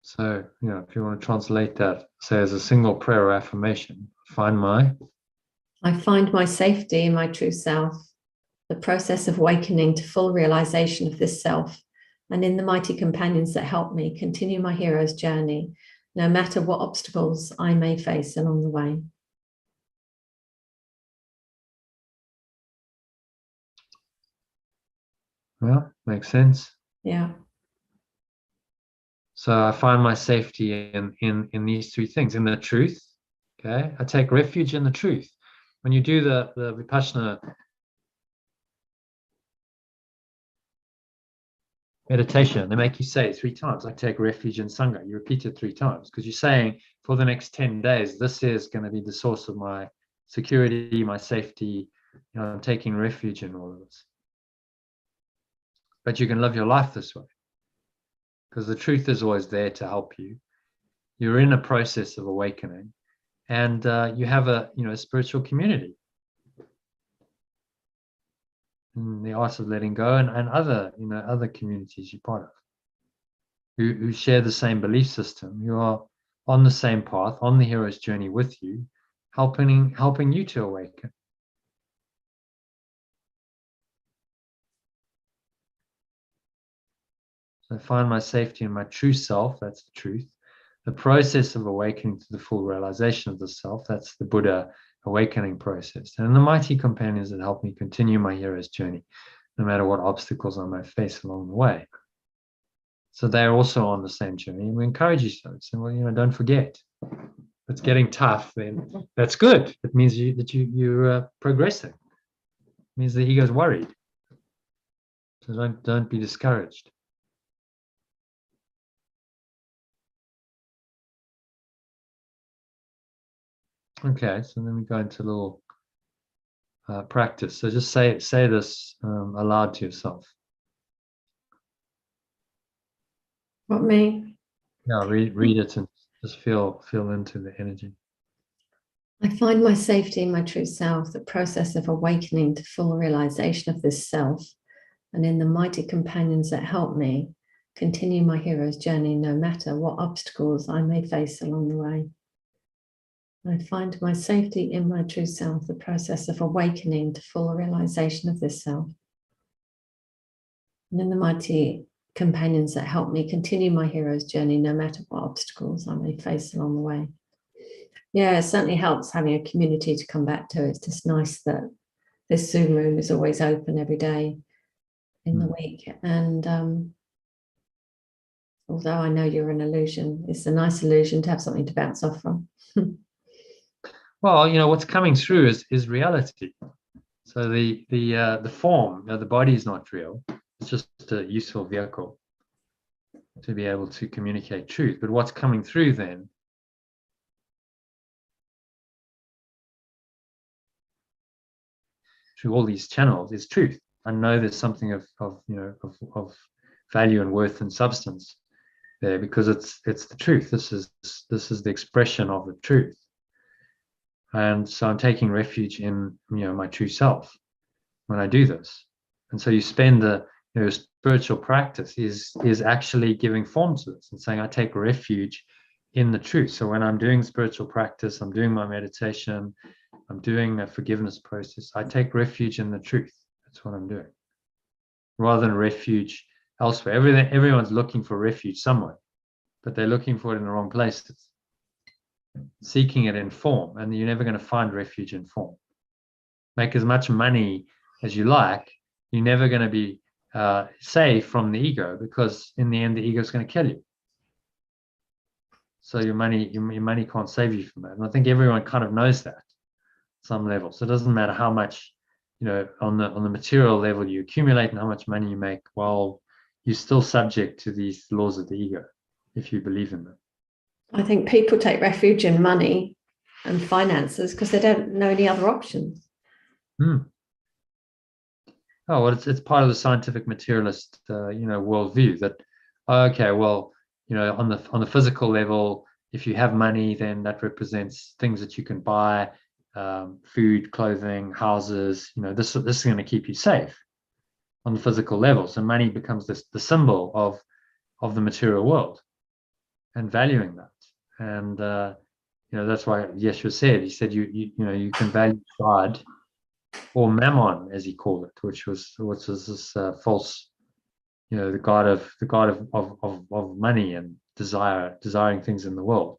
Speaker 1: So, if you want to translate that, say as a single prayer or affirmation,
Speaker 2: I find my safety in my true self, the process of awakening to full realization of this self, and in the mighty companions that help me continue my hero's journey, no matter what obstacles I may face along the way.
Speaker 1: Well, makes sense.
Speaker 2: Yeah.
Speaker 1: So I find my safety in these three things, in the truth. Okay, I take refuge in the truth. When you do the Vipassana meditation, they make you say it 3 times. I take refuge in Sangha. You repeat it 3 times because you're saying for the next 10 days, this is going to be the source of my security, my safety. I'm taking refuge in all of this. But you can live your life this way because the truth is always there to help you. You're in a process of awakening, and you have a spiritual community. In the art of letting go, and other communities you're part of who share the same belief system. You are on the same path, on the hero's journey with you, helping you to awaken. So I find my safety in my true self, that's the truth. The process of awakening to the full realization of the self, that's the Buddha awakening process. And the mighty companions that help me continue my hero's journey, no matter what obstacles I may face along the way. So they're also on the same journey, and we encourage each other. So, don't forget. If it's getting tough, then that's good. It means that you're progressing. It means the ego's worried. So don't be discouraged. Okay, so then we go into a little practice. So just say this aloud to yourself.
Speaker 2: What, me?
Speaker 1: Yeah, read it and just feel into the energy.
Speaker 2: I find my safety in my true self, the process of awakening to full realization of this self, and in the mighty companions that help me continue my hero's journey no matter what obstacles I may face along the way. I find my safety in my true self, the process of awakening to full realization of this self, and in the mighty companions that help me continue my hero's journey no matter what obstacles I may face along the way. Yeah, it certainly helps having a community to come back to. It's just nice that this Zoom room is always open every day in the week. And although I know you're an illusion, it's a nice illusion to have something to bounce off from.
Speaker 1: Well, what's coming through is reality. So the form, the body is not real. It's just a useful vehicle to be able to communicate truth. But what's coming through then through all these channels is truth. I know there's something of value and worth and substance there because it's the truth. This is the expression of the truth. And so I'm taking refuge in my true self when I do this. And so you spend the spiritual practice is actually giving form to this and saying I take refuge in the truth. So when I'm doing spiritual practice, I'm doing my meditation, I'm doing a forgiveness process, I take refuge in the truth. That's what I'm doing. Rather than refuge elsewhere. Everyone's looking for refuge somewhere, but they're looking for it in the wrong places. Seeking it in form, and you're never going to find refuge in form. Make as much money as you like, you're never going to be safe from the ego, because in the end, the ego is going to kill you. So your money can't save you from that. And I think everyone kind of knows that. Some level. So it doesn't matter how much, on the material level you accumulate and how much money you make, well, you're still subject to these laws of the ego if you believe in them.
Speaker 2: I think people take refuge in money and finances because they don't know any other options.
Speaker 1: Oh, well, it's part of the scientific materialist, worldview that, okay, well, on the physical level, if you have money, then that represents things that you can buy. Food, clothing, houses, this is going to keep you safe on the physical level. So money becomes the symbol of the material world and valuing that. And that's why Yeshua said, he said you can value God or mammon, as he called it, which was this false, the god of money and desiring things in the world.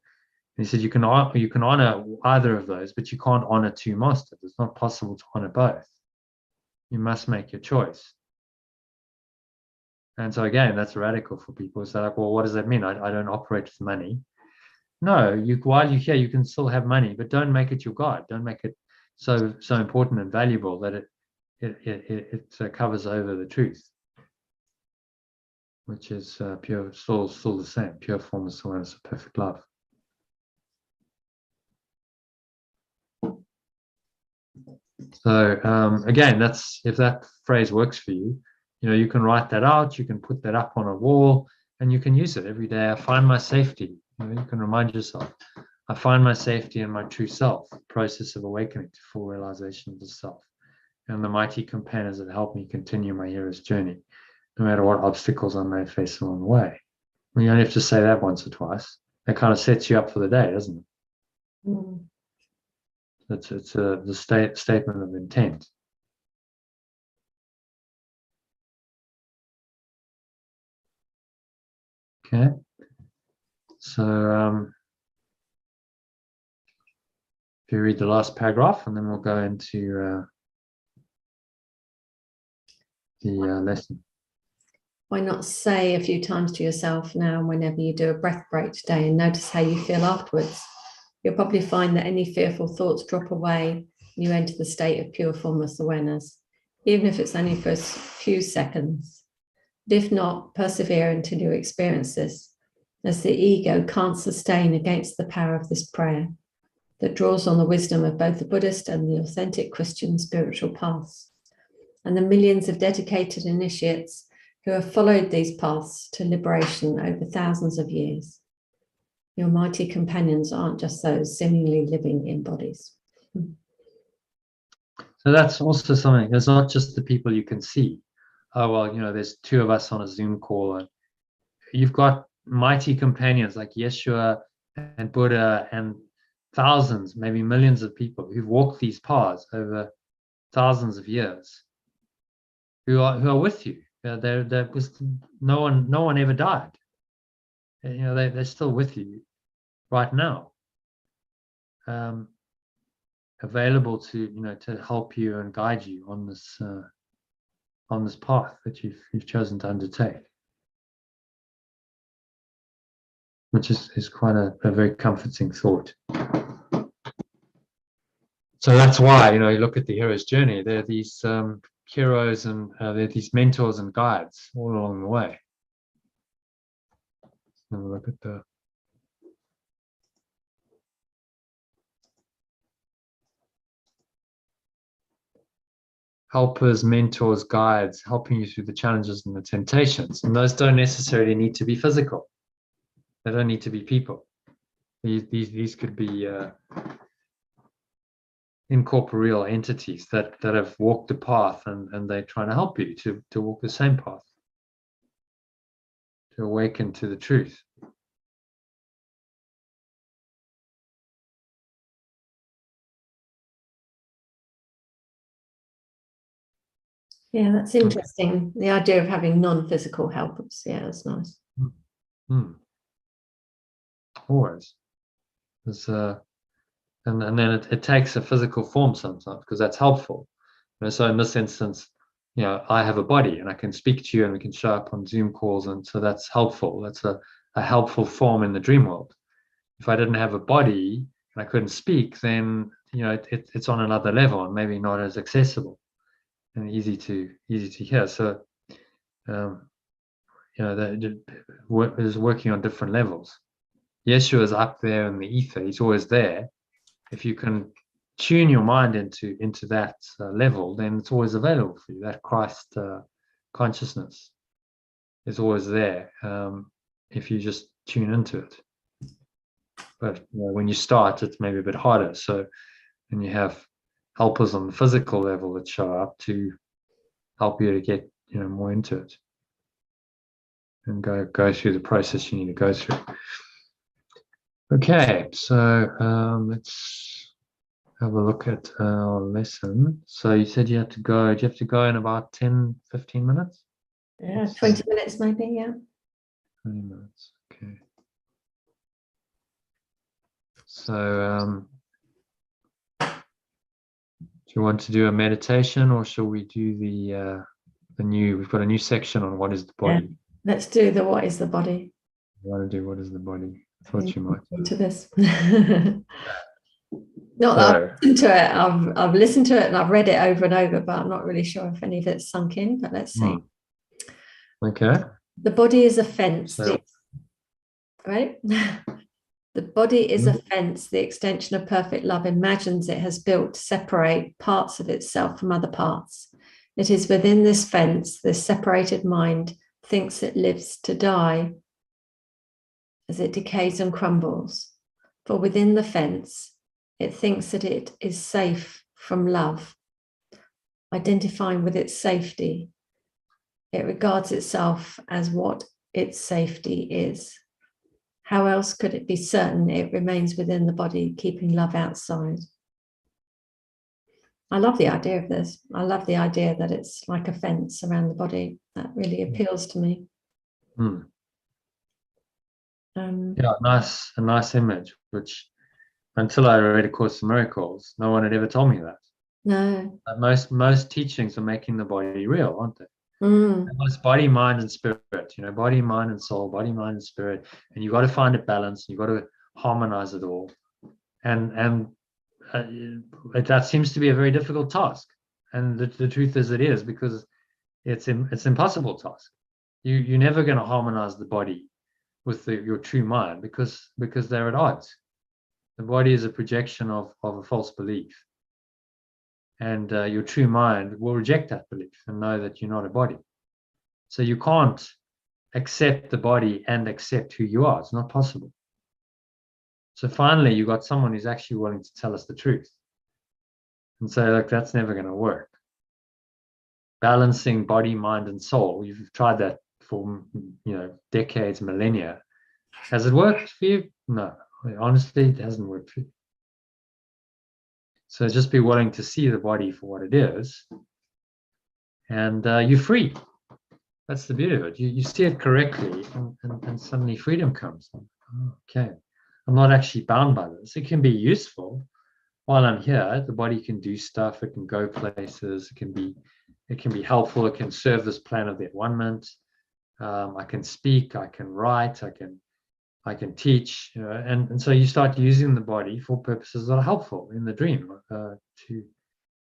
Speaker 1: He said you can honor either of those, but you can't honor two masters. It's not possible to honor both. You must make your choice. And so again, that's radical for people. So like, well, what does that mean? I don't operate with money. No, while you're here, you can still have money, but don't make it your God. Don't make it so important and valuable that it covers over the truth, which is pure, still the same. Pure formless awareness of perfect love. So again, if that phrase works for you, you can write that out, you can put that up on a wall, and you can use it every day. I find my safety. You can remind yourself, I find my safety in my true self, the process of awakening to full realization of the self, and the mighty companions that help me continue my hero's journey, no matter what obstacles I may face along the way. Well, you only have to say that once or twice. That kind of sets you up for the day, doesn't it?
Speaker 2: Mm.
Speaker 1: It's the statement of intent. Okay. So if you read the last paragraph, and then we'll go into the lesson.
Speaker 2: Why not say a few times to yourself now, whenever you do a breath break today, and notice how you feel afterwards? You'll probably find that any fearful thoughts drop away and you enter the state of pure formless awareness, even if it's only for a few seconds. But if not, persevere until you experience this, as the ego can't sustain against the power of this prayer. that draws on the wisdom of both the Buddhist and the authentic Christian spiritual paths, and the millions of dedicated initiates who have followed these paths to liberation over thousands of years. Your mighty companions aren't just those seemingly living in bodies.
Speaker 1: So that's also something. It's not just the people you can see. Oh, well, there's two of us on a Zoom call, and you've got mighty companions like Yeshua and Buddha and thousands, maybe millions of people who've walked these paths over thousands of years, who are with you. There was no one ever died. They're still with you right now, available to help you and guide you on this path that you've chosen to undertake, which is quite a very comforting thought. So that's why, you look at the hero's journey. There are these heroes and there are these mentors and guides all along the way. Have a look at the helpers, mentors, guides, helping you through the challenges and the temptations. And those don't necessarily need to be physical. They don't need to be people. These could be incorporeal entities that have walked the path and they're trying to help you to walk the same path, to awaken to the truth.
Speaker 2: Yeah, that's interesting. The idea of having non-physical helpers. Yeah, that's nice.
Speaker 1: Always. There's and then it takes a physical form sometimes because that's helpful. So in this instance, I have a body and I can speak to you and we can show up on Zoom calls, and so that's helpful. That's a helpful form in the dream world. If I didn't have a body and I couldn't speak, then it's on another level and maybe not as accessible and easy to hear. So that is working on different levels. Yeshua is up there in the ether. He's always there. If you can tune your mind into that level, then it's always available for you. That Christ consciousness is always there if you just tune into it. But when you start, it's maybe a bit harder. So, and you have helpers on the physical level that show up to help you to get more into it and go through the process you need to go through. Okay, so let's have a look at our lesson. So you said you had to go. Do you have to go in about 10, 15 minutes?
Speaker 2: Yeah, 20 minutes maybe, yeah.
Speaker 1: 20 minutes, okay. So do you want to do a meditation, or shall we do we've got a new section on what is the body?
Speaker 2: Yeah. Let's do the what is the body.
Speaker 1: You want to do what is the body? I thought you might.
Speaker 2: Into this. Not that I've listened to it. I've listened to it and I've read it over and over, but I'm not really sure if any of it's sunk in, but let's see.
Speaker 1: Okay.
Speaker 2: The body is a fence, right? The body is a fence the extension of perfect love imagines it has built to separate parts of itself from other parts. It is within this fence, this separated mind thinks it lives to die as it decays and crumbles. For within the fence, it thinks that it is safe from love. Identifying with its safety, it regards itself as what its safety is. How else could it be certain it remains within the body, keeping love outside? I love the idea of this. I love the idea that it's like a fence around the body. That really appeals to me.
Speaker 1: Yeah, a nice image, which until I read A Course in Miracles, no one had ever told me that.
Speaker 2: No.
Speaker 1: Most teachings are making the body real, aren't they? It's body, mind, and spirit. Body, mind, and soul. Body, mind, and spirit. And you've got to find a balance. You've got to harmonize it all. And that seems to be a very difficult task. And the truth is, it is, because it's impossible task. You're never going to harmonize the body with your true mind because they're at odds. The body is a projection of a false belief. And your true mind will reject that belief and know that you're not a body. So you can't accept the body and accept who you are. It's not possible. So finally, you got someone who's actually willing to tell us the truth and say, look, that's never going to work. Balancing body, mind, and soul. You've tried that for decades, millennia. Has it worked for you? No. Honestly, it hasn't worked for you. So just be willing to see the body for what it is, and you're free. That's the beauty of it. You see it correctly, and suddenly freedom comes. Okay, I'm not actually bound by this. It can be useful while I'm here. The body can do stuff. It can go places. It can be helpful. It can serve this plan of the at-one-ment. I can speak. I can write. I can teach. And so you start using the body for purposes that are helpful in the dream to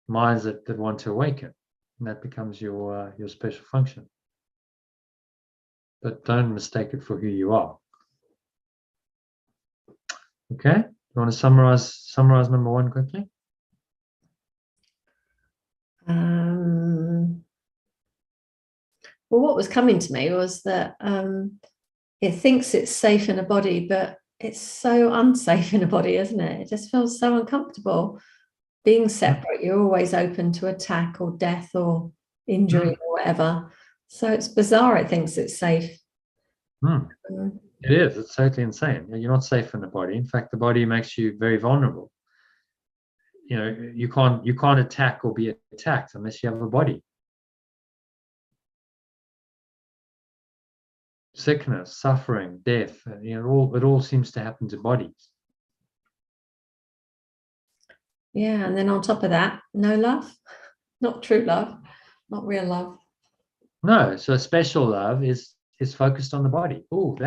Speaker 1: minds that want to awaken, and that becomes your special function. But don't mistake it for who you are. Okay, you want to summarize number one quickly?
Speaker 2: Well, what was coming to me was that it thinks it's safe in a body, but it's so unsafe in a body, isn't it? It just feels so uncomfortable. Being separate, you're always open to attack or death or injury or whatever. So it's bizarre. It thinks it's safe.
Speaker 1: It is. It's totally insane. You're not safe in the body. In fact, the body makes you very vulnerable. You can't attack or be attacked unless you have a body. Sickness, suffering, death, it all seems to happen to bodies.
Speaker 2: Yeah, and then on top of that, no love, not true love, not real love.
Speaker 1: No, so special love is focused on the body. Look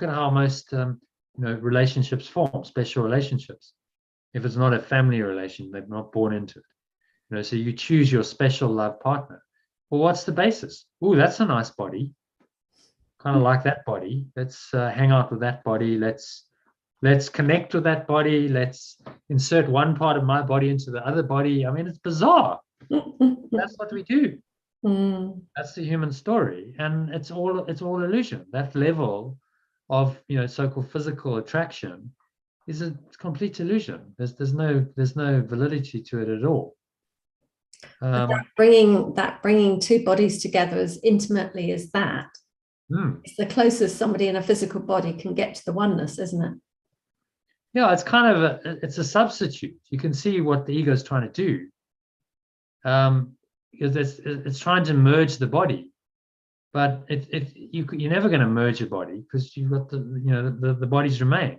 Speaker 1: at how most relationships form, special relationships. If it's not a family relation, they're not born into it. So you choose your special love partner. Well, what's the basis? That's a nice body. Kind of like that body. Let's hang out with that body. Let's connect with that body. Let's insert one part of my body into the other body. It's bizarre. That's what we do. That's the human story, and it's all illusion. That level of so-called physical attraction is a complete illusion. There's no validity to it at all.
Speaker 2: Bringing two bodies together as intimately as that. It's the closest somebody in a physical body can get to the oneness, isn't it?
Speaker 1: Yeah, it's kind of it's a substitute. You can see what the ego is trying to do. Because it's trying to merge the body, but you're never going to merge your body because you've got the bodies remain.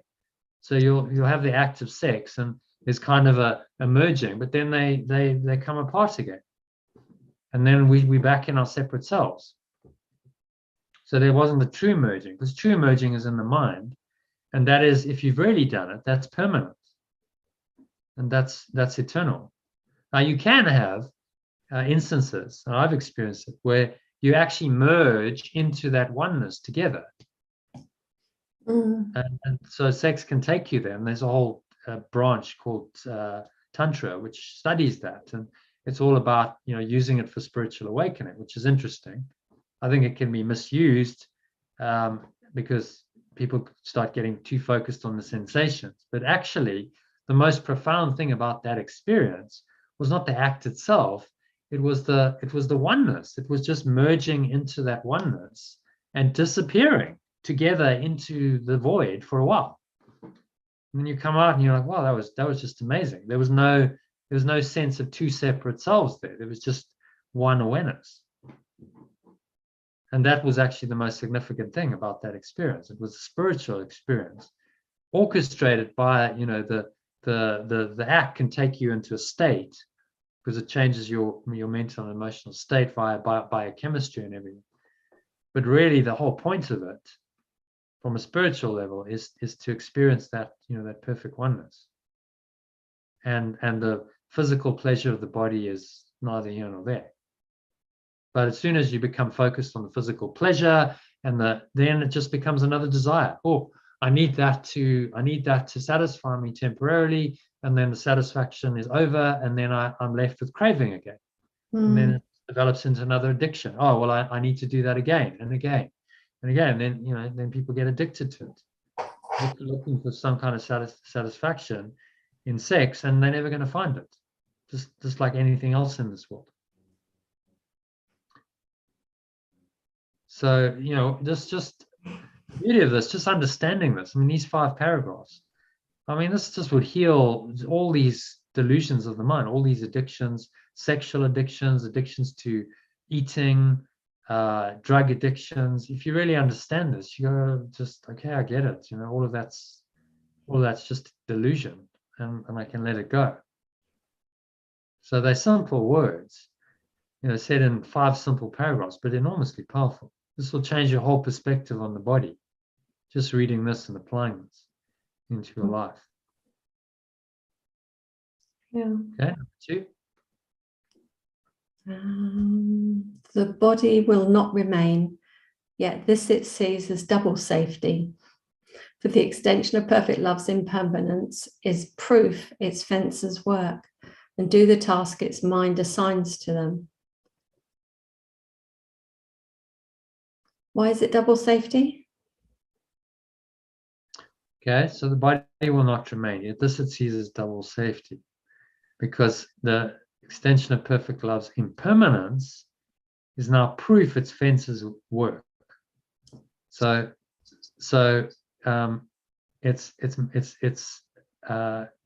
Speaker 1: So you'll have the act of sex, and there's kind of a merging, but then they come apart again, and then we back in our separate selves. So there wasn't the true merging, because true merging is in the mind, and that is, if you've really done it, that's permanent, and that's eternal. Now you can have instances, and I've experienced it, where you actually merge into that oneness together. And so sex can take you there, and there's a whole branch called Tantra, which studies that, and it's all about using it for spiritual awakening, which is interesting. I think it can be misused because people start getting too focused on the sensations, but actually the most profound thing about that experience was not the act itself. It was the oneness. It was just merging into that oneness and disappearing together into the void for a while. And then you come out and you're like, wow, that was just amazing. There was no sense of two separate selves there. There was just one awareness. And that was actually the most significant thing about that experience. It was a spiritual experience, orchestrated by the act can take you into a state, because it changes your mental and emotional state via biochemistry and everything. But really, the whole point of it, from a spiritual level, is to experience that that perfect oneness. And the physical pleasure of the body is neither here nor there. But as soon as you become focused on the physical pleasure, then it just becomes another desire. Oh, I need that to satisfy me temporarily, and then the satisfaction is over, and then I'm left with craving again. And then it develops into another addiction. Oh, well, I need to do that again and again and again. Then, then people get addicted to it, looking for some kind of satisfaction in sex, and they're never going to find it. Just like anything else in this world. So, just the beauty of this, just understanding this. I mean, these 5 paragraphs, I mean, this just would heal all these delusions of the mind, all these addictions, sexual addictions, addictions to eating, drug addictions. If you really understand this, you go, just, okay, I get it. All of that's just delusion, and I can let it go. So they're simple words, said in 5 simple paragraphs, but enormously powerful. This will change your whole perspective on the body, just reading this and applying this into your life.
Speaker 2: Yeah.
Speaker 1: Okay, number 2.
Speaker 2: The body will not remain, yet this it sees as double safety. For the extension of perfect love's impermanence is proof its fences work and do the task its mind assigns to them. Why is it double safety?
Speaker 1: Okay, so the body will not remain, yet this it sees as double safety, because the extension of perfect love's impermanence is now proof its fences work. So it's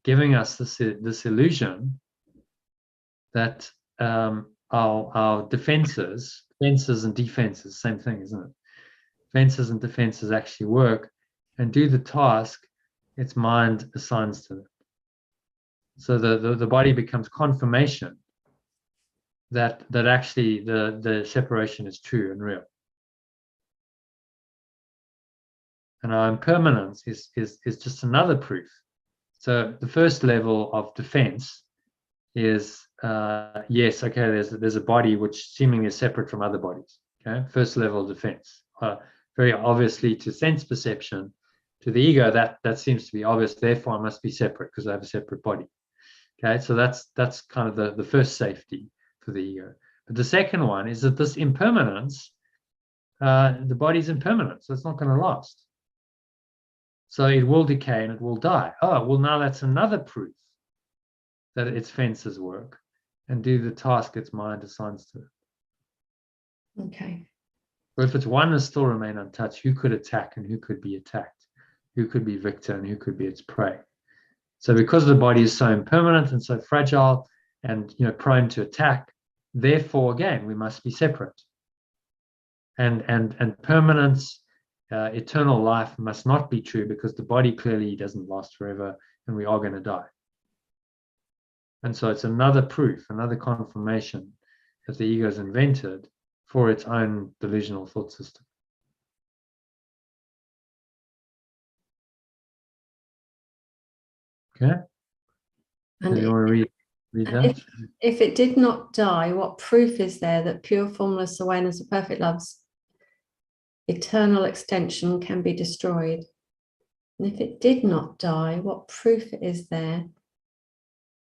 Speaker 1: giving us this illusion that our defenses and defenses, same thing, isn't it? Fences and defenses actually work and do the task its mind assigns to them. So the body becomes confirmation that actually the separation is true and real. And our impermanence is just another proof. So the first level of defense is yes, okay, there's a body which seemingly is separate from other bodies. Okay, first level defense. Very obviously to sense perception, to the ego, that seems to be obvious. Therefore, I must be separate because I have a separate body. Okay, so that's kind of the first safety for the ego. But the second one is that this impermanence, the body's impermanent, so it's not going to last. So it will decay and it will die. Oh, well, now that's another proof that its fences work and do the task its mind assigns to it.
Speaker 2: Okay.
Speaker 1: But if its oneness still remain untouched, who could attack and who could be attacked? Who could be victor and who could be its prey? So because the body is so impermanent and so fragile and prone to attack, therefore, again, we must be separate. And permanence, eternal life must not be true because the body clearly doesn't last forever and we are going to die. And so it's another proof, another confirmation that the ego is invented for its own delusional thought system. Okay?
Speaker 2: And
Speaker 1: you want to read that?
Speaker 2: If it did not die, what proof is there that pure formless awareness of perfect love's eternal extension can be destroyed? And if it did not die, what proof is there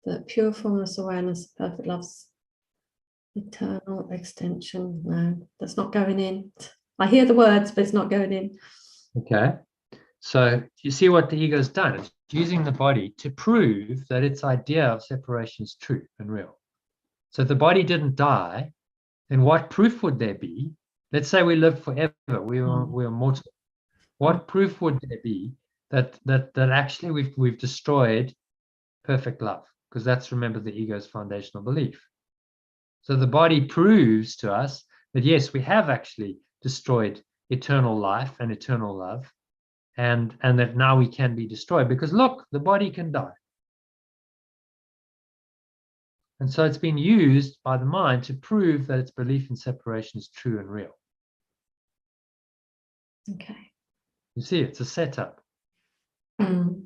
Speaker 2: that pure formless awareness of perfect love's eternal extension? No, that's not going in. I hear the words, but it's not going in.
Speaker 1: Okay. So you see what the ego's done. It's using the body to prove that its idea of separation is true and real. So if the body didn't die, then what proof would there be? Let's say we live forever. We are mortal. What proof would there be that actually we've destroyed perfect love? Because that's, remember, the ego's foundational belief. So the body proves to us that yes, we have actually destroyed eternal life and eternal love, and that now we can be destroyed because look, the body can die. And so it's been used by the mind to prove that its belief in separation is true and real.
Speaker 2: Okay.
Speaker 1: You see, it's a setup.
Speaker 2: Mm.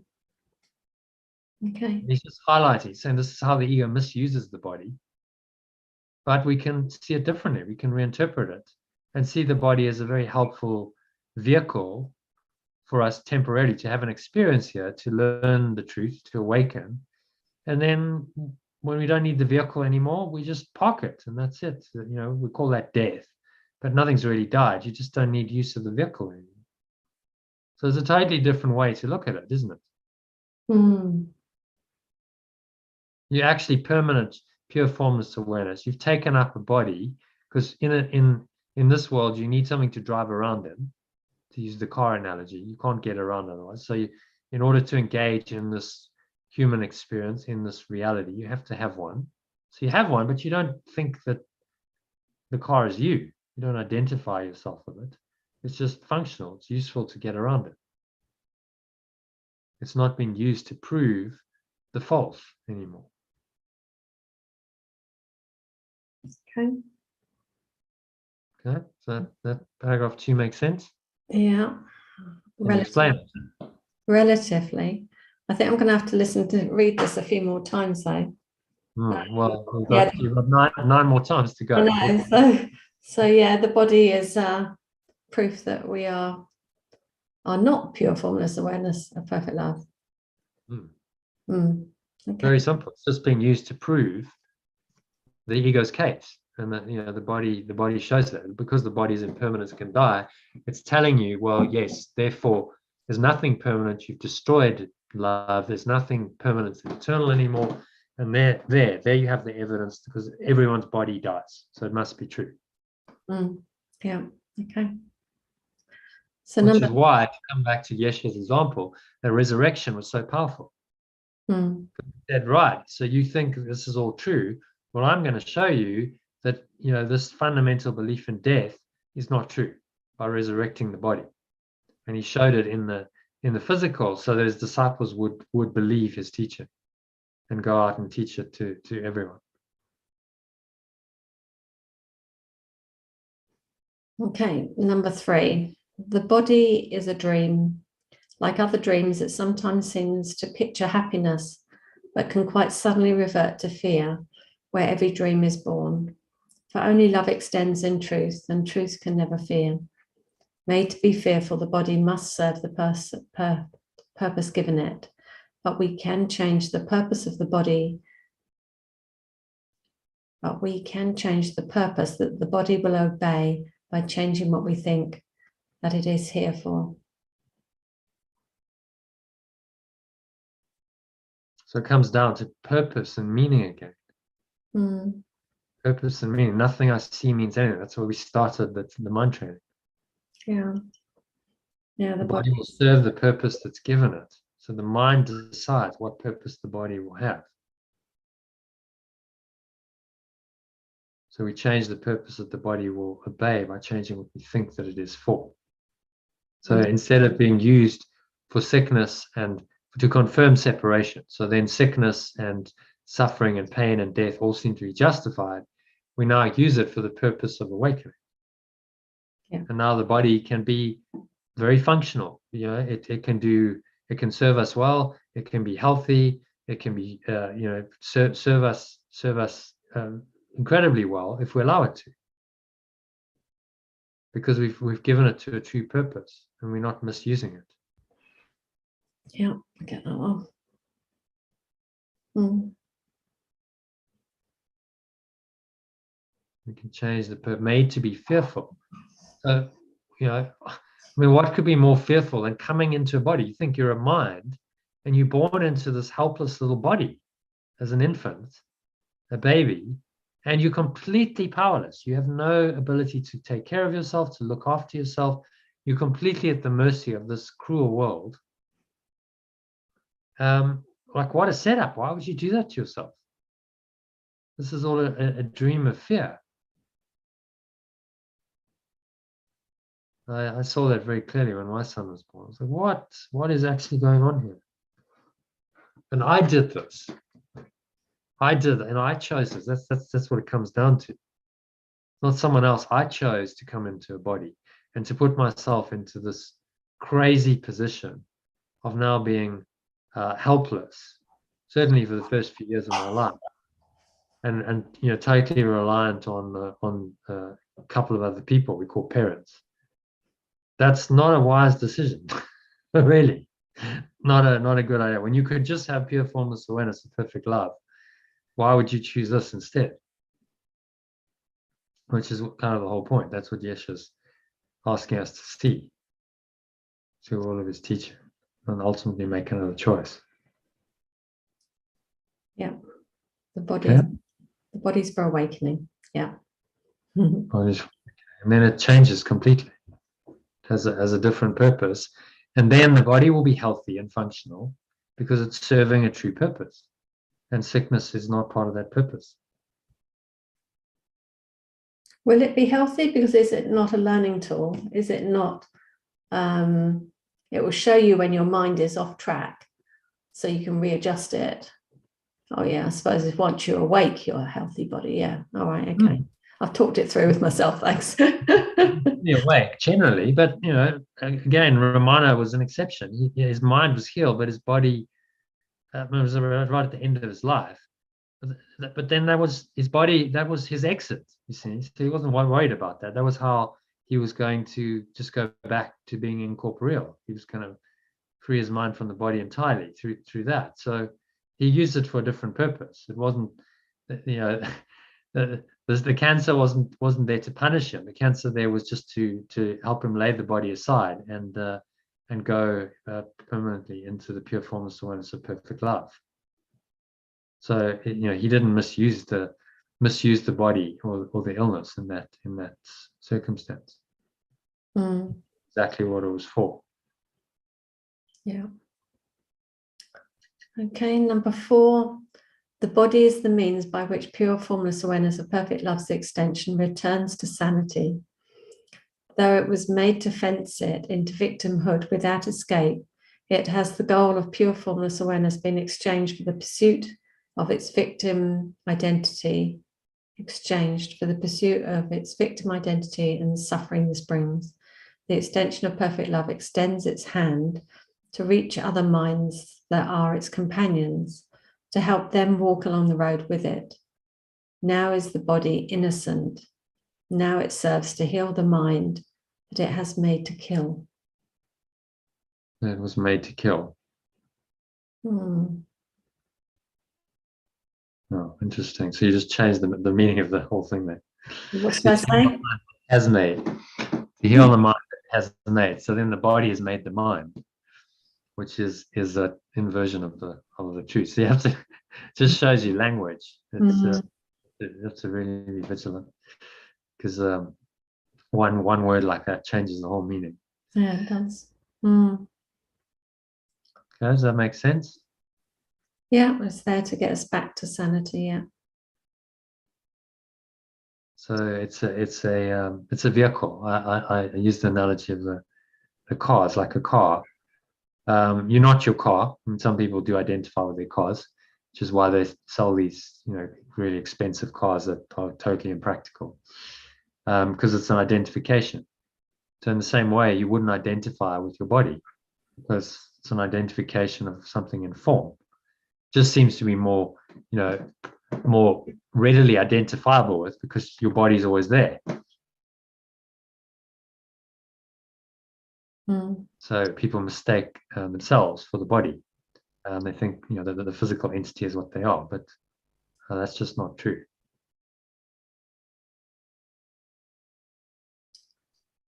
Speaker 2: Okay.
Speaker 1: He's just highlighting, saying this is how the ego misuses the body. But we can see it differently. We can reinterpret it and see the body as a very helpful vehicle for us temporarily to have an experience here, to learn the truth, to awaken. And then when we don't need the vehicle anymore, we just park it and that's it. We call that death, but nothing's really died. You just don't need use of the vehicle anymore. So it's a totally different way to look at it, isn't it? You're actually permanent, pure formless awareness. You've taken up a body, because in this world, you need something to drive around in, to use the car analogy. You can't get around otherwise. So in order to engage in this human experience, in this reality, you have to have one. So you have one, but you don't think that the car is you. You don't identify yourself with it. It's just functional. It's useful to get around it. It's not being used to prove the false anymore.
Speaker 2: Okay.
Speaker 1: Okay, so that paragraph 2 makes sense?
Speaker 2: Yeah.
Speaker 1: Can you explain it?
Speaker 2: Relatively. I think I'm going to have to read this a few more times though.
Speaker 1: Well,
Speaker 2: Yeah.
Speaker 1: you've got nine more times to go.
Speaker 2: I know. So yeah, the body is proof that we are not pure formless awareness of perfect love. Okay.
Speaker 1: Very simple. It's just being used to prove the ego's case, and that the body shows that. Because the body is impermanent, it can die. It's telling you, well, yes, therefore there's nothing permanent. You've destroyed love. There's nothing permanent and eternal anymore. And there you have the evidence, because everyone's body dies, so it must be true.
Speaker 2: Yeah. Okay. So
Speaker 1: which is why, to come back to Yeshua's example, the resurrection was so powerful. Said, right, so you think this is all true. Well, I'm going to show you that this fundamental belief in death is not true by resurrecting the body. And he showed it in the physical, so that his disciples would believe his teaching and go out and teach it to everyone.
Speaker 2: Okay, number 3. The body is a dream. Like other dreams, it sometimes seems to picture happiness, but can quite suddenly revert to fear, where every dream is born. For only love extends in truth, and truth can never fear. Made to be fearful, the body must serve the purpose given it, but we can change the purpose of the body. But we can change the purpose that the body will obey by changing what we think that it is here for.
Speaker 1: So it comes down to purpose and meaning again. Purpose and meaning. Nothing I see means anything. That's where we started the mind training.
Speaker 2: Yeah.
Speaker 1: The body will serve the purpose that's given it. So the mind decides what purpose the body will have. So we change the purpose that the body will obey by changing what we think that it is for. So instead of being used for sickness and to confirm separation, so then sickness and suffering and pain and death all seem to be justified, we now use it for the purpose of awakening.
Speaker 2: Yeah.
Speaker 1: And now the body can be very functional. It can serve us well. It can be healthy. It can be serve us incredibly well if we allow it to, because we've given it to a true purpose and we're not misusing it.
Speaker 2: Yeah, I get that one.
Speaker 1: We can change the purpose. Made to be fearful. So what could be more fearful than coming into a body? You think you're a mind and you're born into this helpless little body as an infant, a baby, and you're completely powerless. You have no ability to take care of yourself, to look after yourself. You're completely at the mercy of this cruel world. What a setup. Why would you do that to yourself? This is all a dream of fear. I saw that very clearly when my son was born. I was like, what is actually going on here? And I did this. And I chose this. That's what it comes down to. Not someone else. I chose to come into a body and to put myself into this crazy position of now being helpless, certainly for the first few years of my life, and totally reliant on a couple of other people we call parents. That's not a wise decision. Really, not a good idea. When you could just have pure formless awareness of perfect love, why would you choose this instead? Which is kind of the whole point. That's what Yeshua's asking us to see through all of his teaching, and ultimately make another choice.
Speaker 2: Yeah, the
Speaker 1: Okay.
Speaker 2: body's for awakening. Yeah.
Speaker 1: And then it changes completely. It has a different purpose. And then the body will be healthy and functional because it's serving a true purpose. And sickness is not part of that purpose.
Speaker 2: Will it be healthy? Because is it not a learning tool? Is it not? It will show you when your mind is off track, so you can readjust it. Oh yeah, I suppose if once you're awake, you're a healthy body. Yeah. All right. Okay. I've talked it through with myself. Thanks.
Speaker 1: Be awake generally, but again, Ramana was an exception. His mind was healed, but his body was right at the end of his life. But then that was his body. That was his exit. You see, so he wasn't worried about that. That was how he was going to just go back to being incorporeal. He was going to free his mind from the body entirely through that. So he used it for a different purpose. It wasn't, the cancer wasn't there to punish him. The cancer there was just to help him lay the body aside and go permanently into the pure formless awareness of perfect love. So he didn't misuse the body or the illness in that circumstance. Exactly what it was for.
Speaker 2: Yeah. Okay, number 4. The body is the means by which pure formless awareness of perfect love's extension returns to sanity. Though it was made to fence it into victimhood without escape, it has the goal of pure formless awareness been exchanged for the pursuit of its victim identity, and the suffering this brings. The extension of perfect love extends its hand to reach other minds that are its companions, to help them walk along the road with it. Now is the body innocent. Now it serves to heal the mind that it has made to kill.
Speaker 1: It was made to kill. Oh, interesting. So you just changed the meaning of the whole thing there.
Speaker 2: What should I say?
Speaker 1: Has made. To heal the mind that has made. So then the body has made the mind, which is an inversion of the truth. So you have to, just shows you language. It's you have to really be vigilant, because one word like that changes the whole meaning.
Speaker 2: Yeah, it does.
Speaker 1: Okay, does that make sense?
Speaker 2: Yeah, it's there to get us back to sanity. Yeah.
Speaker 1: So it's a vehicle. I use the analogy of the car. It's like a car. You're not your car. And some people do identify with their cars, which is why they sell these really expensive cars that are totally impractical, because it's an identification. So in the same way, you wouldn't identify with your body because it's an identification of something in form. Just seems to be more readily identifiable with, because your body's always there. So people mistake themselves for the body. They think that the physical entity is what they are, but that's just not true.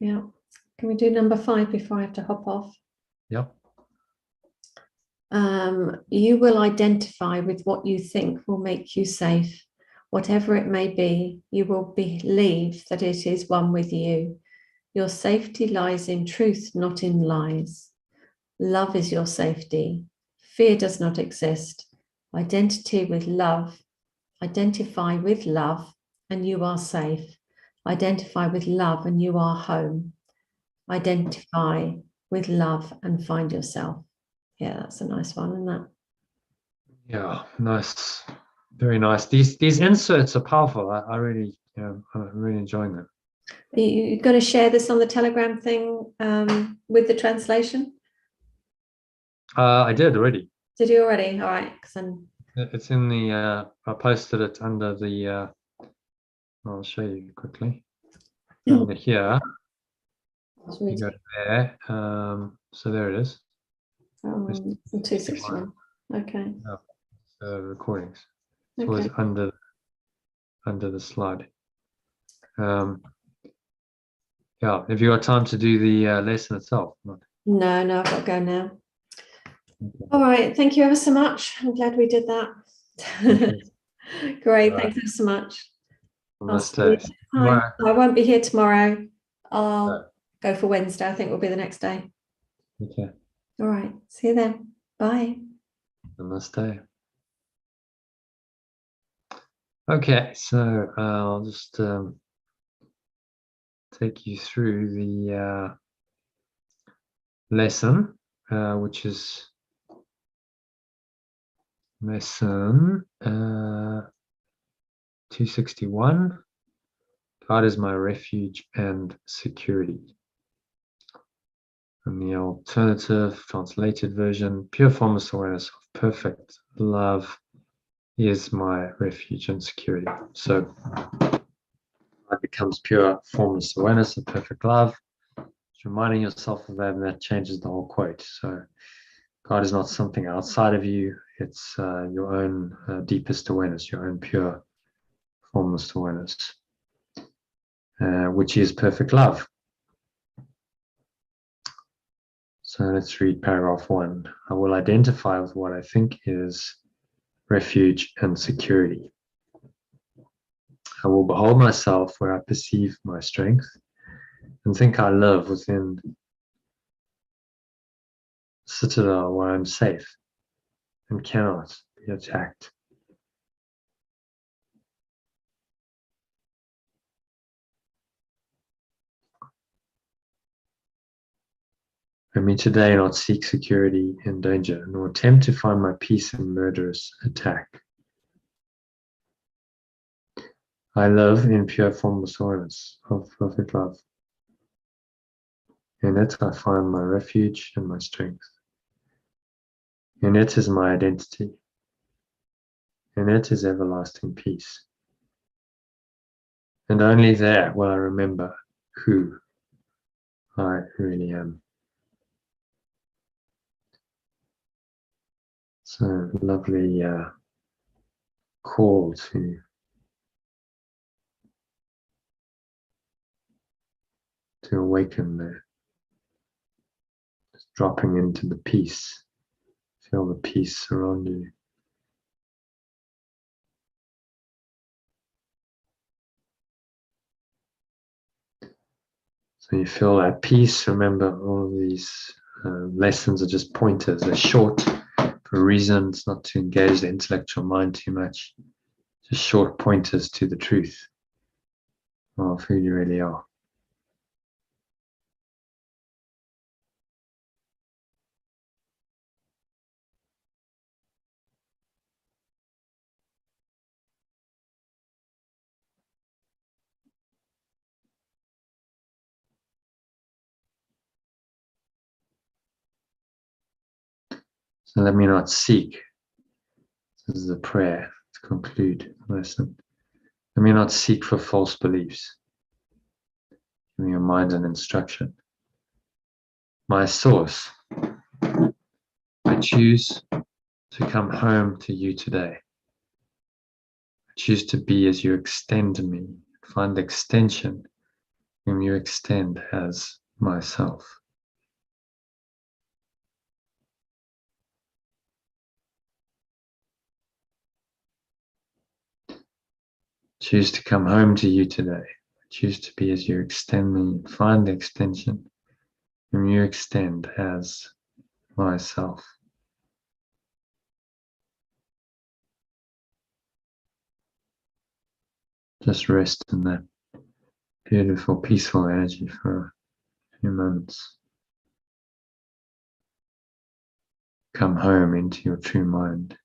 Speaker 2: Yeah. Can we do number 5 before I have to hop off?
Speaker 1: Yep.
Speaker 2: You will identify with what you think will make you safe. Whatever it may be, you will believe that it is one with you. Your safety lies in truth, not in lies. Love is your safety. Fear does not exist. Identify with love, and you are safe. Identify with love and you are home. Identify with love and find yourself. Yeah, that's a nice one, isn't that?
Speaker 1: Yeah, nice. Very nice. These inserts are powerful. I'm really enjoying them.
Speaker 2: Are you going to share this on the Telegram thing with the translation?
Speaker 1: I did already.
Speaker 2: Did you already? All right.
Speaker 1: It's in the. I posted it under the. I'll show you quickly. Under here. You go there. So there it is.
Speaker 2: From 261. Okay.
Speaker 1: Recordings. It's always
Speaker 2: Okay.
Speaker 1: under the slide. Yeah, have you got time to do the lesson itself?
Speaker 2: No, I've got to go now.
Speaker 1: Okay.
Speaker 2: All right. Thank you ever so much. I'm glad we did that. Great. Thanks ever so much.
Speaker 1: Namaste.
Speaker 2: I won't be here tomorrow. I'll
Speaker 1: No.
Speaker 2: go for Wednesday. I think will be the next day.
Speaker 1: Okay.
Speaker 2: All right. See you then. Bye.
Speaker 1: Namaste. Okay, so I'll just take you through the lesson, which is lesson 261. God is my refuge and security. And the alternative translated version, pure formless awareness of perfect love is my refuge and security. So it becomes pure formless awareness of perfect love. Just reminding yourself of that, and that changes the whole quote. So God is not something outside of you. It's your own deepest awareness, your own pure formless awareness, which is perfect love. So let's read paragraph 1. I will identify with what I think is refuge and security. I will behold myself where I perceive my strength and think I live within a citadel where I'm safe and cannot be attacked. Let me today not seek security in danger, nor attempt to find my peace in murderous attack. I live in pure formless awareness of perfect love. In it I find my refuge and my strength. In it is my identity. In it is everlasting peace. And only there will I remember who I really am. So lovely call to awaken there. Just dropping into the peace. Feel the peace around you. So you feel that peace. Remember, all of these lessons are just pointers. They're short for a reason. It's not to engage the intellectual mind too much. Just short pointers to the truth of who you really are. So let me not seek. This is a prayer to conclude the lesson. Let me not seek for false beliefs. Give me your mind an instruction. My source. I choose to come home to you today. I choose to be as you extend me. Find extension whom you extend as myself. Choose to come home to you today. Choose to be as you extend me. Find the extension whom you extend as myself. Just rest in that beautiful, peaceful energy for a few moments. Come home into your true mind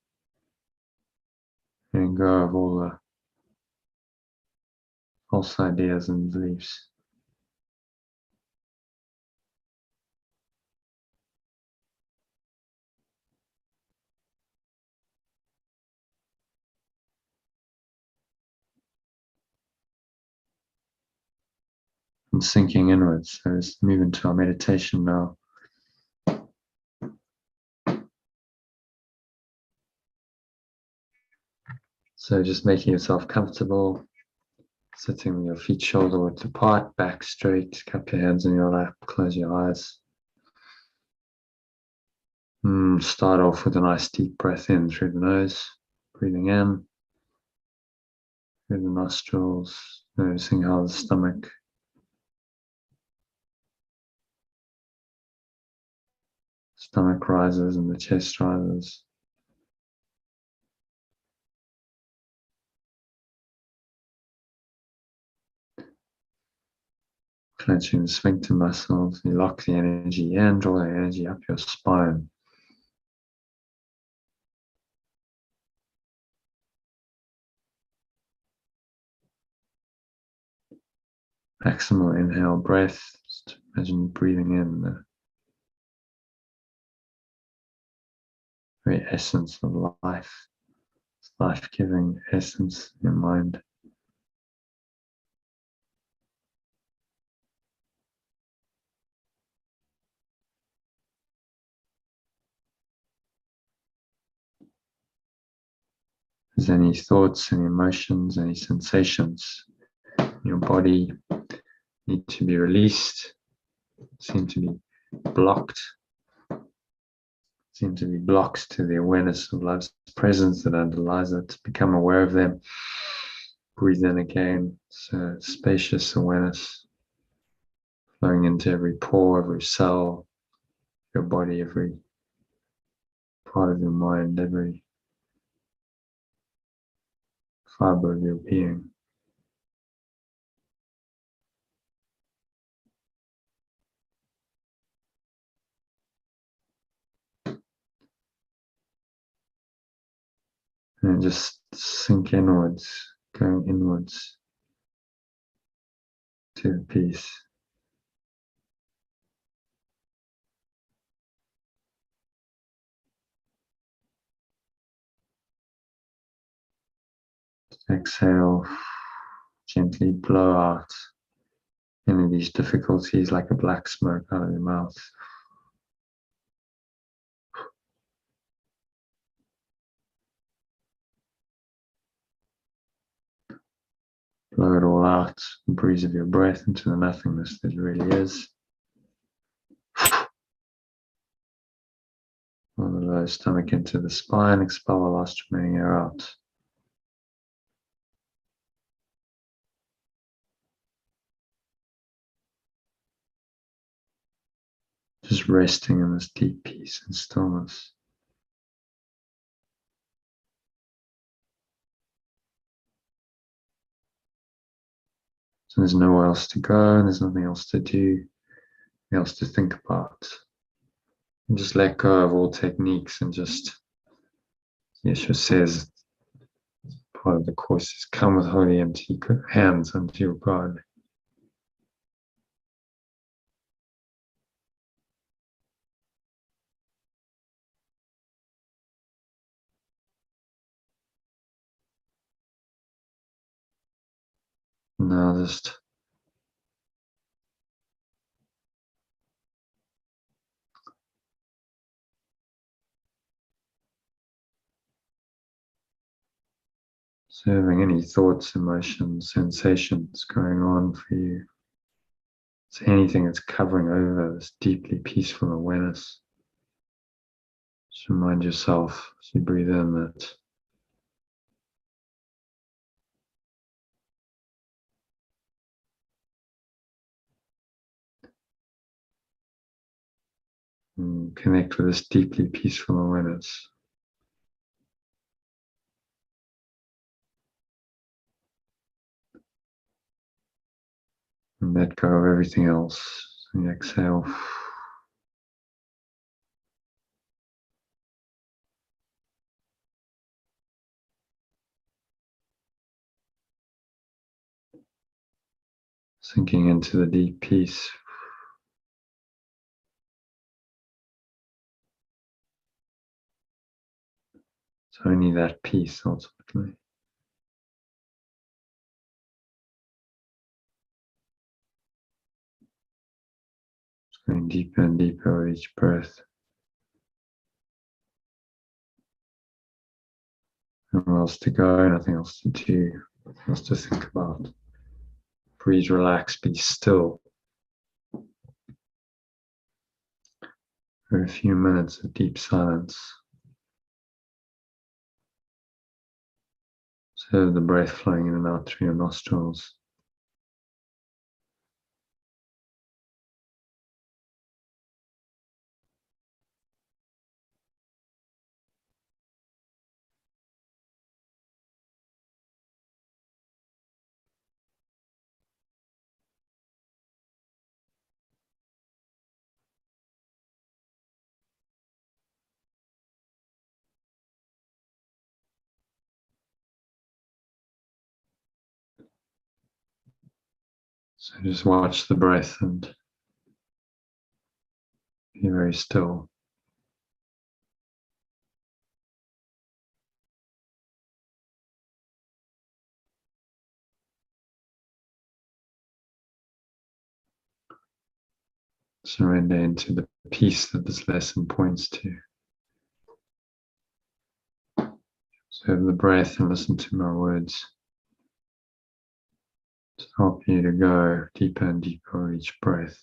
Speaker 1: and go of all the false ideas and beliefs. And sinking inwards. So let's move into our meditation now. So just making yourself comfortable, sitting with your feet shoulder width apart, back straight, cup your hands in your lap, close your eyes. Start off with a nice deep breath in through the nose, breathing in through the nostrils, noticing how the stomach rises and the chest rises. Clenching the sphincter muscles, you lock the energy in, draw the energy up your spine. Maximal inhale breath, just imagine you breathing in the very essence of life, life-giving essence in your mind. If there's any thoughts, any emotions, any sensations in your body need to be released, seem to be blocked to the awareness of love's presence that underlies it, become aware of them. Breathe in again, so spacious awareness flowing into every pore, every cell, your body, every part of your mind, every fiber of your being. And just sink inwards, going inwards to the peace. Exhale, gently blow out any of these difficulties like a black smoke out of your mouth. Blow it all out, the breeze of your breath into the nothingness that really is. Roll the lower stomach into the spine, expel the last remaining air out. Just resting in this deep peace and stillness. So there's nowhere else to go, and there's nothing else to do, nothing else to think about. And just let go of all techniques and just, Yeshua says, part of the course is come with holy empty hands unto your God. Now just observing any thoughts, emotions, sensations going on for you. It's anything that's covering over this deeply peaceful awareness. Just remind yourself as you breathe in that connect with this deeply peaceful awareness. And let go of everything else. And exhale. Sinking into the deep peace. It's only that peace ultimately. It's going deeper and deeper with each breath. Nothing else to go, nothing else to do, nothing else to think about. Breathe, relax, be still. For a few minutes of deep silence. Observe the breath flowing in and out through your nostrils. So just watch the breath and be very still. Surrender into the peace that this lesson points to. Observe the breath and listen to my words to help you to go deeper and deeper with each breath.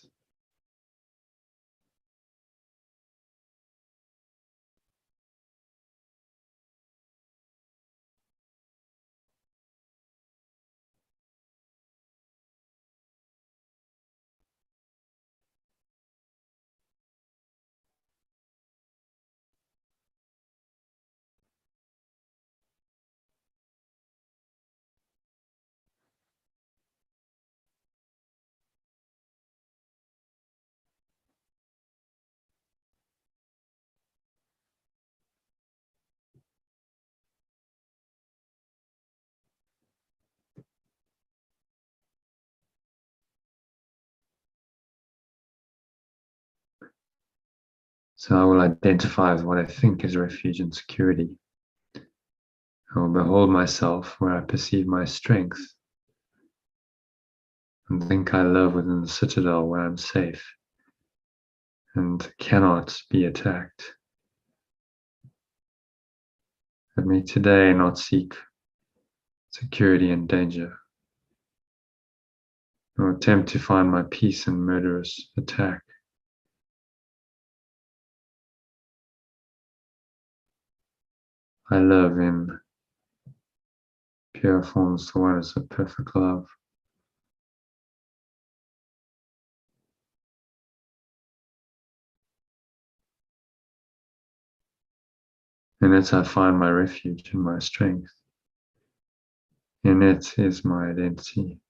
Speaker 1: So I will identify with what I think is refuge and security. I will behold myself where I perceive my strength and think I live within the citadel where I'm safe and cannot be attacked. Let me today not seek security and danger, nor attempt to find my peace in murderous attack. I live in pure forms, the oneness of perfect love. In it I find my refuge and my strength. In it is my identity.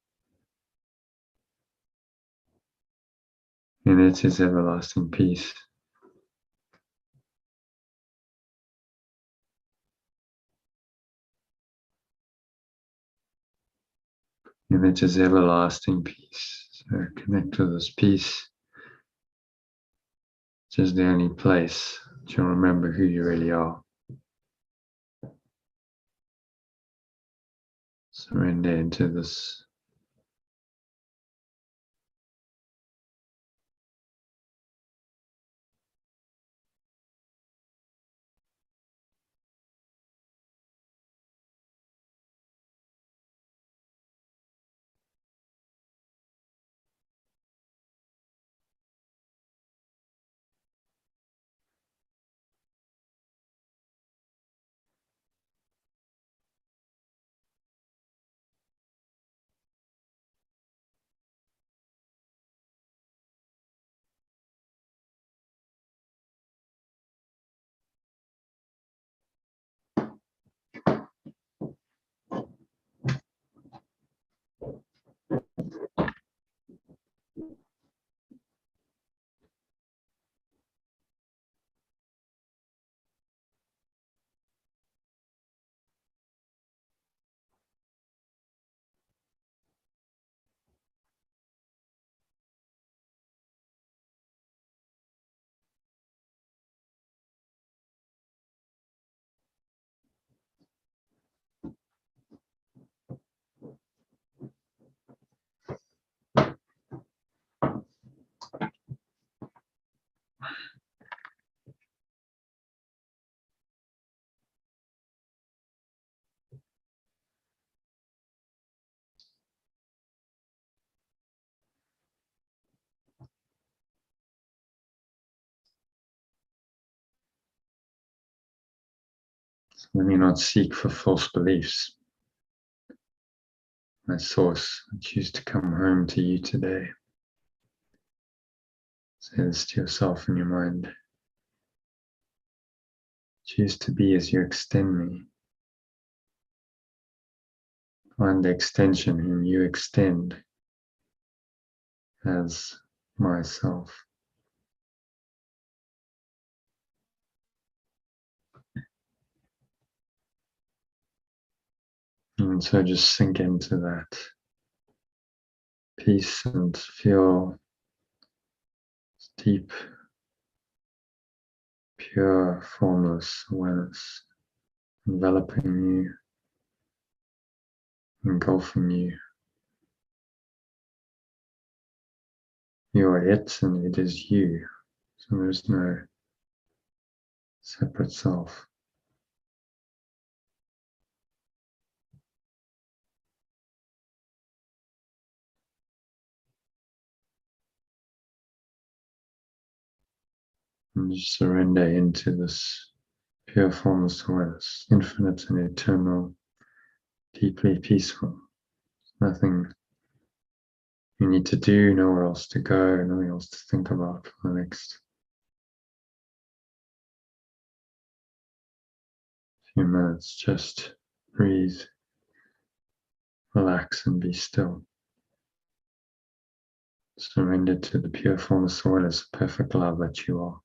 Speaker 1: In it is everlasting peace. In it is everlasting peace. So connect to this peace, which is the only place that you'll remember who you really are. Surrender into this Let me not seek for false beliefs. My source, I choose to come home to you today. Say this to yourself in your mind. Choose to be as you extend me. Find the extension whom you extend as myself. And so just sink into that peace and feel deep, pure, formless awareness enveloping you, engulfing you. You are it and it is you. So there's no separate self. And just surrender into this pure formless awareness, infinite and eternal, deeply peaceful. Nothing you need to do, nowhere else to go, nothing else to think about for the next few minutes. Just breathe, relax, and be still. Surrender to the pure formless awareness, perfect love that you are.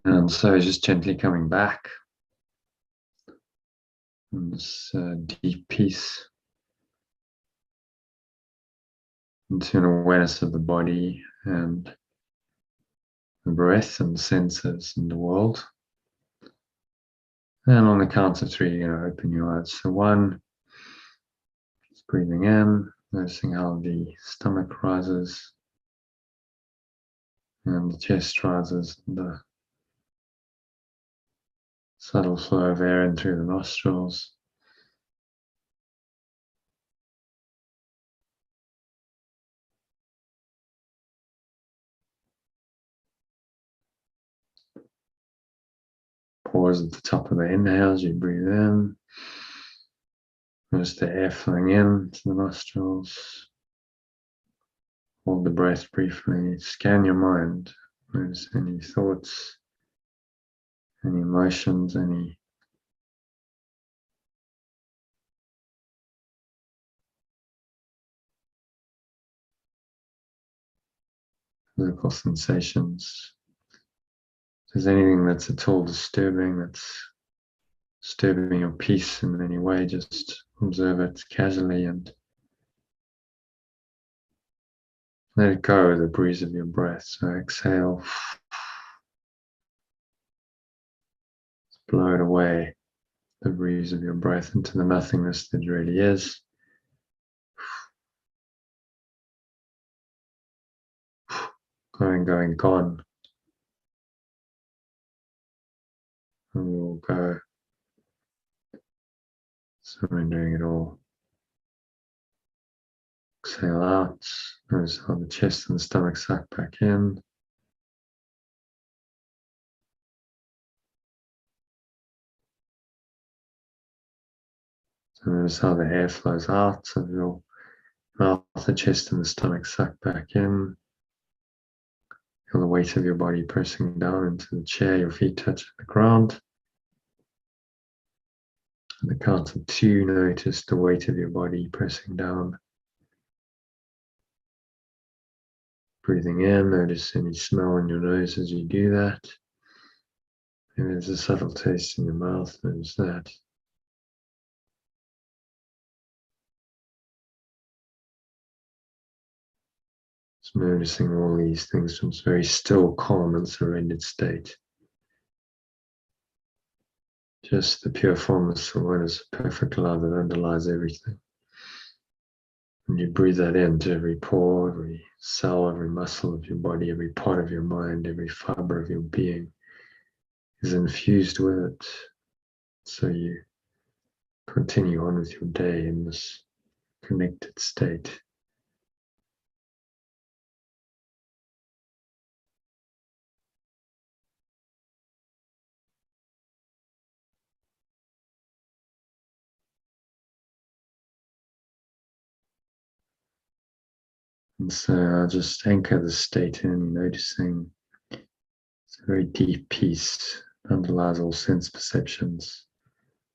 Speaker 1: And so just gently coming back in this deep peace into an awareness of the body and the breath and the senses and the world. And on the count of three, you're going to open your eyes. So 1, just breathing in, noticing how the stomach rises and the chest rises, and the subtle flow of air in through the nostrils. Pause at the top of the inhale as you breathe in. Notice the air flowing in to the nostrils. Hold the breath briefly. Scan your mind. Notice any thoughts, any emotions, any physical sensations. If there's anything that's at all disturbing, that's disturbing your peace in any way, just observe it casually and let it go with the breeze of your breath. So exhale, blow it away, the breeze of your breath into the nothingness that really is. Going, gone. And we will go, surrendering it all. Exhale out. Notice how the chest and the stomach suck back in. So notice how the air flows out of your mouth, the chest and the stomach suck back in. Feel the weight of your body pressing down into the chair, your feet touch the ground. At the count of 2, notice the weight of your body pressing down. Breathing in, notice any smell in your nose as you do that. Maybe there's a subtle taste in your mouth, notice that. Just noticing all these things from this very still, calm and surrendered state. Just the pure formless awareness of perfect love that underlies everything. And you breathe that into every pore, every cell, every muscle of your body, every part of your mind, every fiber of your being is infused with it. So you continue on with your day in this connected state. And so I'll just anchor the state in, noticing it's a very deep peace, underlies all sense perceptions.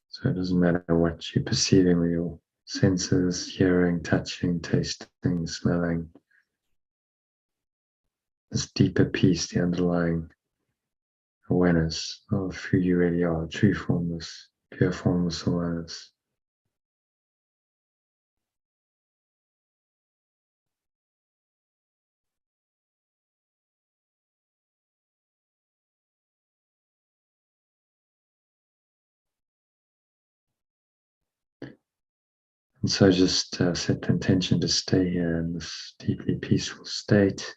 Speaker 1: So it doesn't matter what you're perceiving with your senses, hearing, touching, tasting, smelling. This deeper peace, the underlying awareness of who you really are, true formless, pure formless awareness. And so just set the intention to stay here in this deeply peaceful state,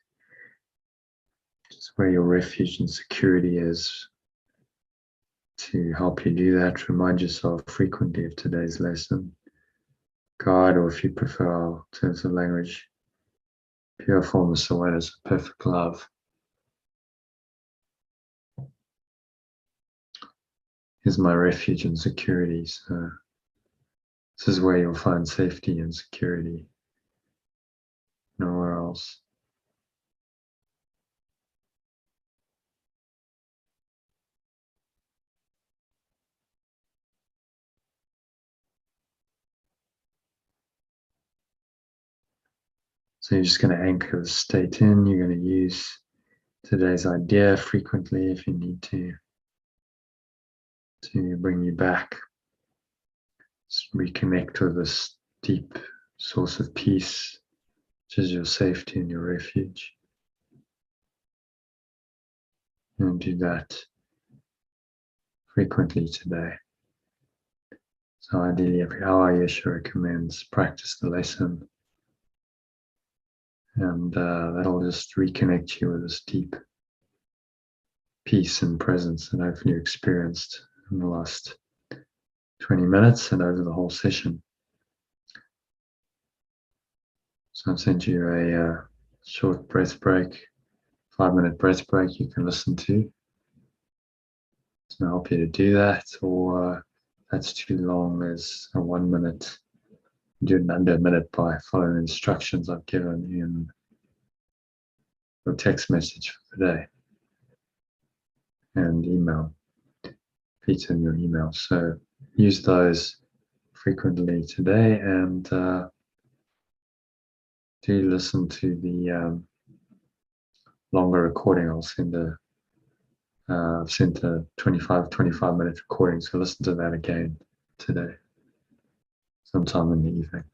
Speaker 1: just where your refuge and security is. To help you do that, remind yourself frequently of today's lesson. God, or if you prefer our terms of language, pure formless awareness of perfect love is my refuge and security. So this is where you'll find safety and security, nowhere else. So you're just going to anchor the state in. You're going to use today's idea frequently if you need to bring you back. Just reconnect with this deep source of peace, which is your safety and your refuge. And do that frequently today. So ideally every hour, Yeshua recommends practice the lesson. And that'll just reconnect you with this deep peace and presence that hopefully you experienced in the last 20 minutes and over the whole session. So I've sent you a short breath break, 5-minute breath break you can listen to. It's going to help you to do that, or that's too long, there's a 1 minute. Do it in under a minute by following the instructions I've given in your text message for today and email, Peter in your email. So use those frequently today, and do listen to the longer recording. I'll send I've sent a 25-minute recording, so listen to that again today, sometime in the evening.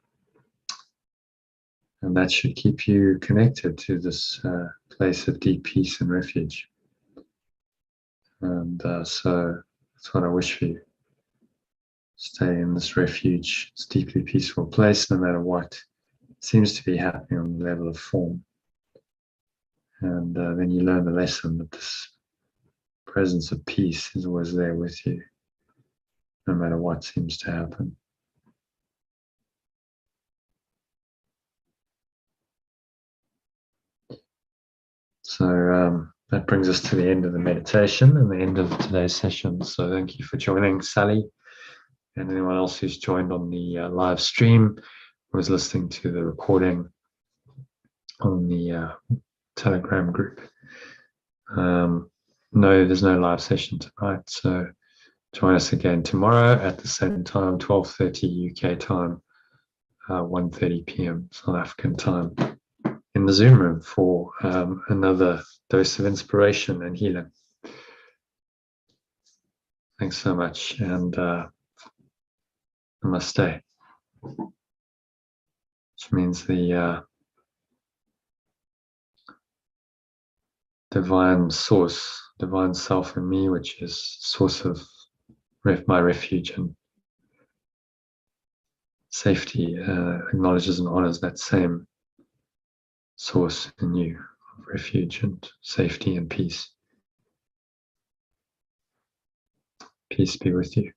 Speaker 1: And that should keep you connected to this place of deep peace and refuge. And so that's what I wish for you. Stay in this refuge, this deeply peaceful place, no matter what seems to be happening on the level of form. And then you learn the lesson that this presence of peace is always there with you, no matter what seems to happen. So that brings us to the end of the meditation and the end of today's session. So thank you for joining, Sally, and anyone else who's joined on the live stream, was listening to the recording on the Telegram group. No, there's no live session tonight, so join us again tomorrow at the same time, 12:30 UK time, 1:30 p.m. South African time, in the Zoom room for another dose of inspiration and healing. Thanks so much, and namaste, which means the divine source, divine self in me, which is source of my refuge and safety, acknowledges and honors that same source in you of refuge and safety and peace. Peace be with you.